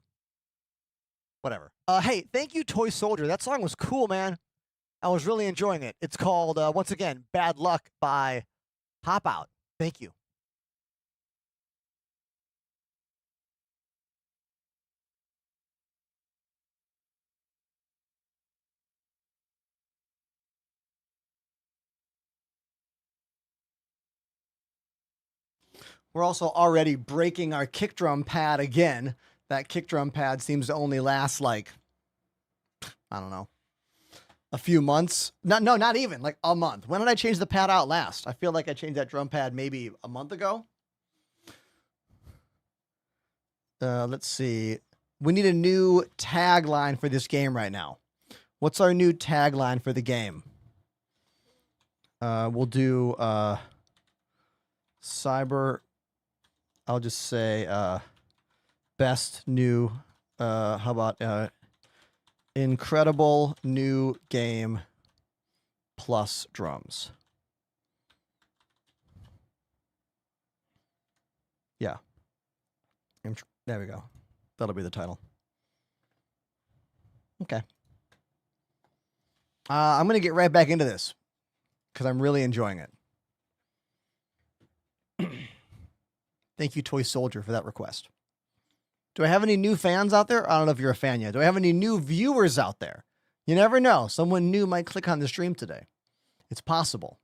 Whatever. Hey, thank you, Toy Soldier. That song was cool, man. I was really enjoying it. It's called, once again, Bad Luck by Hop Out. Thank you. We're also already breaking our kick drum pad again. That kick drum pad seems to only last like, I don't know, a few months. No, not even like a month. When did I change the pad out last? I feel like I changed that drum pad maybe a month ago. Let's see. We need a new tagline for this game right now. What's our new tagline for the game? We'll do cyber. I'll just say best new. How about incredible new game plus drums? Yeah. There we go. That'll be the title. Okay. I'm going to get right back into this because I'm really enjoying it. Thank you, Toy Soldier, for that request. Do I have any new fans out there? I don't know if you're a fan yet. Do I have any new viewers out there? You never know. Someone new might click on the stream today. It's possible.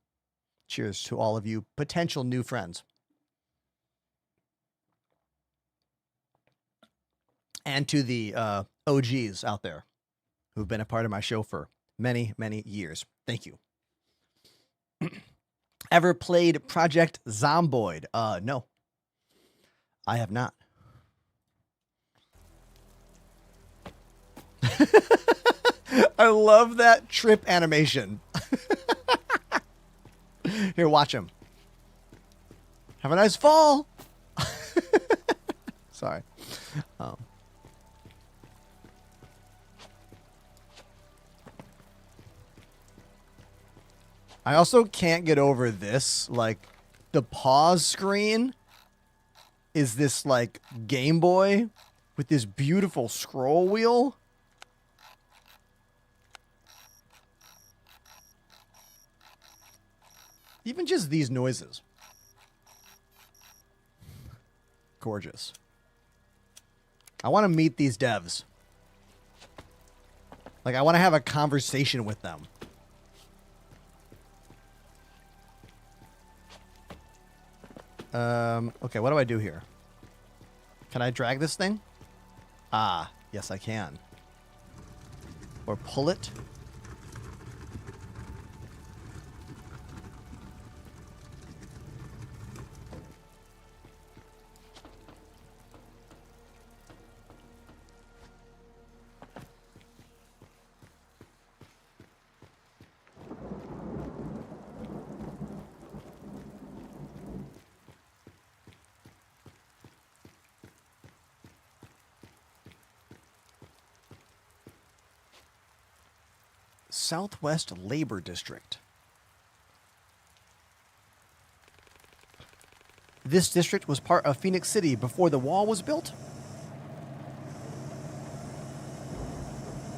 Cheers to all of you potential new friends. And to the OGs out there who've been a part of my show for many, many years. Thank you. Ever played Project Zomboid? No. I have not. I love that trip animation. Here, watch him. Have a nice fall. Sorry. I also can't get over this. Like, the pause screen is this, like, Game Boy with this beautiful scroll wheel. Even just these noises. Gorgeous. I want to meet these devs. Like, I want to have a conversation with them. Okay, what do I do here? Can I drag this thing? Ah, yes I can. Or pull it. Southwest Labor District. This district was part of Phoenix City before the wall was built.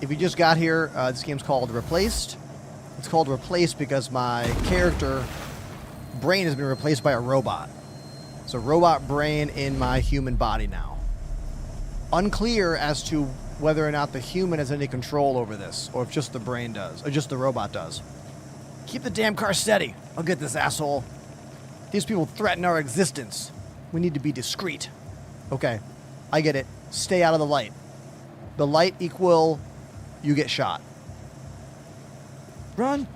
If you just got here, this game's called Replaced. It's called Replaced because my character brain has been replaced by a robot. It's a robot brain in my human body now. Unclear as to whether or not the human has any control over this, or if just the brain does, or just the robot does. Keep the damn car steady. I'll get this asshole. These people threaten our existence. We need to be discreet. Okay, I get it. Stay out of the light. The light equal you get shot. Run.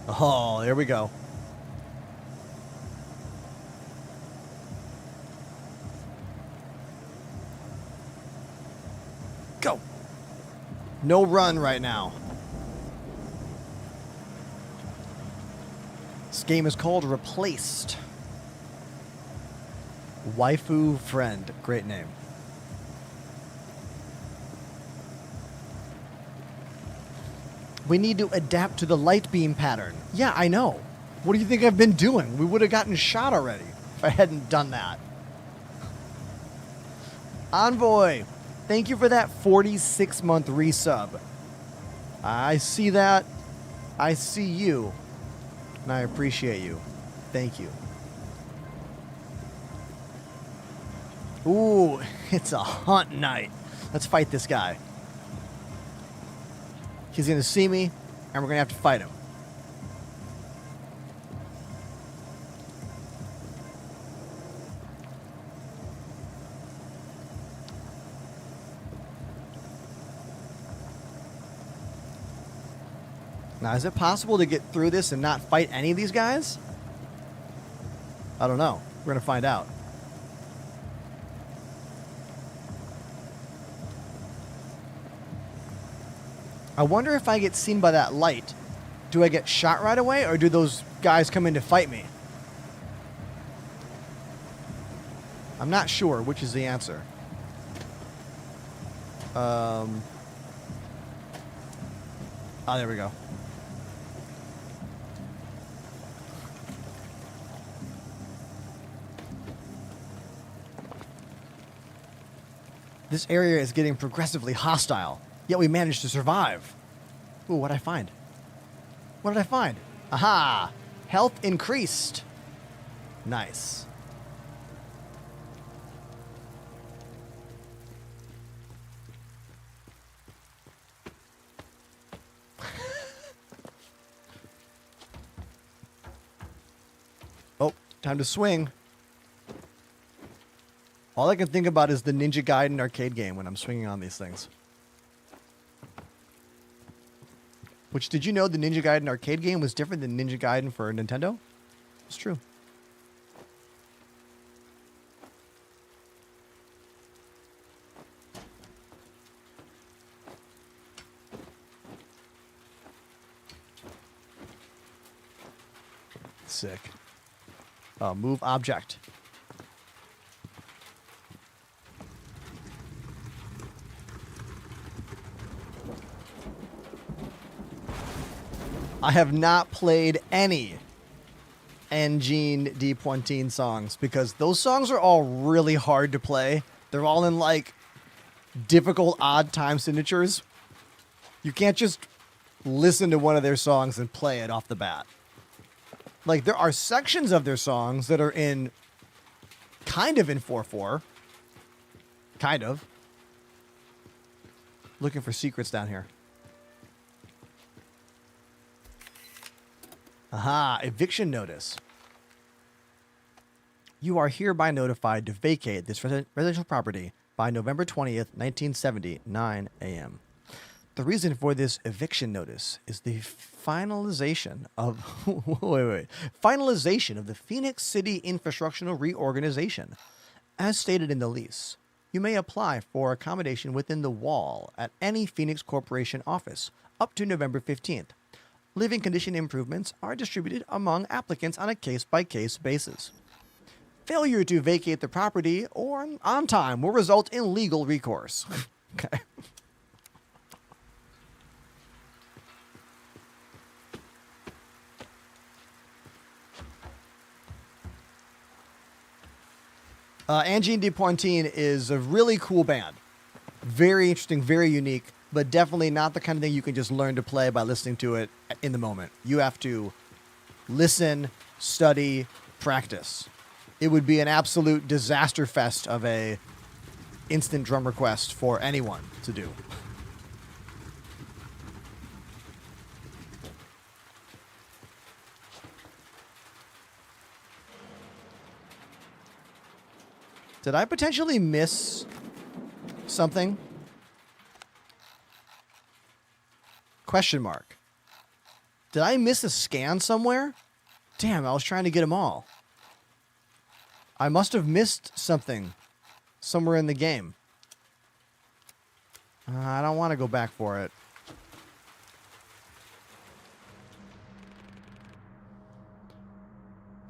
Oh, there we go. Go. No run right now. This game is called Replaced. Waifu Friend. Great name. We need to adapt to the light beam pattern. Yeah, I know. What do you think I've been doing? We would have gotten shot already if I hadn't done that. Envoy, thank you for that 46-month resub. I see that. I see you. And I appreciate you. Thank you. Ooh, it's a hunt night. Let's fight this guy. He's going to see me, and we're going to have to fight him. Now, is it possible to get through this and not fight any of these guys? I don't know. We're going to find out. I wonder if I get seen by that light, do I get shot right away, or do those guys come in to fight me? I'm not sure which is the answer. Oh, there we go. This area is getting progressively hostile. Yet we managed to survive. Ooh, what'd I find? What did I find? Aha! Health increased. Nice. Oh, time to swing. All I can think about is the Ninja Gaiden arcade game when I'm swinging on these things. Which, did you know the Ninja Gaiden arcade game was different than Ninja Gaiden for Nintendo? It's true. Sick. Move object. I have not played any Engine D. Pointine songs because those songs are all really hard to play. They're all in like difficult odd time signatures. You can't just listen to one of their songs and play it off the bat. Like there are sections of their songs that are in kind of in 4/4. Kind of. Looking for secrets down here. Aha, eviction notice. You are hereby notified to vacate this residential property by November 20th, 1970, 9 a.m. The reason for this eviction notice is the finalization of finalization of the Phoenix City infrastructural reorganization. As stated in the lease, you may apply for accommodation within the wall at any Phoenix Corporation office up to November 15th. Living condition improvements are distributed among applicants on a case-by-case basis. Failure to vacate the property or on time will result in legal recourse. Okay. Angine de Pointine is a really cool band. Very interesting, very unique, but definitely not the kind of thing you can just learn to play by listening to it in the moment. You have to listen, study, practice. It would be an absolute disaster fest of a instant drum request for anyone to do. Did I potentially miss something? Question mark. Did I miss a scan somewhere? Damn, I was trying to get them all. I must have missed something somewhere in the game. I don't want to go back for it.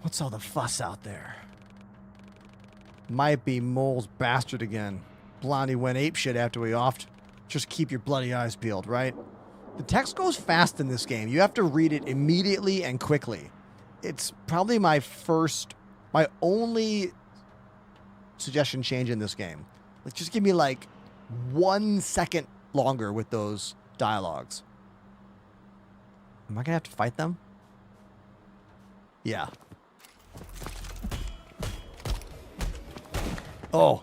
What's all the fuss out there? Might be Mole's bastard again. Blondie went apeshit after we offed. Just keep your bloody eyes peeled, right? The text goes fast in this game. You have to read it immediately and quickly. It's probably my only suggestion change in this game. Like, just give me like 1 second longer with those dialogues. Am I gonna have to fight them? Yeah. Oh.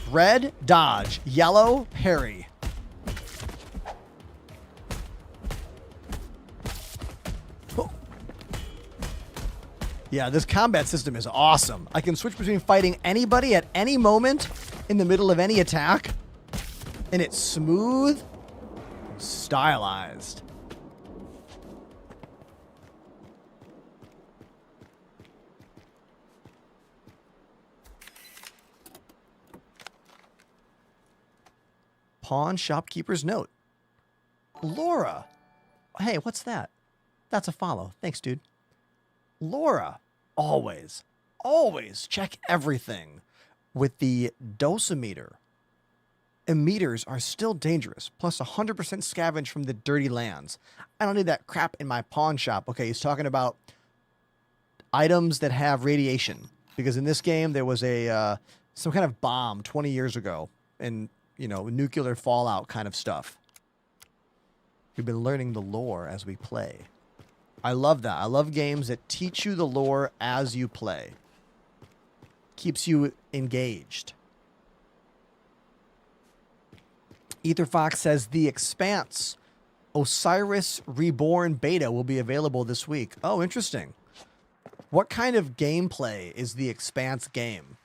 Red, dodge. Yellow, parry. Oh. Yeah, this combat system is awesome. I can switch between fighting anybody at any moment in the middle of any attack. And it's smooth, stylized. Pawn shopkeeper's note. Laura. Hey, what's that? That's a follow. Thanks, dude. Laura. Always check everything with the dosimeter. Emitters are still dangerous, plus 100% scavenge from the dirty lands. I don't need that crap in my pawn shop. Okay, he's talking about items that have radiation. Because in this game, there was a some kind of bomb 20 years ago. And, you know, nuclear fallout kind of stuff. We've been learning the lore as we play. I love that. I love games that teach you the lore as you play. Keeps you engaged. Etherfox says The Expanse Osiris Reborn beta will be available this week. Oh, interesting. What kind of gameplay is The Expanse game?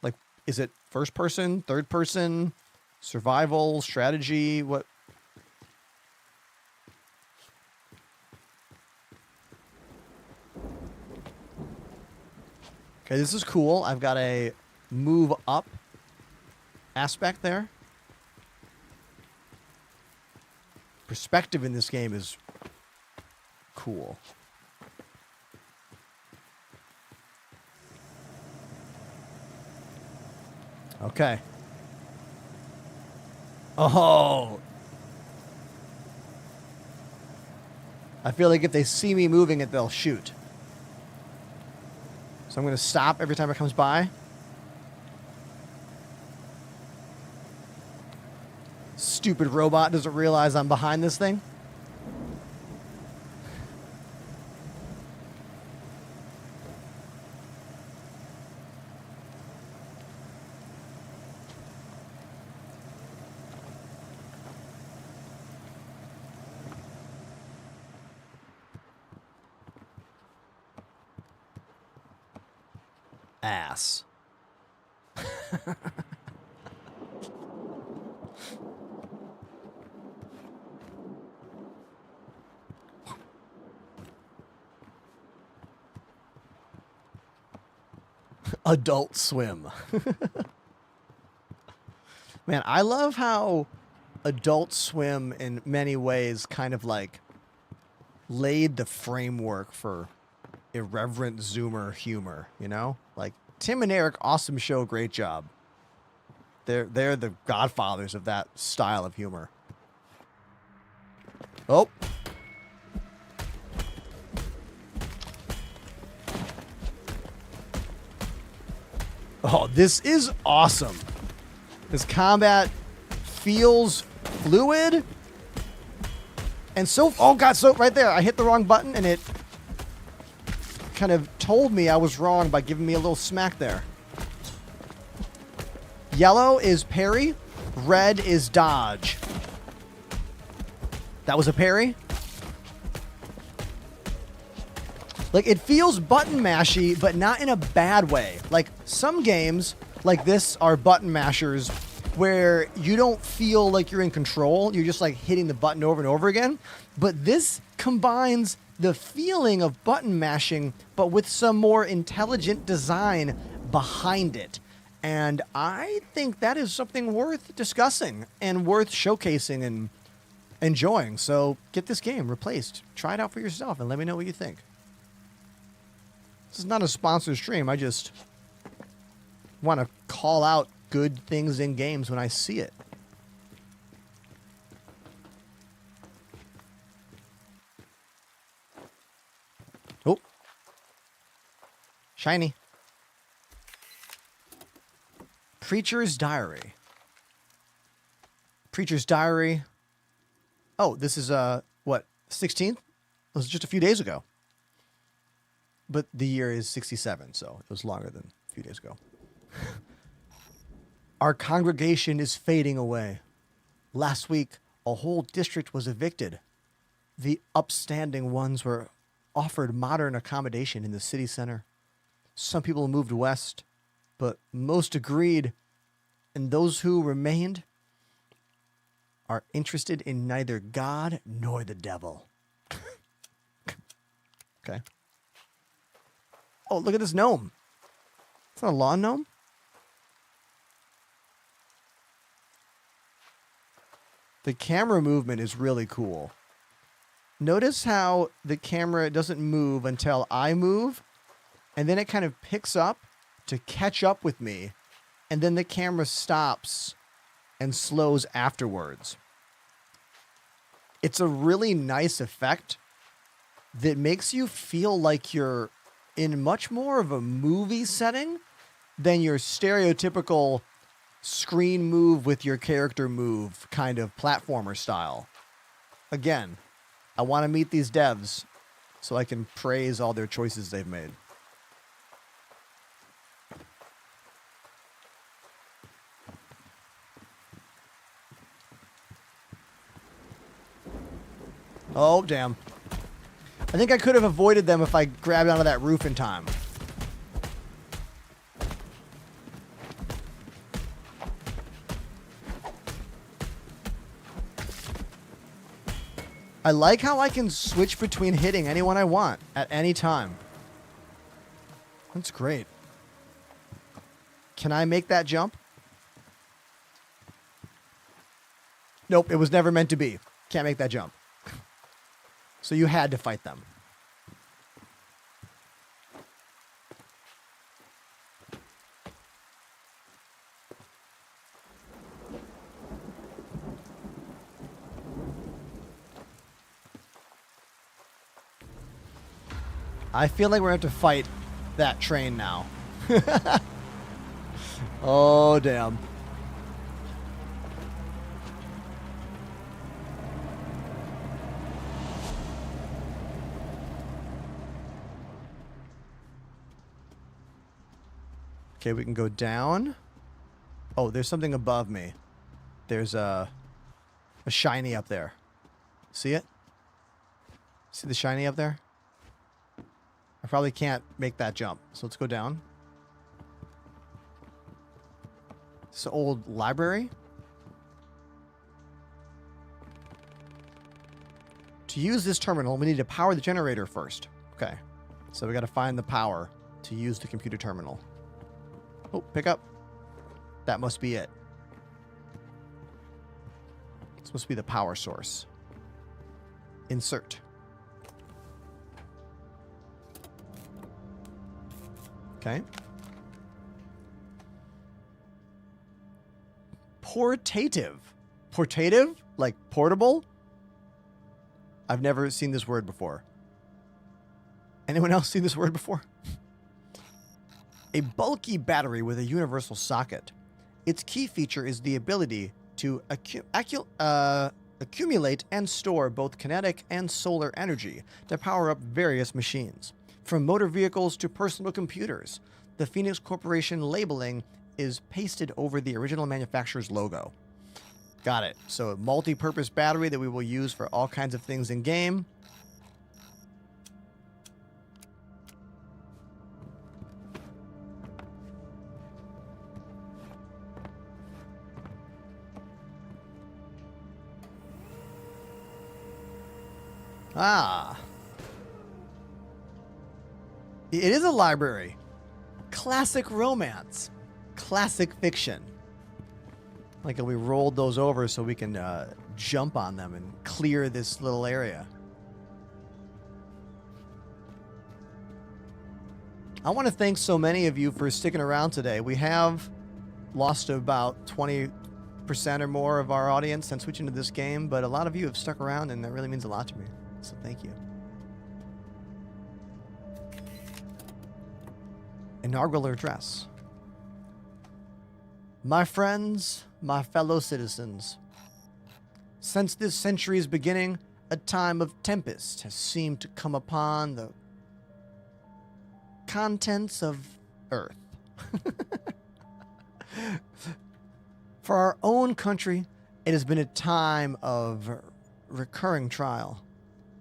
Like, is it first person, third person, survival, strategy? What? Okay, this is cool. I've got a move up aspect there. Perspective in this game is cool. Okay. Oh. I feel like if they see me moving it, they'll shoot. So I'm going to stop every time it comes by. Stupid robot doesn't realize I'm behind this thing. Ass. Adult Swim. Man, I love how Adult Swim in many ways kind of like laid the framework for irreverent Zoomer humor, you know? Like Tim and Eric, awesome show, great job. They're the godfathers of that style of humor. Oh. Oh, this is awesome. This combat feels fluid. And so, oh God, so right there, I hit the wrong button and it kind of told me I was wrong by giving me a little smack there. Yellow is parry, red is dodge. That was a parry. Like, it feels button mashy, but not in a bad way. Like, some games like this are button mashers where you don't feel like you're in control. You're just like hitting the button over and over again. But this combines the feeling of button mashing, but with some more intelligent design behind it. And I think that is something worth discussing and worth showcasing and enjoying. So get this game replaced. Try it out for yourself and let me know what you think. This is not a sponsored stream. I just want to call out good things in games when I see it. Oh. Shiny. Preacher's Diary. Preacher's Diary. Oh, this is, what, 16th? It was just a few days ago. But the year is 67, so it was longer than a few days ago. Our congregation is fading away. Last week, a whole district was evicted. The upstanding ones were offered modern accommodation in the city center. Some people moved west, but most agreed, and those who remained are interested in neither God nor the devil. Okay. Oh, look at this gnome. It's not a lawn gnome? The camera movement is really cool. Notice how the camera doesn't move until I move, and then it kind of picks up to catch up with me, and then the camera stops and slows afterwards. It's a really nice effect that makes you feel like you're in much more of a movie setting than your stereotypical screen move with your character move kind of platformer style. Again, I want to meet these devs so I can praise all their choices they've made. Oh, damn. I think I could have avoided them if I grabbed onto that roof in time. I like how I can switch between hitting anyone I want at any time. That's great. Can I make that jump? Nope, it was never meant to be. Can't make that jump. So you had to fight them. I feel like we're going to have to fight that train now. Oh, damn. Okay, we can go down. Oh, there's something above me. There's a shiny up there. See it? See the shiny up there? I probably can't make that jump. So let's go down. It's an old library. To use this terminal, we need to power the generator first. Okay. So we got to find the power to use the computer terminal. Oh, pick up. That must be it. It's supposed to be the power source. Insert. Okay. Portative. Portative? Like portable? I've never seen this word before. Anyone else seen this word before? a bulky battery with a universal socket. Its key feature is the ability to accumulate and store both kinetic and solar energy to power up various machines. From motor vehicles to personal computers, the Phoenix Corporation labeling is pasted over the original manufacturer's logo. Got it. So a multi-purpose battery that we will use for all kinds of things in game. Ah. It is a library. Classic romance. Classic fiction. Like we rolled those over so we can jump on them and clear this little area. I want to thank so many of you for sticking around today. We have lost about 20% or more of our audience since switching to this game, but a lot of you have stuck around, and that really means a lot to me. So thank you. Inaugural address. My friends, my fellow citizens, since this century's beginning, a time of tempest has seemed to come upon the contents of Earth. For our own country, it has been a time of recurring trial.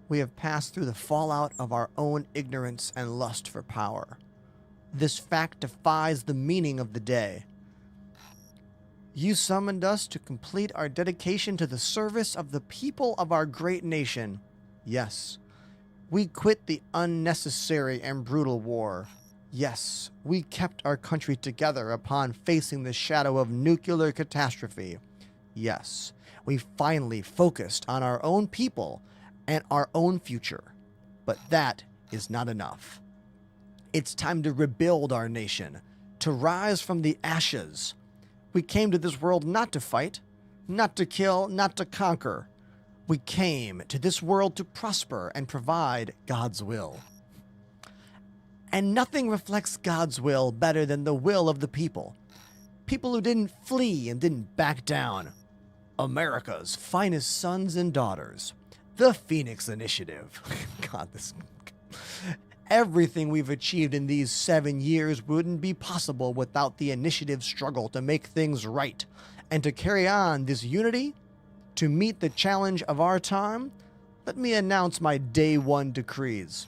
We have passed through the fallout of our own ignorance and lust for power. This fact defies the meaning of the day. You summoned us to complete our dedication to the service of the people of our great nation. Yes, we quit the unnecessary and brutal war. Yes, we kept our country together upon facing the shadow of nuclear catastrophe. Yes, we finally focused on our own people and our own future. But that is not enough. It's time to rebuild our nation, to rise from the ashes. We came to this world not to fight, not to kill, not to conquer. We came to this world to prosper and provide God's will. And nothing reflects God's will better than the will of the people. People who didn't flee and didn't back down. America's finest sons and daughters. The Phoenix Initiative. God, this... Everything we've achieved in these 7 years wouldn't be possible without the initiative's struggle to make things right and to carry on this unity. To meet the challenge of our time, let me announce my day one decrees.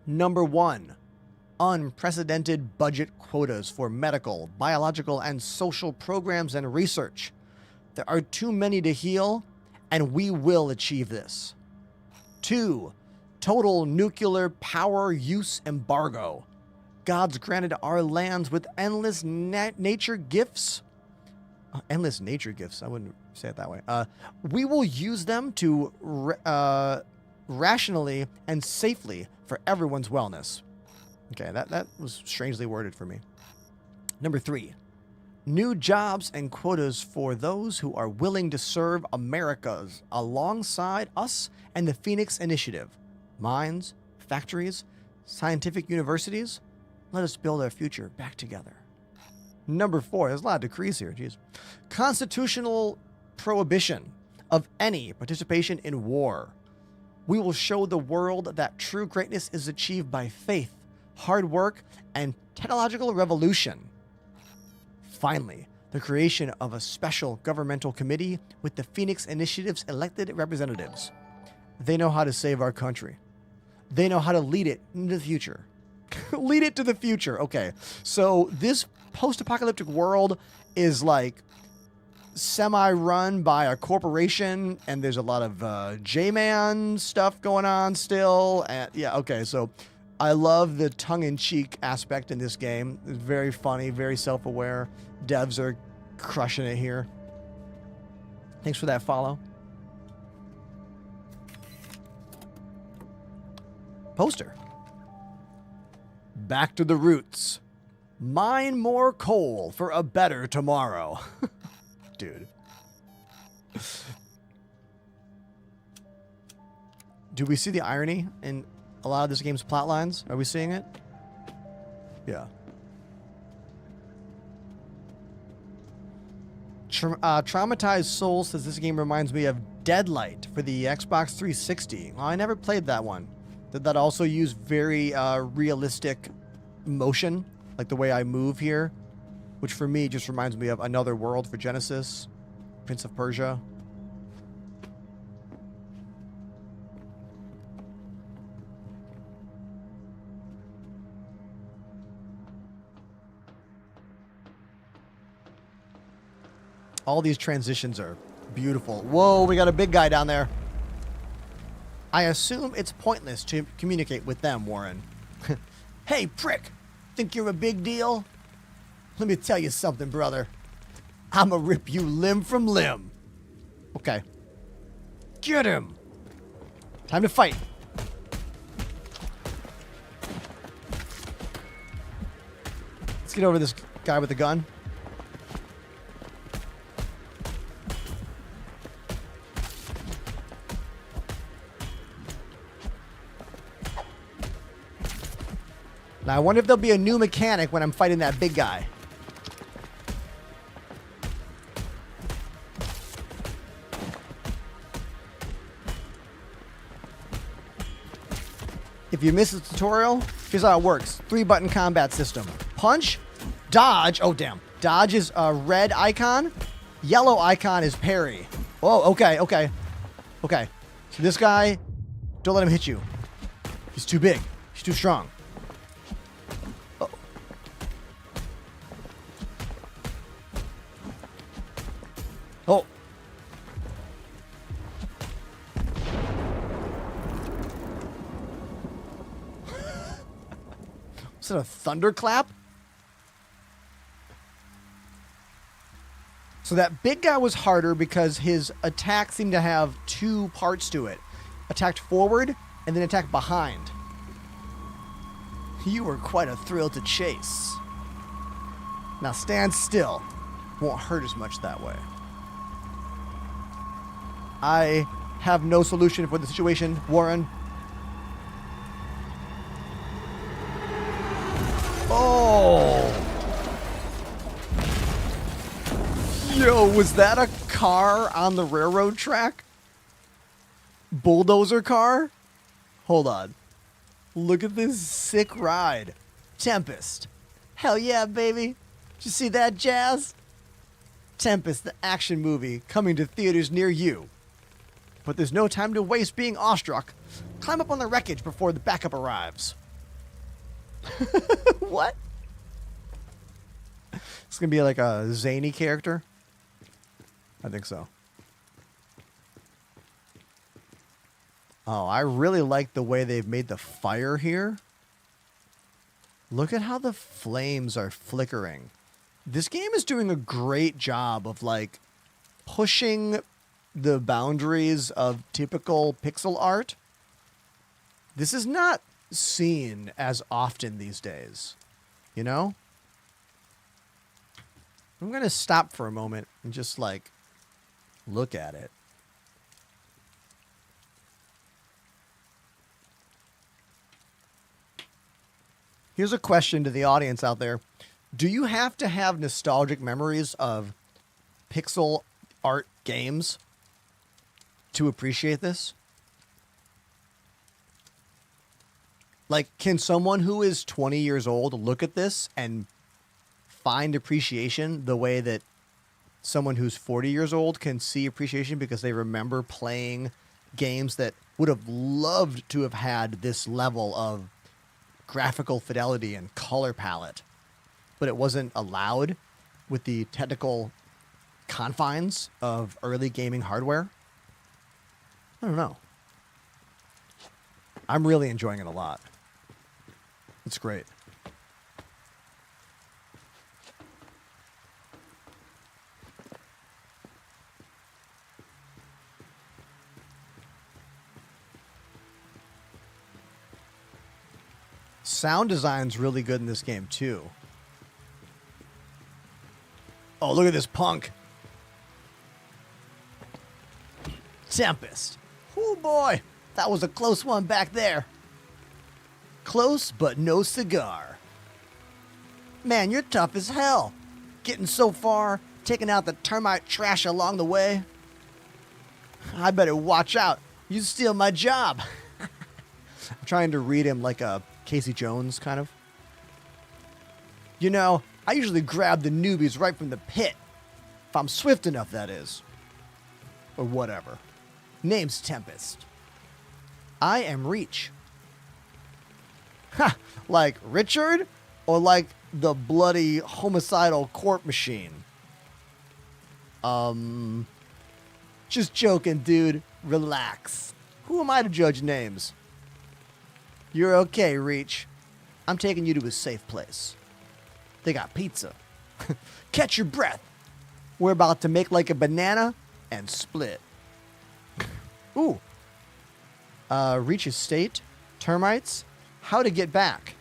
Number 1, unprecedented budget quotas for medical, biological, and social programs and research. There are too many to heal, and we will achieve this. 2, total nuclear power use embargo. God's granted our lands with endless nature gifts. Endless nature gifts. I wouldn't say it that way. We will use them to rationally and safely for everyone's wellness. Okay, that was strangely worded for me. Number 3, new jobs and quotas for those who are willing to serve America's alongside us and the Phoenix Initiative. Mines, factories, scientific universities. Let us build our future back together. Number 4, there's a lot of decrees here, geez. Constitutional prohibition of any participation in war. We will show the world that true greatness is achieved by faith, hard work, and technological revolution. Finally, the creation of a special governmental committee with the Phoenix Initiative's elected representatives. They know how to save our country. They know how to lead it into the future. Lead it to the future. Okay, so this post-apocalyptic world is like semi-run by a corporation, and there's a lot of J-Man stuff going on still. And yeah, okay, so I love the tongue-in-cheek aspect in this game. It's very funny, very self-aware. Devs are crushing it here. Thanks for that follow. Poster. Back to the roots. Mine more coal for a better tomorrow. Dude. Do we see the irony in a lot of this game's plot lines? Are we seeing it? Yeah. Traumatized Soul says this game reminds me of Deadlight for the Xbox 360. Well, I never played that one. Did that also use very realistic motion, like the way I move here? Which for me just reminds me of Another World for Genesis, Prince of Persia. All these transitions are beautiful. Whoa, we got a big guy down there. I assume it's pointless to communicate with them, Warren. Hey, prick! Think you're a big deal? Let me tell you something, brother. I'ma rip you limb from limb. Okay. Get him! Time to fight. Let's get over this guy with the gun. Now, I wonder if there'll be a new mechanic when I'm fighting that big guy. If you miss the tutorial, here's how it works. 3-button combat system. Punch, dodge. Oh, damn. Dodge is a red icon. Yellow icon is parry. Oh, okay, okay. Okay. So this guy, don't let him hit you. He's too big. He's too strong. Oh. Is it a thunderclap? So that big guy was harder because his attack seemed to have 2 parts to it. Attacked forward and then attacked behind. You were quite a thrill to chase. Now stand still. Won't hurt as much that way. I have no solution for the situation, Warren. Oh! Yo, was that a car on the railroad track? Bulldozer car? Hold on. Look at this sick ride. Tempest. Hell yeah, baby. Did you see that, Jazz? Tempest, the action movie, coming to theaters near you. But there's no time to waste being awestruck. Climb up on the wreckage before the backup arrives. What? It's going to be like a zany character? I think so. Oh, I really like the way they've made the fire here. Look at how the flames are flickering. This game is doing a great job of like pushing the boundaries of typical pixel art. This is not seen as often these days, you know? I'm going to stop for a moment and just like look at it. Here's a question to the audience out there. Do you have to have nostalgic memories of pixel art games to appreciate this? Like, can someone who is 20 years old look at this and find appreciation the way that someone who's 40 years old can see appreciation because they remember playing games that would have loved to have had this level of graphical fidelity and color palette, but it wasn't allowed with the technical confines of early gaming hardware? I don't know. I'm really enjoying it a lot. It's great. Sound design's really good in this game, too. Oh, look at this punk. Tempest. Oh, boy. That was a close one back there. Close, but no cigar. Man, you're tough as hell. Getting so far, taking out the termite trash along the way. I better watch out. You steal my job. I'm trying to read him like a Casey Jones, kind of. You know, I usually grab the newbies right from the pit. If I'm swift enough, that is. Or whatever. Name's Tempest. I am Reach. Ha! Like Richard? Or like the bloody homicidal court machine? Just joking, dude. Relax. Who am I to judge names? You're okay, Reach. I'm taking you to a safe place. They got pizza. Catch your breath. We're about to make like a banana and split. Ooh. Reach estate. Termites. How to get back.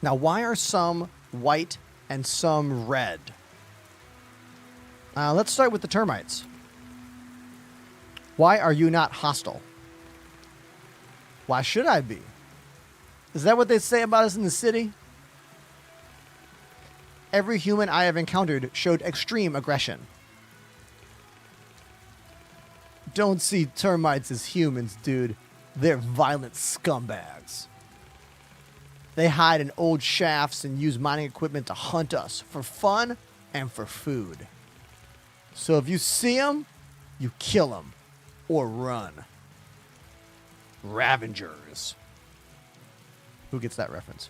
Now, why are some white and some red? Let's start with the termites. Why are you not hostile? Why should I be? Is that what they say about us in the city? Every human I have encountered showed extreme aggression. Don't see termites as humans, dude. They're violent scumbags. They hide in old shafts and use mining equipment to hunt us for fun and for food. So if you see them, you kill them or run. Ravengers. Who gets that reference?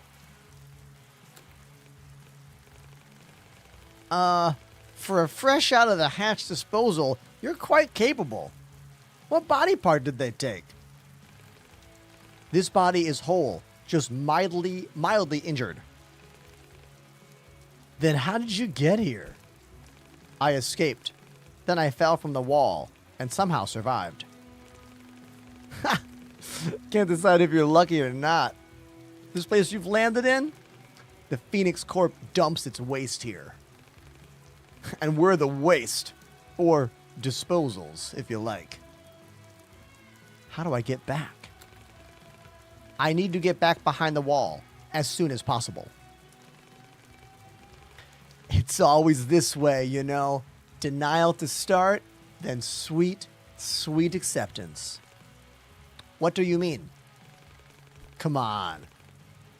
For a fresh out of the hatch disposal, you're quite capable. What body part did they take? This body is whole, just mildly injured. Then how did you get here? I escaped. Then I fell from the wall and somehow survived. Ha! Can't decide if you're lucky or not. This place you've landed in? The Phoenix Corp dumps its waste here. And we're the waste. Or disposals, if you like. How do I get back? I need to get back behind the wall as soon as possible. It's always this way, you know. Denial to start, then sweet, sweet acceptance. What do you mean? Come on.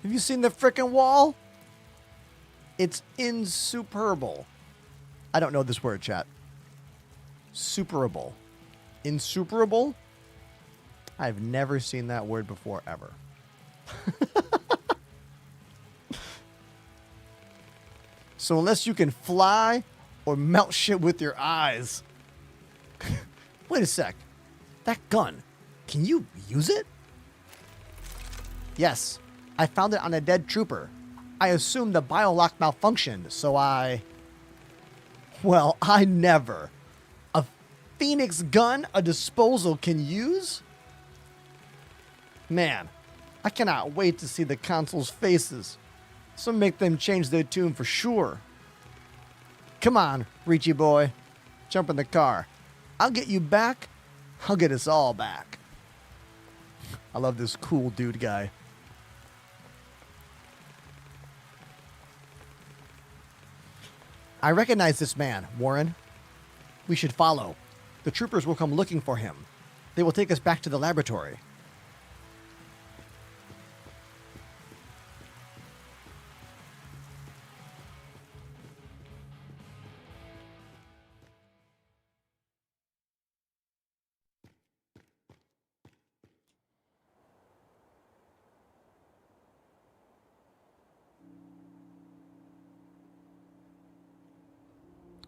Have you seen the frickin' wall? It's insuperable. I don't know this word, chat. Superable. Insuperable? I've never seen that word before, ever. So unless you can fly or melt shit with your eyes. Wait a sec. That gun, can you use it? Yes. I found it on a dead trooper. I assumed the biolock malfunctioned, so Well, I never. A Phoenix gun a disposal can use? Man, I cannot wait to see the console's faces. So make them change their tune for sure. Come on, Reachy boy. Jump in the car. I'll get you back. I'll get us all back. I love this cool dude guy. I recognize this man, Warren. We should follow. The troopers will come looking for him. They will take us back to the laboratory.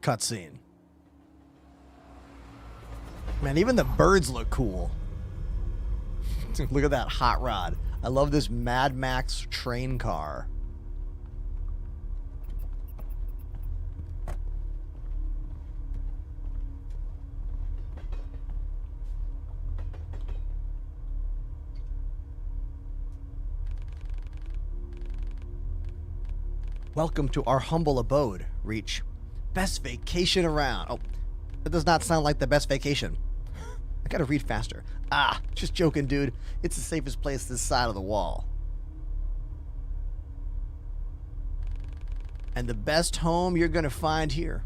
Cutscene. Man, even the birds look cool. Look at that hot rod. I love this Mad Max train car. Welcome to our humble abode, Reach. Best vacation around. Oh, that does not sound like the best vacation. I gotta read faster. Just joking, dude. It's the safest place this side of the wall. and the best home you're gonna find here.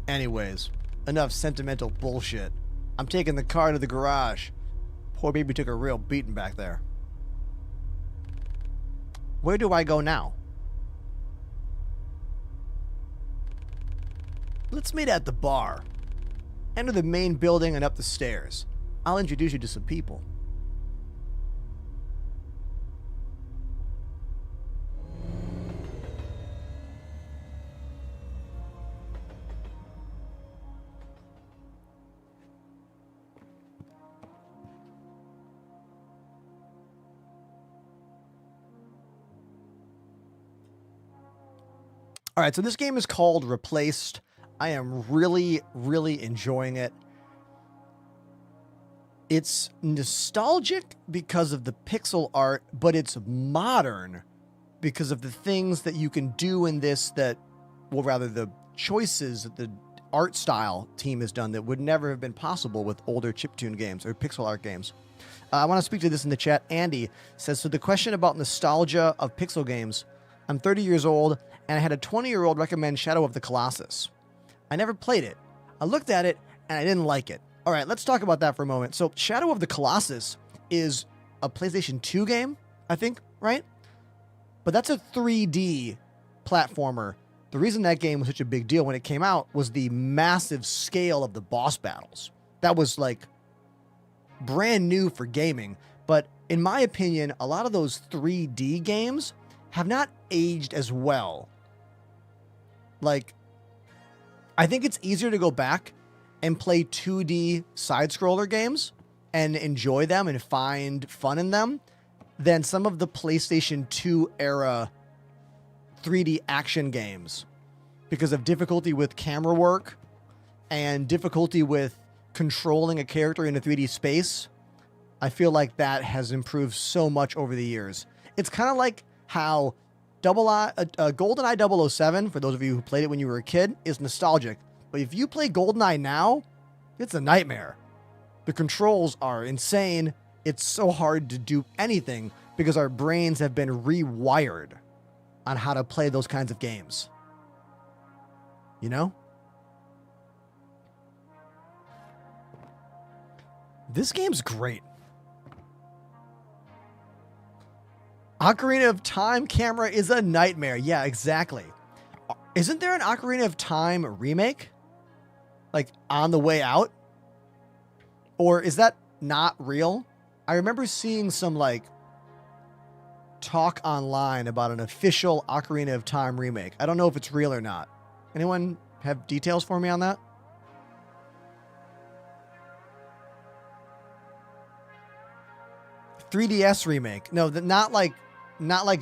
Anyways, enough sentimental bullshit. I'm taking the car to the garage. Poor baby took a real beating back there. Where do I go now? Let's meet at the bar. Enter the main building and up the stairs. I'll introduce you to some people. All right, so this game is called Replaced. I am really, really enjoying it. It's nostalgic because of the pixel art, but it's modern because of the things that you can do in this that, well, rather the choices that the art style team has done that would never have been possible with older chiptune games or pixel art games. I want to speak to this in the chat. Andy says, so the question about nostalgia of pixel games. I'm 30 years old, and I had a 20-year-old recommend Shadow of the Colossus. I never played it. I looked at it, and I didn't like it. All right, let's talk about that for a moment. So Shadow of the Colossus is a PlayStation 2 game, I think, right? But that's a 3D platformer. The reason that game was such a big deal when it came out was the massive scale of the boss battles. That was like brand new for gaming. But in my opinion, a lot of those 3D games have not aged as well. Like, I think it's easier to go back and play 2D side-scroller games and enjoy them and find fun in them than some of the PlayStation 2 era 3D action games because of difficulty with camera work and difficulty with controlling a character in a 3D space. I feel like that has improved so much over the years. It's kind of like how GoldenEye 007, for those of you who played it when you were a kid, is nostalgic. But if you play GoldenEye now, it's a nightmare. The controls are insane. It's so hard to do anything because our brains have been rewired on how to play those kinds of games. You know? This game's great. Ocarina of Time camera is a nightmare. Yeah, exactly. Isn't there an Ocarina of Time remake? Like, on the way out? Or is that not real? I remember seeing some, like, talk online about an official Ocarina of Time remake. I don't know if it's real or not. Anyone have details for me on that? ...3DS remake. No, not like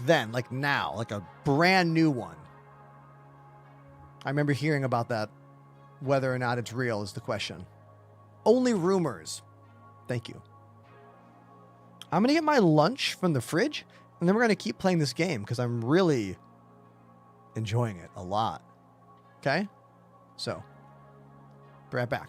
then, like now, like a brand new one. I remember hearing about that. Whether or not it's real is the question. Only rumors. Thank you. I'm going to get my lunch from the fridge, and then we're going to keep playing this game because I'm really enjoying it a lot. Okay? So, be right back.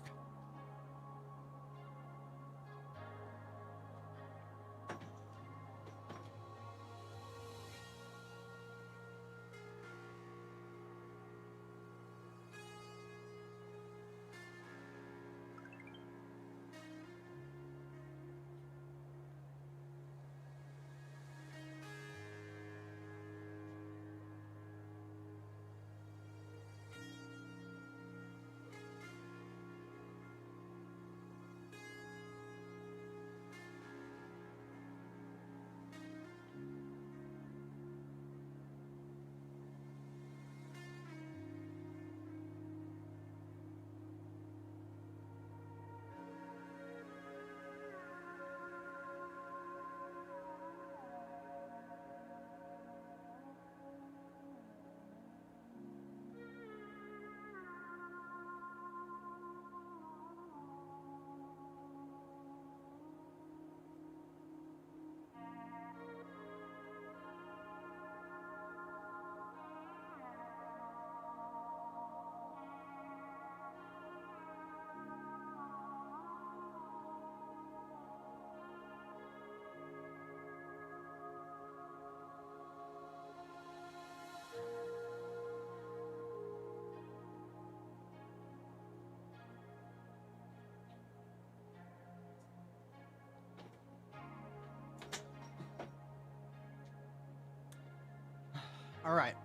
All right.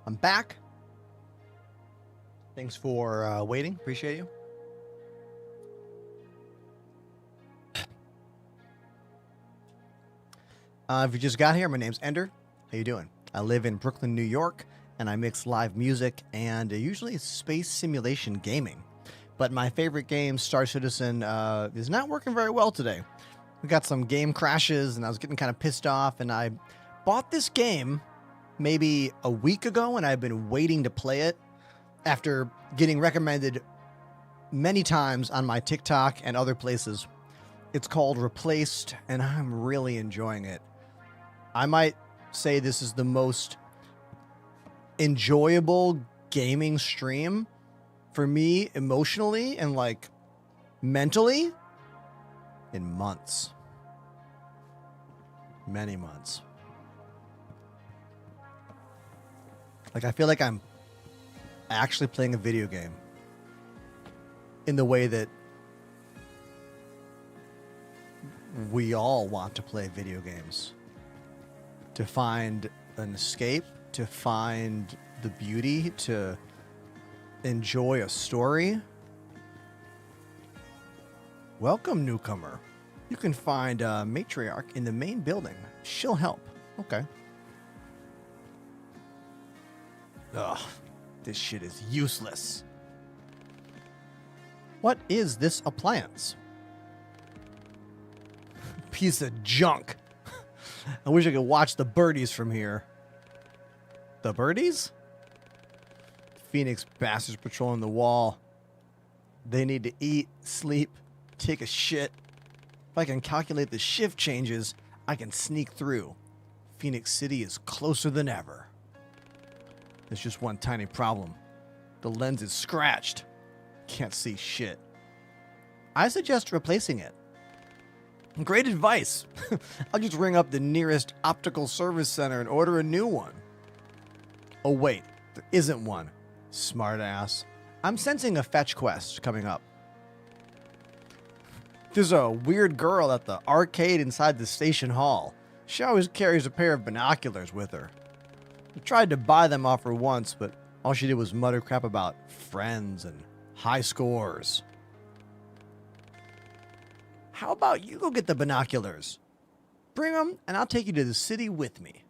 I'm back. Thanks for waiting. Appreciate you. If you just got here, my name's Ender. How you doing? I live in Brooklyn, New York, and I mix live music and usually space simulation gaming. But my favorite game, Star Citizen, is not working very well today. We got some game crashes, and I was getting kind of pissed off, and I bought this game maybe a week ago, and I've been waiting to play it after getting recommended many times on my TikTok and other places. It's called Replaced, and I'm really enjoying it. I might say this is the most enjoyable gaming stream for me emotionally and like mentally in months. Many months. Like I feel like I'm actually playing a video game in the way that we all want to play video games. To find an escape, to find the beauty, to enjoy a story. Welcome, newcomer. You can find a matriarch in the main building. She'll help. Okay. Ugh, this shit is useless. What is this appliance? Piece of junk. I wish I could watch the birdies from here. The birdies? Phoenix bastards patrolling the wall. They need to eat, sleep, take a shit. If I can calculate the shift changes, I can sneak through. Phoenix City is closer than ever. There's just one tiny problem. The lens is scratched. Can't see shit. I suggest replacing it. Great advice. I'll just ring up the nearest optical service center and order a new one. Oh wait, there isn't one. Smartass. I'm sensing a fetch quest coming up. There's a weird girl at the arcade inside the station hall. She always carries a pair of binoculars with her. I tried to buy them off her once, but all she did was mutter crap about friends and high scores. How about you go get the binoculars? Bring them, and I'll take you to the city with me.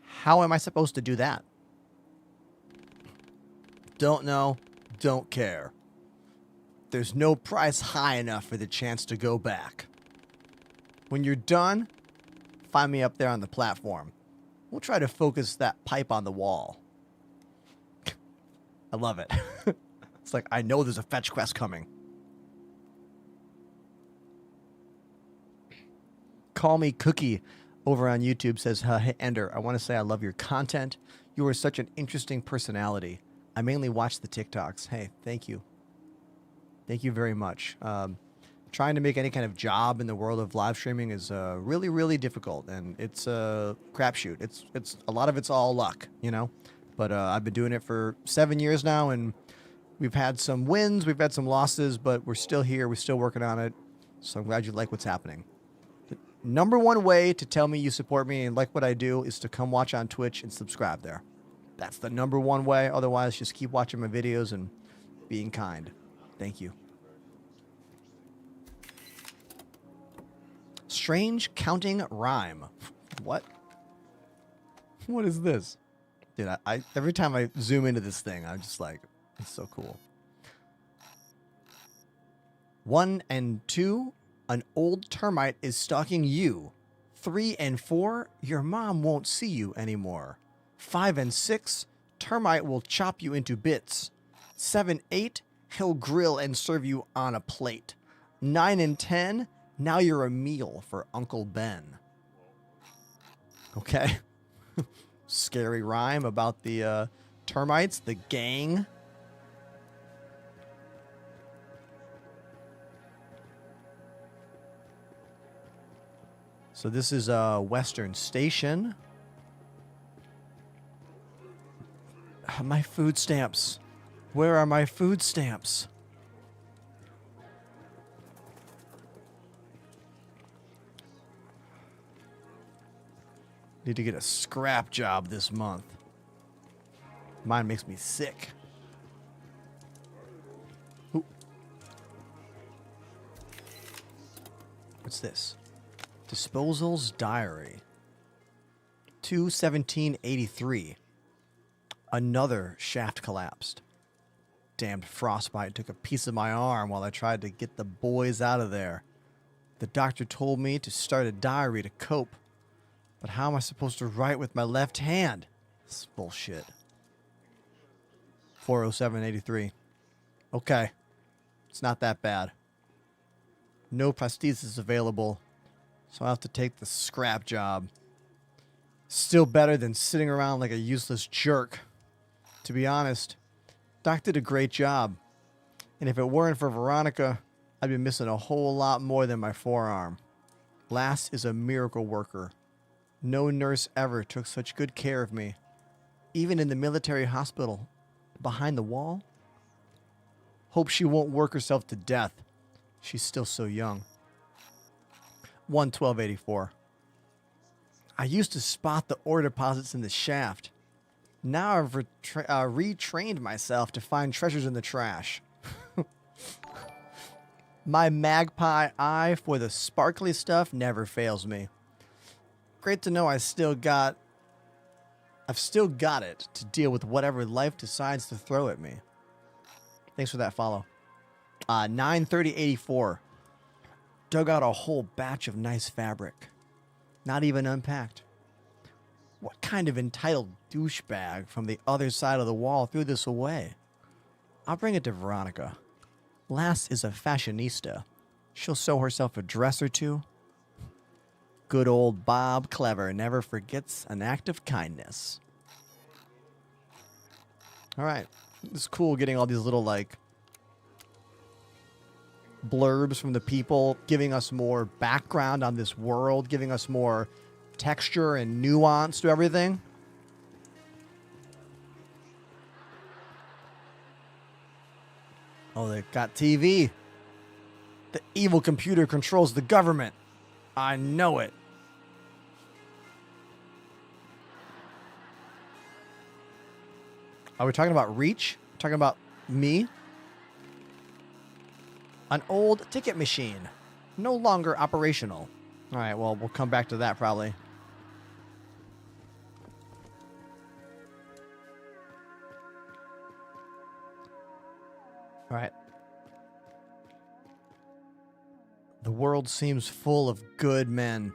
How am I supposed to do that? Don't know, don't care. There's no price high enough for the chance to go back. When you're done, find me up there on the platform. We'll try to focus that pipe on the wall. I love it. It's like, I know there's a fetch quest coming. Call Me Cookie over on YouTube says, hey, Ender, I want to say I love your content. You are such an interesting personality. I mainly watch the TikToks. Hey, thank you. Thank you very much. Trying to make any kind of job in the world of live streaming is really, really difficult, and it's a crapshoot. It's a lot of it's all luck, you know. But I've been doing it for 7 years now, and we've had some wins, we've had some losses, but we're still here. We're still working on it. So I'm glad you like what's happening. The number one way to tell me you support me and like what I do is to come watch on Twitch and subscribe there. That's the number one way. Otherwise, just keep watching my videos and being kind. Thank you. Strange counting rhyme. What? What is this? Dude, I every time I zoom into this thing, I'm just like, it's so cool. 1 and 2, an old termite is stalking you. 3 and 4, your mom won't see you anymore. 5 and 6, termite will chop you into bits. 7, 8, he'll grill and serve you on a plate. 9 and 10, now you're a meal for Uncle Ben. Okay. Scary rhyme about the termites, the gang. So this is Western Station. My food stamps. Where are my food stamps? Need to get a scrap job this month. Mine makes me sick. Ooh. What's this? Disposal's diary. 2/17/83. Another shaft collapsed. Damned frostbite took a piece of my arm while I tried to get the boys out of there. The doctor told me to start a diary to cope. But how am I supposed to write with my left hand? This is bullshit. 4/07/83. Okay. It's not that bad. No prosthesis available, so I'll have to take the scrap job. Still better than sitting around like a useless jerk. To be honest, Doc did a great job. And if it weren't for Veronica, I'd be missing a whole lot more than my forearm. Lass is a miracle worker. No nurse ever took such good care of me. Even in the military hospital, behind the wall. Hope she won't work herself to death. She's still so young. 1/12/84. I used to spot the ore deposits in the shaft. Now I've retrained myself to find treasures in the trash. My magpie eye for the sparkly stuff never fails me. Great to know I've still got it to deal with whatever life decides to throw at me. Thanks for that follow. 9/30/84. Dug out a whole batch of nice fabric. Not even unpacked. What kind of entitled douchebag from the other side of the wall threw this away? I'll bring it to Veronica. Lass is a fashionista. She'll sew herself a dress or two. Good old Bob Clever never forgets an act of kindness. All right. It's cool getting all these little, like, blurbs from the people, giving us more background on this world, giving us more texture and nuance to everything. Oh, they got TV. The evil computer controls the government. I know it. Are we talking about Reach? Talking about me? An old ticket machine. No longer operational. All right, well, we'll come back to that probably. All right. The world seems full of good men,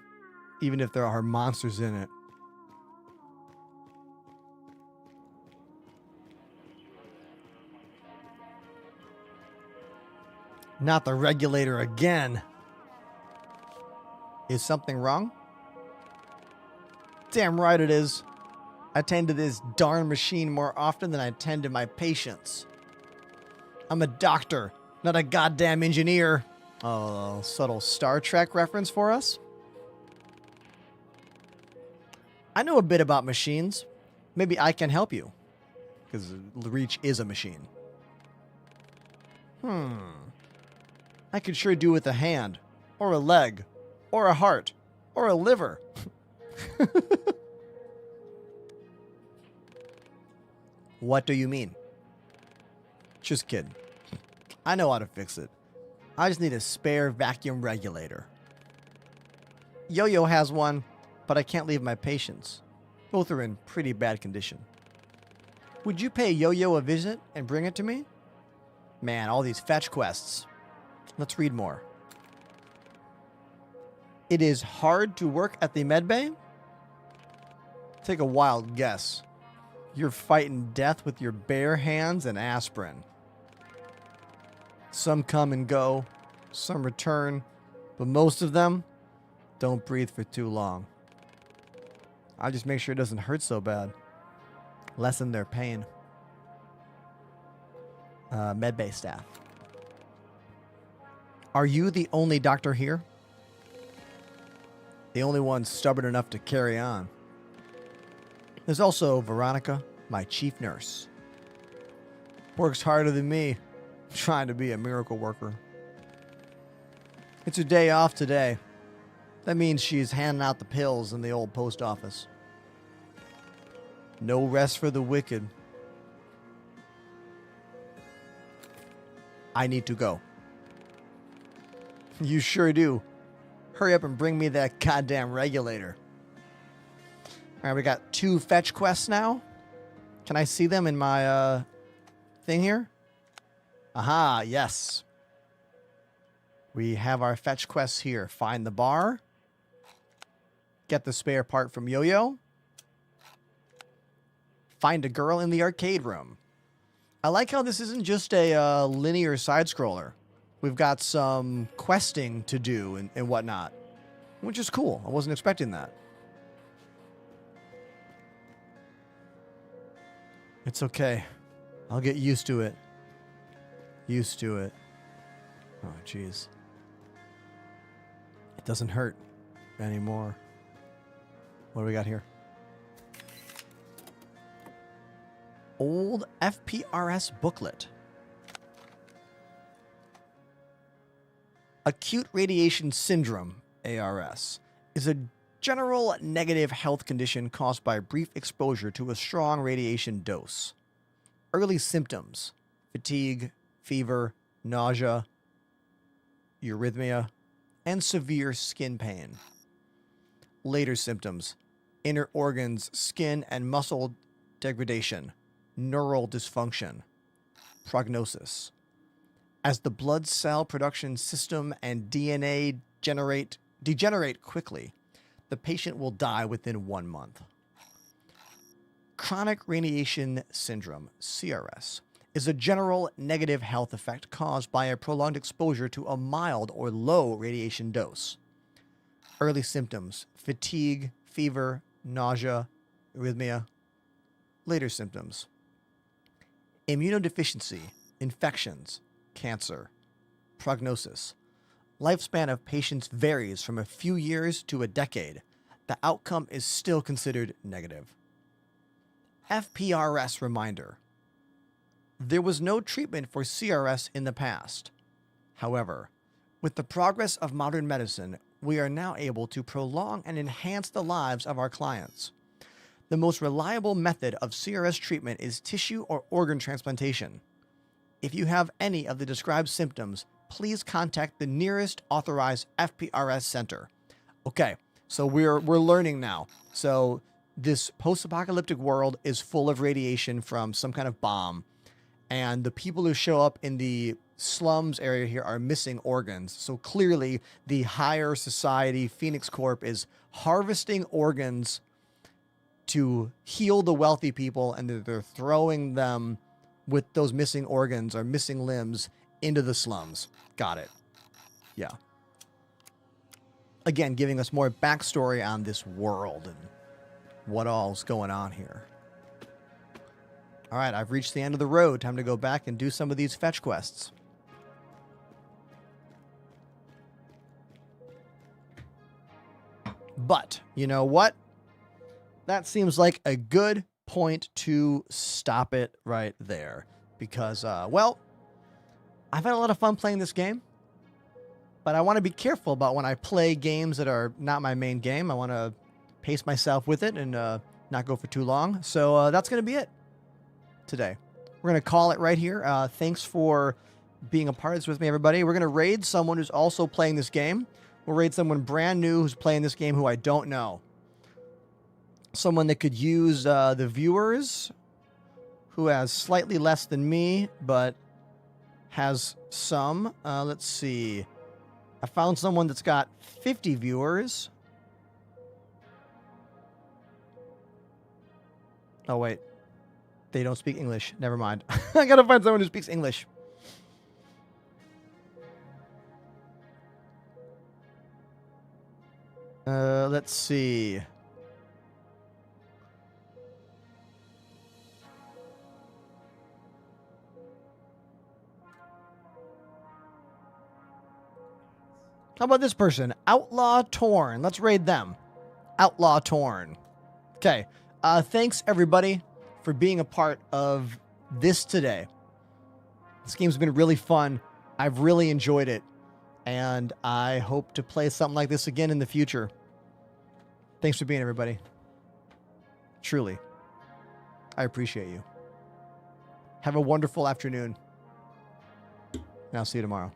even if there are monsters in it. Not the regulator again. Is something wrong? Damn right it is. I tend to this darn machine more often than I tend to my patients. I'm a doctor, not a goddamn engineer. Oh, subtle Star Trek reference for us? I know a bit about machines. Maybe I can help you. Because Reach is a machine. I could sure do with a hand, or a leg, or a heart, or a liver. What do you mean? Just kidding. I know how to fix it. I just need a spare vacuum regulator. Yo-Yo has one, but I can't leave my patients. Both are in pretty bad condition. Would you pay Yo-Yo a visit and bring it to me? Man, all these fetch quests. Let's read more. It is hard to work at the medbay? Take a wild guess. You're fighting death with your bare hands and aspirin. Some come and go, some return, but most of them don't breathe for too long. I'll just make sure it doesn't hurt so bad. Lessen their pain. Medbay staff. Are you the only doctor here? The only one stubborn enough to carry on. There's also Veronica, my chief nurse. Works harder than me, trying to be a miracle worker. It's her day off today. That means she's handing out the pills in the old post office. No rest for the wicked. I need to go. You sure do. Hurry up and bring me that goddamn regulator. All right, we got 2 fetch quests now. Can I see them in my thing here? Aha, yes. We have our fetch quests here. Find the bar. Get the spare part from Yo-Yo. Find a girl in the arcade room. I like how this isn't just a linear side-scroller. We've got some questing to do and whatnot, which is cool. I wasn't expecting that. It's okay. I'll get used to it. Used to it. Oh, jeez. It doesn't hurt anymore. What do we got here? Old FPRS booklet. Acute radiation syndrome, ARS, is a general negative health condition caused by brief exposure to a strong radiation dose. Early symptoms: fatigue, fever, nausea, erythema, and severe skin pain. Later symptoms: inner organs, skin and muscle degradation, neural dysfunction. Prognosis: as the blood cell production system and DNA degenerate quickly, the patient will die within 1 month. Chronic radiation syndrome, CRS, is a general negative health effect caused by a prolonged exposure to a mild or low radiation dose. Early symptoms: fatigue, fever, nausea, arrhythmia. Later symptoms: immunodeficiency, infections, cancer. Prognosis: lifespan of patients varies from a few years to a decade. The outcome is still considered negative. FPRS reminder: there was no treatment for CRS in the past. However, with the progress of modern medicine, we are now able to prolong and enhance the lives of our clients. The most reliable method of CRS treatment is tissue or organ transplantation. If you have any of the described symptoms, please contact the nearest authorized FPRS center. Okay, so we're learning now. So this post-apocalyptic world is full of radiation from some kind of bomb, and the people who show up in the slums area here are missing organs. So clearly the higher society, Phoenix Corp, is harvesting organs to heal the wealthy people, and they're throwing them with those missing organs or missing limbs into the slums. Got it. Yeah. Again, giving us more backstory on this world and what all's going on here. All right, I've reached the end of the road. Time to go back and do some of these fetch quests. But, you know what? That seems like a good point to stop it right there. Because, well, I've had a lot of fun playing this game. But I want to be careful about when I play games that are not my main game. I want to pace myself with it and not go for too long. So that's going to be it today. We're going to call it right here. Thanks for being a part of this with me, everybody. We're going to raid someone who's also playing this game. We'll raid someone brand new who's playing this game who I don't know. Someone that could use the viewers, who has slightly less than me, but has some. Let's see. I found someone that's got 50 viewers. Oh, wait. They don't speak English. Never mind. I gotta find someone who speaks English. Let's see. How about this person? Outlaw Torn. Let's raid them. Outlaw Torn. Okay. Thanks, everybody, for being a part of this today. This game's been really fun. I've really enjoyed it. And I hope to play something like this again in the future. Thanks for being, everybody. Truly. I appreciate you. Have a wonderful afternoon. And I'll see you tomorrow.